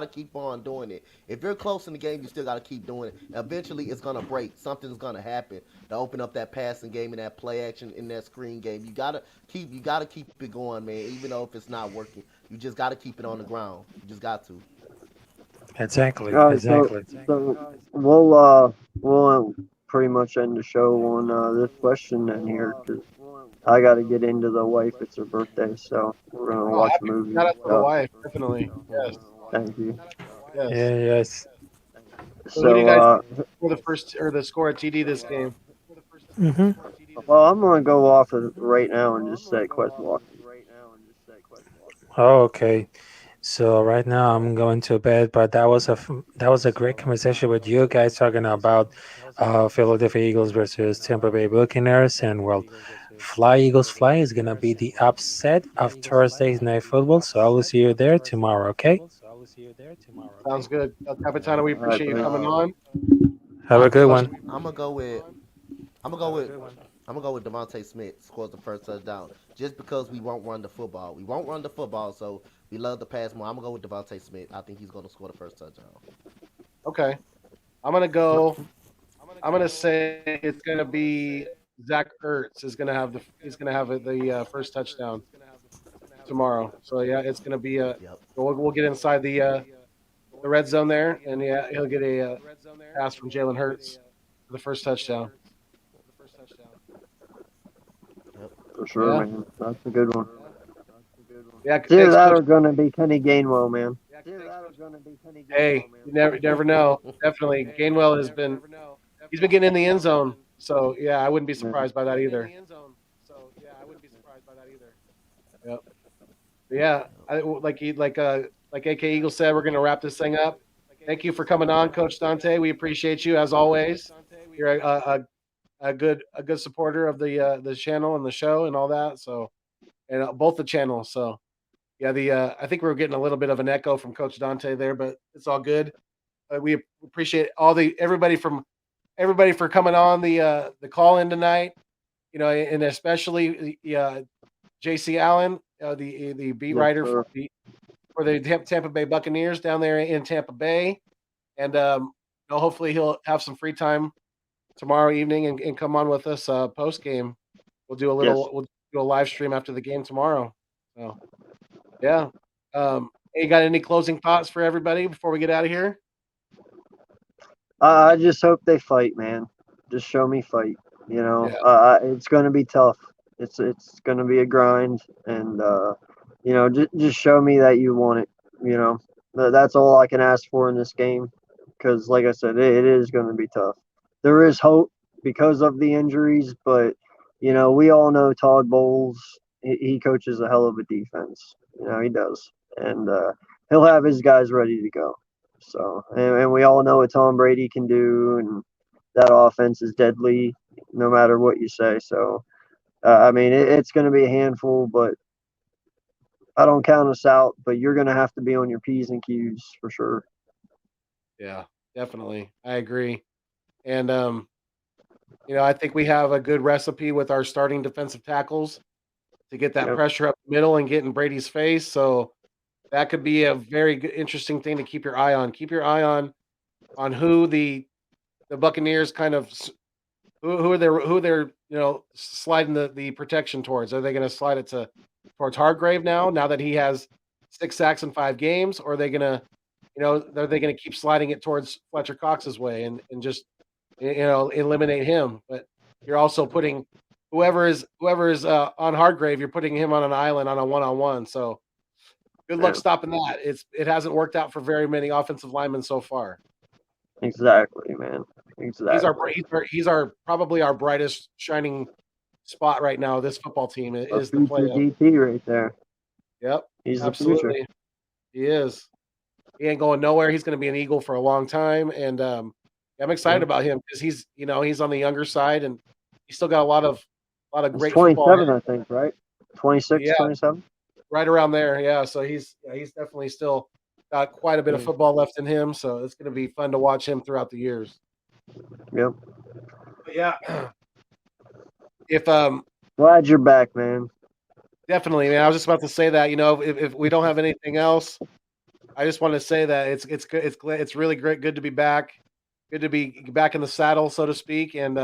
keep on doing it. If you're close in the game, you still gotta keep doing it. Eventually, it's gonna break. Something's gonna happen to open up that passing game and that play action in that screen game. You gotta keep it going, man. Even though if it's not working, you just gotta keep it on the ground. You just got to. Exactly. So we'll pretty much end the show on this question then here because I got to get into the wife. It's her birthday, so we're gonna watch a movie. Shout out to the wife, definitely. Yes. Thank you. Yes. Yeah, yes. So who do you guys So, for the first or the score at TD this game? well, I'm gonna go off of right now and just say Quest Walker. Oh, okay. So right now I'm going to bed, but that was a great conversation with you guys talking about Philadelphia Eagles versus Tampa Bay Buccaneers, and well, Fly Eagles Fly is gonna be the upset of Thursday's Night Football. So I will see you there tomorrow. Okay. Sounds good. Capitano, we All right, appreciate you buddy. coming on. Have a good one. I'm gonna go with Devontae Smith scores the first touchdown. Just because we won't run the football. We won't run the football, so we love to pass more. I'm gonna go with Devontae Smith. I think he's gonna score the first touchdown. Okay. I'm gonna say it's gonna be Zach Ertz is gonna have the first touchdown tomorrow. So yeah, it's gonna be we'll get inside the red zone there, and yeah, he'll get a pass from Jalen Hurts for the first touchdown. For sure, Yeah. man. That's a good one. Yeah, Either thanks, that Coach. or gonna be Kenny Gainwell, man. Hey, you never know. Definitely, Gainwell he's been getting in the end zone. So yeah, I wouldn't be surprised by that either. Yep. But yeah, like AK Eagle said, we're gonna wrap this thing up. Thank you for coming on, Coach Dante. We appreciate you as always. You're a good supporter of the channel and the show and all that. So, and both the channels. So, yeah, I think we were getting a little bit of an echo from Coach Dante there, but it's all good. We appreciate everybody for coming on the call in tonight. You know, and especially JC Allen, the beat writer for the Tampa Bay Buccaneers down there in Tampa Bay, and hopefully he'll have some free time tomorrow evening and come on with us post game. We'll do we'll do a live stream after the game tomorrow. So yeah. You got any closing thoughts for everybody before we get out of here? I just hope they fight, man. Just show me fight. You know, it's gonna be tough. It's gonna be a grind, and you know, just show me that you want it. You know, that's all I can ask for in this game. Because, like I said, it is gonna be tough. There is hope because of the injuries, but you know, we all know Todd Bowles. He coaches a hell of a defense. You know, he does, and he'll have his guys ready to go. So, and we all know what Tom Brady can do, and that offense is deadly, no matter what you say. So, I mean, it's going to be a handful, but I don't count us out. But you're going to have to be on your P's and Q's for sure. Yeah, definitely, I agree. And you know, I think we have a good recipe with our starting defensive tackles to get that pressure up the middle and get in Brady's face. So that could be a very good, interesting thing to keep your eye on. Keep your eye on who the Buccaneers kind of who they're sliding the protection towards. Are they going to slide it towards Hargrave now that he has 6 sacks in 5 games, or are they going to are they going to keep sliding it towards Fletcher Cox's way and just eliminate him? But you're also putting whoever is on Hargrave, you're putting him on an island on a one-on-one. So good luck stopping that. It hasn't worked out for very many offensive linemen so far. Exactly, man. Exactly. He's probably our brightest shining spot right now. This football team is the play. DT right there. Yep, he's absolutely. The future. He is. He ain't going nowhere. He's going to be an Eagle for a long time, and I'm excited about him because he's on the younger side and he's still got a lot of great 27, football. I think, right? 26, 27. Right around there, yeah. So he's definitely still got quite a bit of football left in him. So it's going to be fun to watch him throughout the years. Yep. But yeah. If glad you're back, man. Definitely, man. I was just about to say that. If we don't have anything else, I just want to say that it's good. It's really great. Good to be back. Good to be back in the saddle, so to speak. And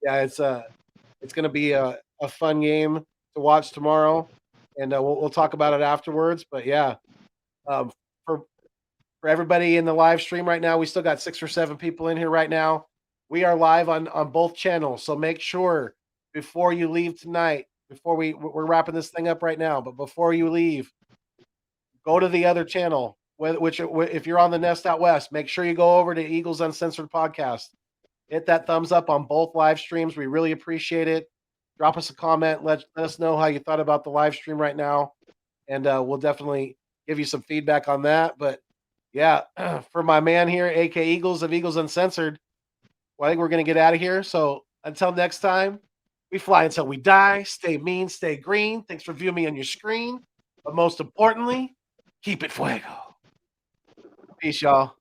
it's going to be a fun game to watch tomorrow, and we'll talk about it afterwards. But yeah, for everybody in the live stream right now, we still got 6 or 7 people in here right now. We are live on both channels, so make sure before you leave tonight, before we're wrapping this thing up right now, but before you leave, go to the other channel, which if you're on the Nest Out West, make sure you go over to Eagles Uncensored podcast. Hit that thumbs up on both live streams. We really appreciate it. Drop us a comment. Let us know how you thought about the live stream right now, and we'll definitely give you some feedback on that. But yeah, for my man here, AK Eagles of Eagles Uncensored, well, I think we're going to get out of here. So until next time, we fly until we die. Stay mean, stay green. Thanks for viewing me on your screen. But most importantly, keep it fuego. Peace, y'all.